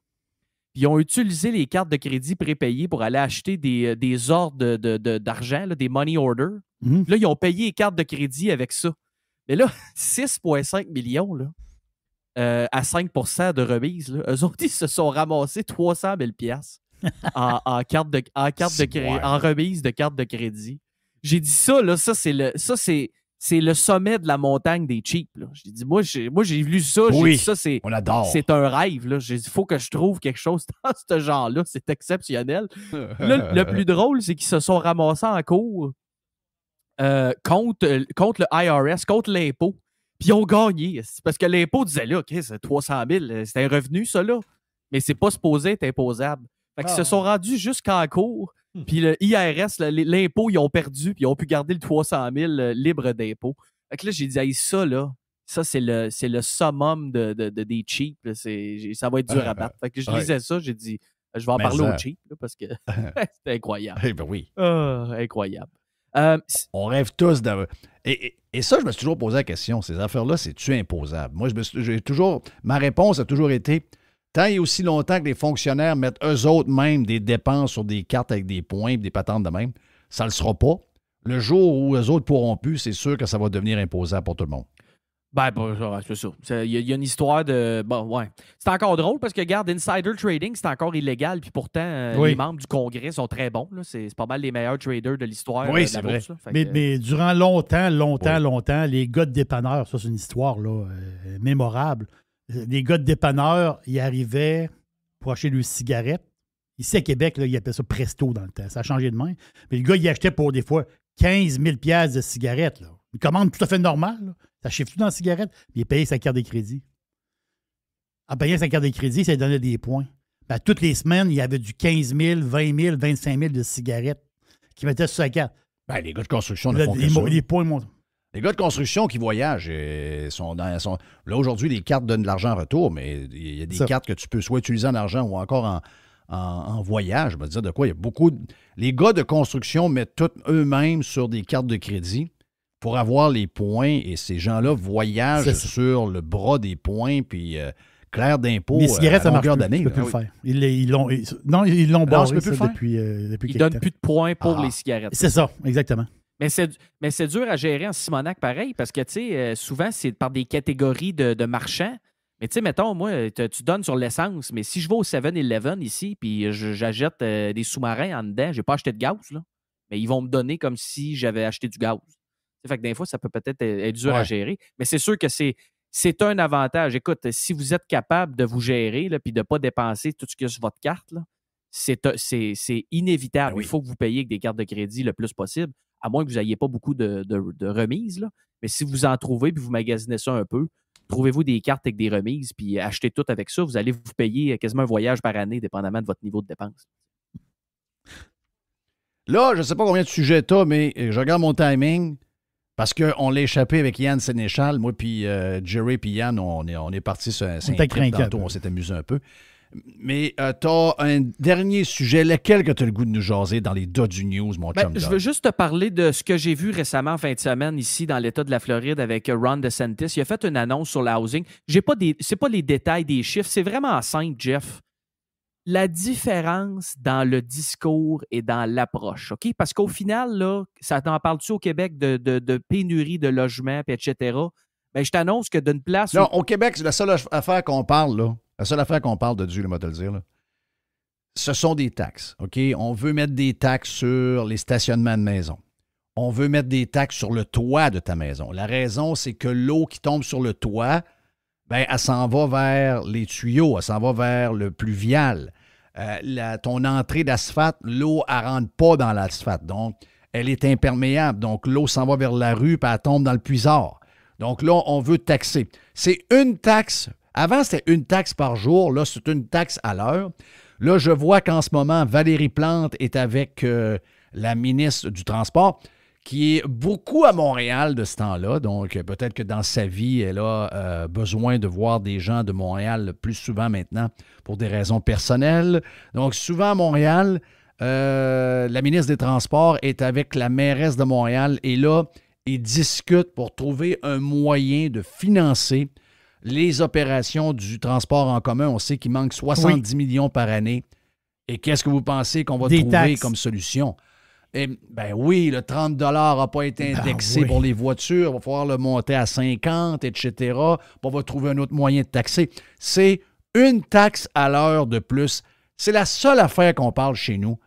Speaker 12: Puis ils ont utilisé les cartes de crédit prépayées pour aller acheter des ordres d'argent, là, des money orders. Mmh. Là, ils ont payé les cartes de crédit avec ça. Mais là, 6,5 millions là, à 5% de remise, là, eux autres, ils se sont ramassés 300 000 $ en remise de carte de crédit. J'ai dit ça, là, c'est le sommet de la montagne des cheap. Là. J'ai dit, moi, j'ai lu ça.
Speaker 3: Oui,
Speaker 12: j'ai dit ça,
Speaker 3: on adore.
Speaker 12: C'est un rêve. Là. J'ai dit, il faut que je trouve quelque chose dans ce genre-là. C'est exceptionnel. Là, le plus drôle, c'est qu'ils se sont ramassés en cours contre le IRS, contre l'impôt. Puis ils ont gagné. Parce que l'impôt disait, là, OK, c'est 300 000, c'est un revenu, ça, là. Mais c'est pas supposé être imposable. Fait qu'ils se sont rendus jusqu'en cours. Puis le IRS, l'impôt, ils ont perdu, puis ils ont pu garder le 300 000 libre d'impôt. Fait que là, j'ai dit, hey, ça, là, ça, c'est le summum des cheap. Là. Ça va être dur à battre. Fait que je lisais ça, j'ai dit, je vais en parler aux cheap, là, parce que c'était incroyable.
Speaker 3: Eh ben oui.
Speaker 12: Incroyable.
Speaker 3: On rêve tous d'avoir. Et ça, je me suis toujours posé la question, ces affaires-là, c'est-tu imposable? Moi, ma réponse a toujours été, tant et aussi longtemps que les fonctionnaires mettent eux autres même des dépenses sur des cartes avec des points et des patentes de même, ça ne le sera pas. Le jour où eux autres pourront plus, c'est sûr que ça va devenir imposable pour tout le monde.
Speaker 12: Ben, c'est ça. Il y a une histoire de... Bon, ouais. C'est encore drôle parce que, regarde, insider trading, c'est encore illégal. Puis pourtant, les membres du Congrès sont très bons. Là. C'est pas mal les meilleurs traders de l'histoire.
Speaker 3: Oui, c'est vrai.
Speaker 12: Bourse,
Speaker 4: mais durant longtemps, les gars de dépanneurs, ça, c'est une histoire là, mémorable. Les gars de dépanneurs, ils arrivaient pour acheter des cigarettes. Ici, à Québec, là, ils appelaient ça Presto dans le temps. Ça a changé de main. Mais le gars, il achetait pour des fois 15 000 $ de cigarettes. Là. Une commande tout à fait normale. Là. Ça chiffre tout dans la cigarette, puis il payait sa carte de crédit. En payant sa carte de crédit, ça lui donnait des points. Ben, toutes les semaines, il y avait du 15 000, 20 000, 25 000 de cigarettes qu'il mettait sur sa carte.
Speaker 3: Ben, les gars de construction ne font que ça.
Speaker 4: Les points montent.
Speaker 3: Les gars de construction qui voyagent sont là, aujourd'hui, les cartes donnent de l'argent en retour, mais il y a des cartes que tu peux soit utiliser en argent ou encore en voyage. Je vais te dire de quoi. Il y a beaucoup. Les gars de construction mettent tout eux-mêmes sur des cartes de crédit pour avoir les points, et ces gens-là voyagent sur le bras des points, puis clair d'impôt
Speaker 4: les cigarettes,
Speaker 3: à longueur d'année.
Speaker 4: Tu peux plus le faire. Ils l'ont barré depuis
Speaker 12: ils ne donnent plus de points pour les cigarettes.
Speaker 4: C'est ça, exactement.
Speaker 12: Mais c'est dur à gérer en Simonac pareil, parce que, tu sais, souvent, c'est par des catégories de marchands. Mais tu sais, mettons, moi, tu donnes sur l'essence, mais si je vais au 7-Eleven ici, puis j'achète des sous-marins en dedans, j'ai pas acheté de gaz, là. Mais ils vont me donner comme si j'avais acheté du gaz. Fait que des fois, ça peut peut-être être dur à gérer. Mais c'est sûr que c'est un avantage. Écoute, si vous êtes capable de vous gérer, là, puis de ne pas dépenser tout ce qu'il y a sur votre carte, là, c'est inévitable. Il faut que vous payiez avec des cartes de crédit le plus possible, à moins que vous n'ayez pas beaucoup de remises. Là. Mais si vous en trouvez puis vous magasinez ça un peu, trouvez-vous des cartes avec des remises puis achetez tout avec ça. Vous allez vous payer quasiment un voyage par année, dépendamment de votre niveau de dépense.
Speaker 3: Là, je ne sais pas combien de sujets tu as, mais je regarde mon timing. Parce qu'on l'a échappé avec Yann Sénéchal. Moi, puis Jerry, puis Yann, on est partis sur un trip tantôt. On s'est amusé un peu. Mais tu as un dernier sujet. Lequel que tu as le goût de nous jaser dans les dos du news, mon chum?
Speaker 12: Je veux juste te parler de ce que j'ai vu récemment en fin de semaine ici dans l'État de la Floride avec Ron DeSantis. Il a fait une annonce sur le housing. C'est pas les détails des chiffres. C'est vraiment simple, Jeff. La différence dans le discours et dans l'approche, OK? Parce qu'au final, là, ça t'en parle-tu au Québec de pénurie de logements, etc.? Bien, je t'annonce que d'une place...
Speaker 3: Non, au Québec, c'est la seule affaire qu'on parle, là. La seule affaire qu'on parle de Dieu, moi te le dire, là. Ce sont des taxes, OK? On veut mettre des taxes sur les stationnements de maison. On veut mettre des taxes sur le toit de ta maison. La raison, c'est que l'eau qui tombe sur le toit, bien, elle s'en va vers les tuyaux, elle s'en va vers le pluvial. Ton entrée d'asphalte, l'eau, elle ne rentre pas dans l'asphalte. Donc, elle est imperméable. Donc, l'eau s'en va vers la rue, puis elle tombe dans le puisard. Donc là, on veut taxer. C'est une taxe. Avant, c'était une taxe par jour. Là, c'est une taxe à l'heure. Là, je vois qu'en ce moment, Valérie Plante est avec la ministre du Transport, qui est beaucoup à Montréal de ce temps-là. Donc, peut-être que dans sa vie, elle a besoin de voir des gens de Montréal plus souvent maintenant pour des raisons personnelles. Donc, souvent à Montréal, la ministre des Transports est avec la mairesse de Montréal et là, ils discutent pour trouver un moyen de financer les opérations du transport en commun. On sait qu'il manque 70 millions par année. Et qu'est-ce que vous pensez qu'on va trouver comme solution? Eh bien oui, le 30 $ n'a pas été indexé pour les voitures. Il va falloir le monter à 50, etc. Puis on va trouver un autre moyen de taxer. C'est une taxe à l'heure de plus. C'est la seule affaire qu'on parle chez nous.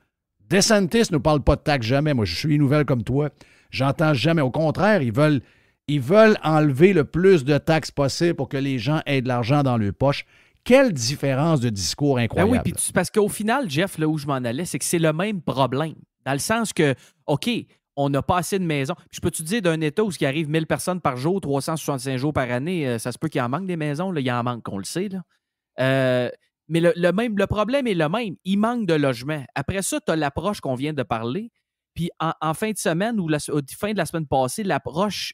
Speaker 3: DeSantis ne parle pas de taxes jamais. Moi, je suis une nouvelle comme toi. J'entends jamais. Au contraire, ils veulent enlever le plus de taxes possible pour que les gens aient de l'argent dans leur poche. Quelle différence de discours incroyable.
Speaker 12: Ben oui, puis parce qu'au final, Jeff, là où je m'en allais, c'est que c'est le même problème. Dans le sens que, OK, on n'a pas assez de maisons. Puis je peux te dire d'un État où il arrive 1000 personnes par jour, 365 jours par année, ça se peut qu'il en manque des maisons. Là, il en manque, on le sait. Là. Mais le problème est le même. Il manque de logements. Après ça, tu as l'approche qu'on vient de parler. Puis en fin de semaine ou fin de la semaine passée, l'approche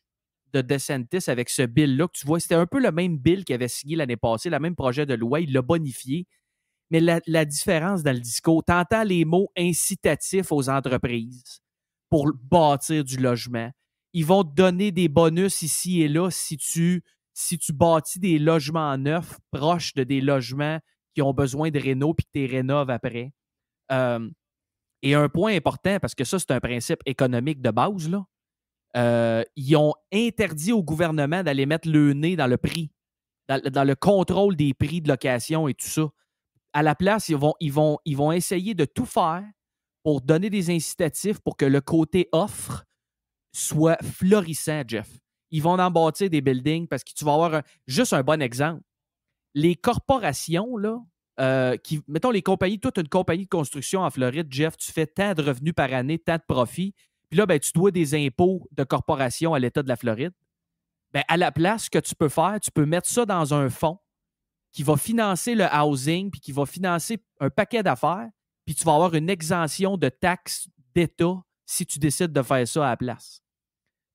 Speaker 12: de DeSantis avec ce bill-là que tu vois, c'était un peu le même bill qu'il avait signé l'année passée, le même projet de loi. Il l'a bonifié. Mais la différence dans le discours, tu entends les mots incitatifs aux entreprises pour bâtir du logement. Ils vont te donner des bonus ici et là si tu bâtis des logements neufs proches de des logements qui ont besoin de réno puis que tu les rénoves après. Et un point important, parce que ça, c'est un principe économique de base, là, ils ont interdit au gouvernement d'aller mettre le nez dans le prix, dans le contrôle des prix de location et tout ça. À la place, ils vont essayer de tout faire pour donner des incitatifs pour que le côté offre soit florissant, Jeff. Ils vont en bâtir des buildings parce que tu vas avoir juste un bon exemple. Les corporations, là, mettons les compagnies, toute une compagnie de construction en Floride, Jeff, tu fais tant de revenus par année, tant de profits, puis là, ben, tu dois des impôts de corporation à l'État de la Floride. Ben, à la place, ce que tu peux faire, tu peux mettre ça dans un fonds qui va financer le housing, puis qui va financer un paquet d'affaires, puis tu vas avoir une exemption de taxes d'État si tu décides de faire ça à la place.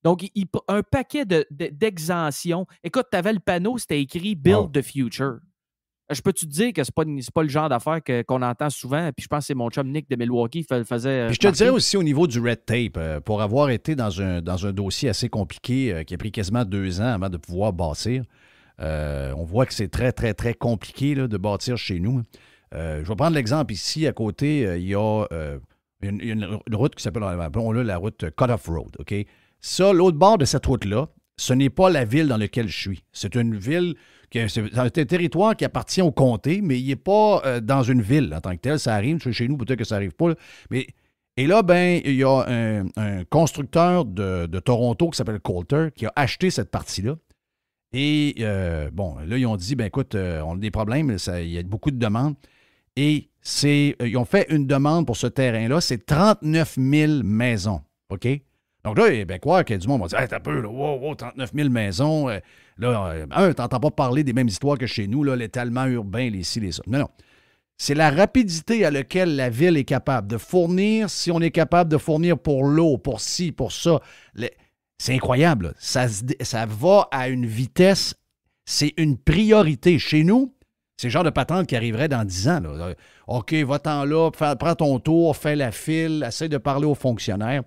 Speaker 12: Donc, un paquet d'exemptions. Écoute, tu avais le panneau, c'était écrit « Build the future ». Je peux te dire que c'est pas le genre d'affaires qu'on entend souvent, puis je pense que c'est mon chum Nick de Milwaukee qui faisait...
Speaker 3: Puis je te dirais aussi au niveau du red tape, pour avoir été dans un dossier assez compliqué qui a pris quasiment 2 ans avant de pouvoir bâtir, on voit que c'est très, très, très compliqué là, de bâtir chez nous. Je vais prendre l'exemple ici, à côté, il y a Il y a une route qui s'appelle, appelons-le la route Cut-Off Road, OK? Ça, l'autre bord de cette route-là, ce n'est pas la ville dans laquelle je suis. C'est une ville, c'est un territoire qui appartient au comté, mais il n'est pas dans une ville en tant que tel. Ça arrive, chez nous, peut-être que ça n'arrive pas. Là. Et là, ben, il y a un constructeur de Toronto qui s'appelle Coulter qui a acheté cette partie-là. Et bon, là, ils ont dit, ben écoute, on a des problèmes, il y a beaucoup de demandes. Et ils ont fait une demande pour ce terrain-là, c'est 39 000 maisons, OK? Donc là, ben quoi, qu'il y a du monde va dire, hey, t'as peu, là, wow, 39 000 maisons. T'entends pas parler des mêmes histoires que chez nous, là, l'étalement urbain, les ci, les ça. Non. C'est la rapidité à laquelle la ville est capable de fournir, si on est capable de fournir pour l'eau, pour ci, pour ça. C'est incroyable. Ça va à une vitesse, c'est une priorité. Chez nous, c'est le genre de patente qui arriverait dans 10 ans. Là. OK, va-t'en là, prends ton tour, fais la file, essaie de parler aux fonctionnaires.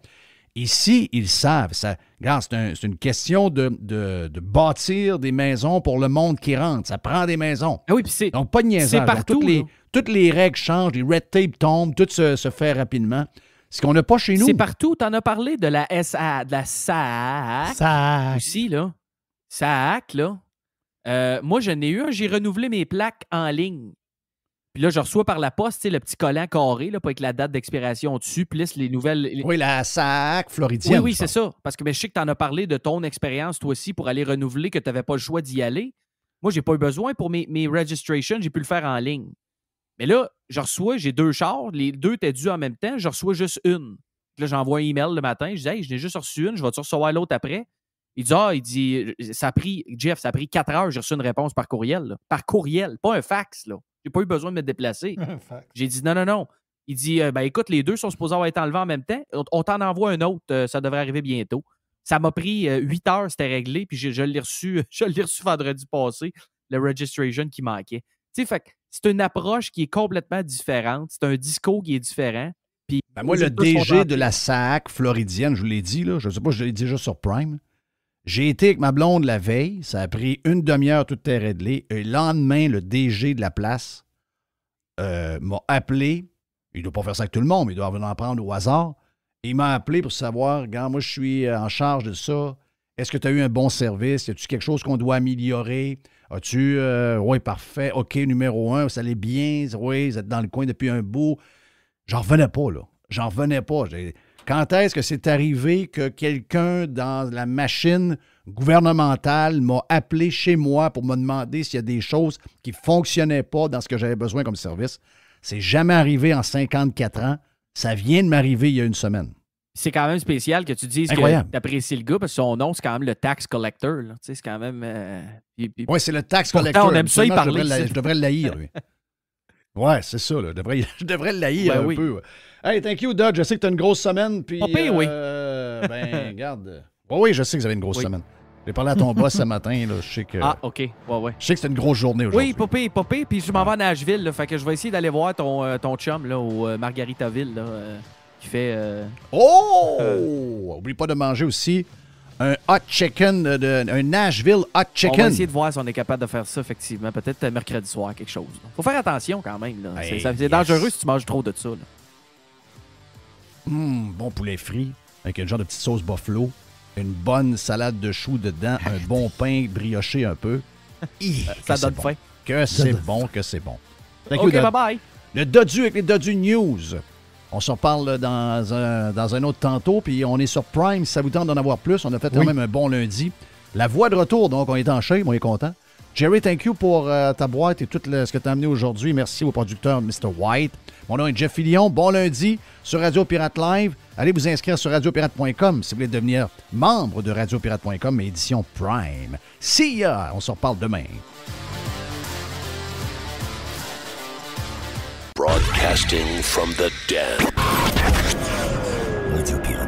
Speaker 3: Ici, ils savent. Regarde, c'est une question de bâtir des maisons pour le monde qui rentre. Ça prend des maisons.
Speaker 12: Ah oui, puis c'est.
Speaker 3: Donc, pas de niaisage.
Speaker 12: C'est partout.
Speaker 3: Toutes les règles changent, les red tape tombent, tout se fait rapidement. Ce qu'on n'a pas chez nous.
Speaker 12: C'est partout. Tu en as parlé de la SAAC.
Speaker 4: SAAC.
Speaker 12: Aussi, là. SAAC, là. Moi, j'en ai eu un. J'ai renouvelé mes plaques en ligne. Puis là, je reçois par la poste, le petit collant carré, là, pas avec la date d'expiration dessus. Puis là, les nouvelles.
Speaker 3: Oui, la SAAC floridienne.
Speaker 12: Oui, c'est ça. Parce que je sais que tu en as parlé de ton expérience, toi aussi, pour aller renouveler, que tu n'avais pas le choix d'y aller. Moi, j'ai pas eu besoin pour mes registrations. J'ai pu le faire en ligne. Mais là, je reçois, j'ai 2 chars. Les 2 étaient dus en même temps. Je reçois juste une. Puis là, j'envoie un email le matin. Je dis, hey, je n'ai juste reçu une. Je vais-tu recevoir l'autre après? Il dit, ça a pris 4 heures. J'ai reçu une réponse par courriel. Là. Par courriel, pas un fax, là. J'ai pas eu besoin de me déplacer. J'ai dit non. Il dit, écoute, les 2 sont supposés avoir été enlevés en même temps. On t'en envoie un autre. Ça devrait arriver bientôt. Ça m'a pris 8 heures, c'était réglé. Puis je l'ai reçu vendredi passé, le registration qui manquait. Tu sais, fait que c'est une approche qui est complètement différente. C'est un discours qui est différent. Puis
Speaker 3: moi, le DG de la SAAC floridienne, je vous l'ai dit, là, je ne sais pas, je l'ai dit déjà sur Prime. J'ai été avec ma blonde la veille, ça a pris une demi-heure, tout était réglé. Et le lendemain, le DG de la place m'a appelé. Il ne doit pas faire ça avec tout le monde, mais il doit en prendre au hasard. Il m'a appelé pour savoir, regarde, moi, je suis en charge de ça. Est-ce que tu as eu un bon service? Y a-tu quelque chose qu'on doit améliorer? As-tu, oui, parfait. OK, numéro 1, ça allait bien. Oui, vous êtes dans le coin depuis un bout. J'en revenais pas, là. J'en revenais pas. Quand est-ce que c'est arrivé que quelqu'un dans la machine gouvernementale m'a appelé chez moi pour me demander s'il y a des choses qui ne fonctionnaient pas dans ce que j'avais besoin comme service? C'est jamais arrivé en 54 ans. Ça vient de m'arriver il y a une semaine.
Speaker 12: C'est quand même spécial que tu dises
Speaker 3: incroyable.
Speaker 12: Que tu apprécies le gars parce que son nom, c'est quand même le tax collector. Là. Tu sais, c'est quand même...
Speaker 3: Oui, c'est le tax collector.
Speaker 12: On aime ça y parler.
Speaker 3: Je devrais l'haïr, lui. Oui, c'est ça. Là. Je devrais l'haïr un peu. Ouais. Hey, thank you, Doug. Je sais que tu as une grosse semaine. Puis,
Speaker 12: oui.
Speaker 3: Regarde. Oui, je sais que vous avez une grosse semaine. J'ai parlé à ton boss ce matin. Là. Je sais que...
Speaker 12: Ah, OK. Ouais.
Speaker 3: Je sais que c'est une grosse journée aujourd'hui.
Speaker 12: Oui, popé. Puis je m'en vais à Nashville. Là, fait que je vais essayer d'aller voir ton chum là, au Margaritaville. Là, qui fait...
Speaker 3: Oublie pas de manger aussi un hot chicken, un Nashville hot chicken.
Speaker 12: On va essayer de voir si on est capable de faire ça, effectivement. Peut-être mercredi soir, quelque chose. Faut faire attention quand même. Là.
Speaker 3: Hey,
Speaker 12: c'est dangereux si tu manges trop de ça.
Speaker 3: Bon poulet frit avec un genre de petite sauce buffalo, une bonne salade de choux dedans, un bon pain brioché un peu.
Speaker 12: Ça donne faim.
Speaker 3: Que c'est bon.
Speaker 12: OK, bye-bye.
Speaker 3: Le Dodu avec les Dodu News. On se reparle dans un autre tantôt, puis on est sur Prime. Si ça vous tente d'en avoir plus, on a fait quand même un bon lundi. La voix de retour, donc on est en shape, on est content. Jerry, thank you pour ta boîte et tout ce que tu as amené aujourd'hui. Merci au producteur Mr. White. Mon nom est Jeff Fillion. Bon lundi sur Radio Pirate Live. Allez vous inscrire sur radiopirate.com si vous voulez devenir membre de radiopirate.com, édition Prime. See ya! On se reparle demain.
Speaker 2: Broadcasting from the den. Radio Pirate.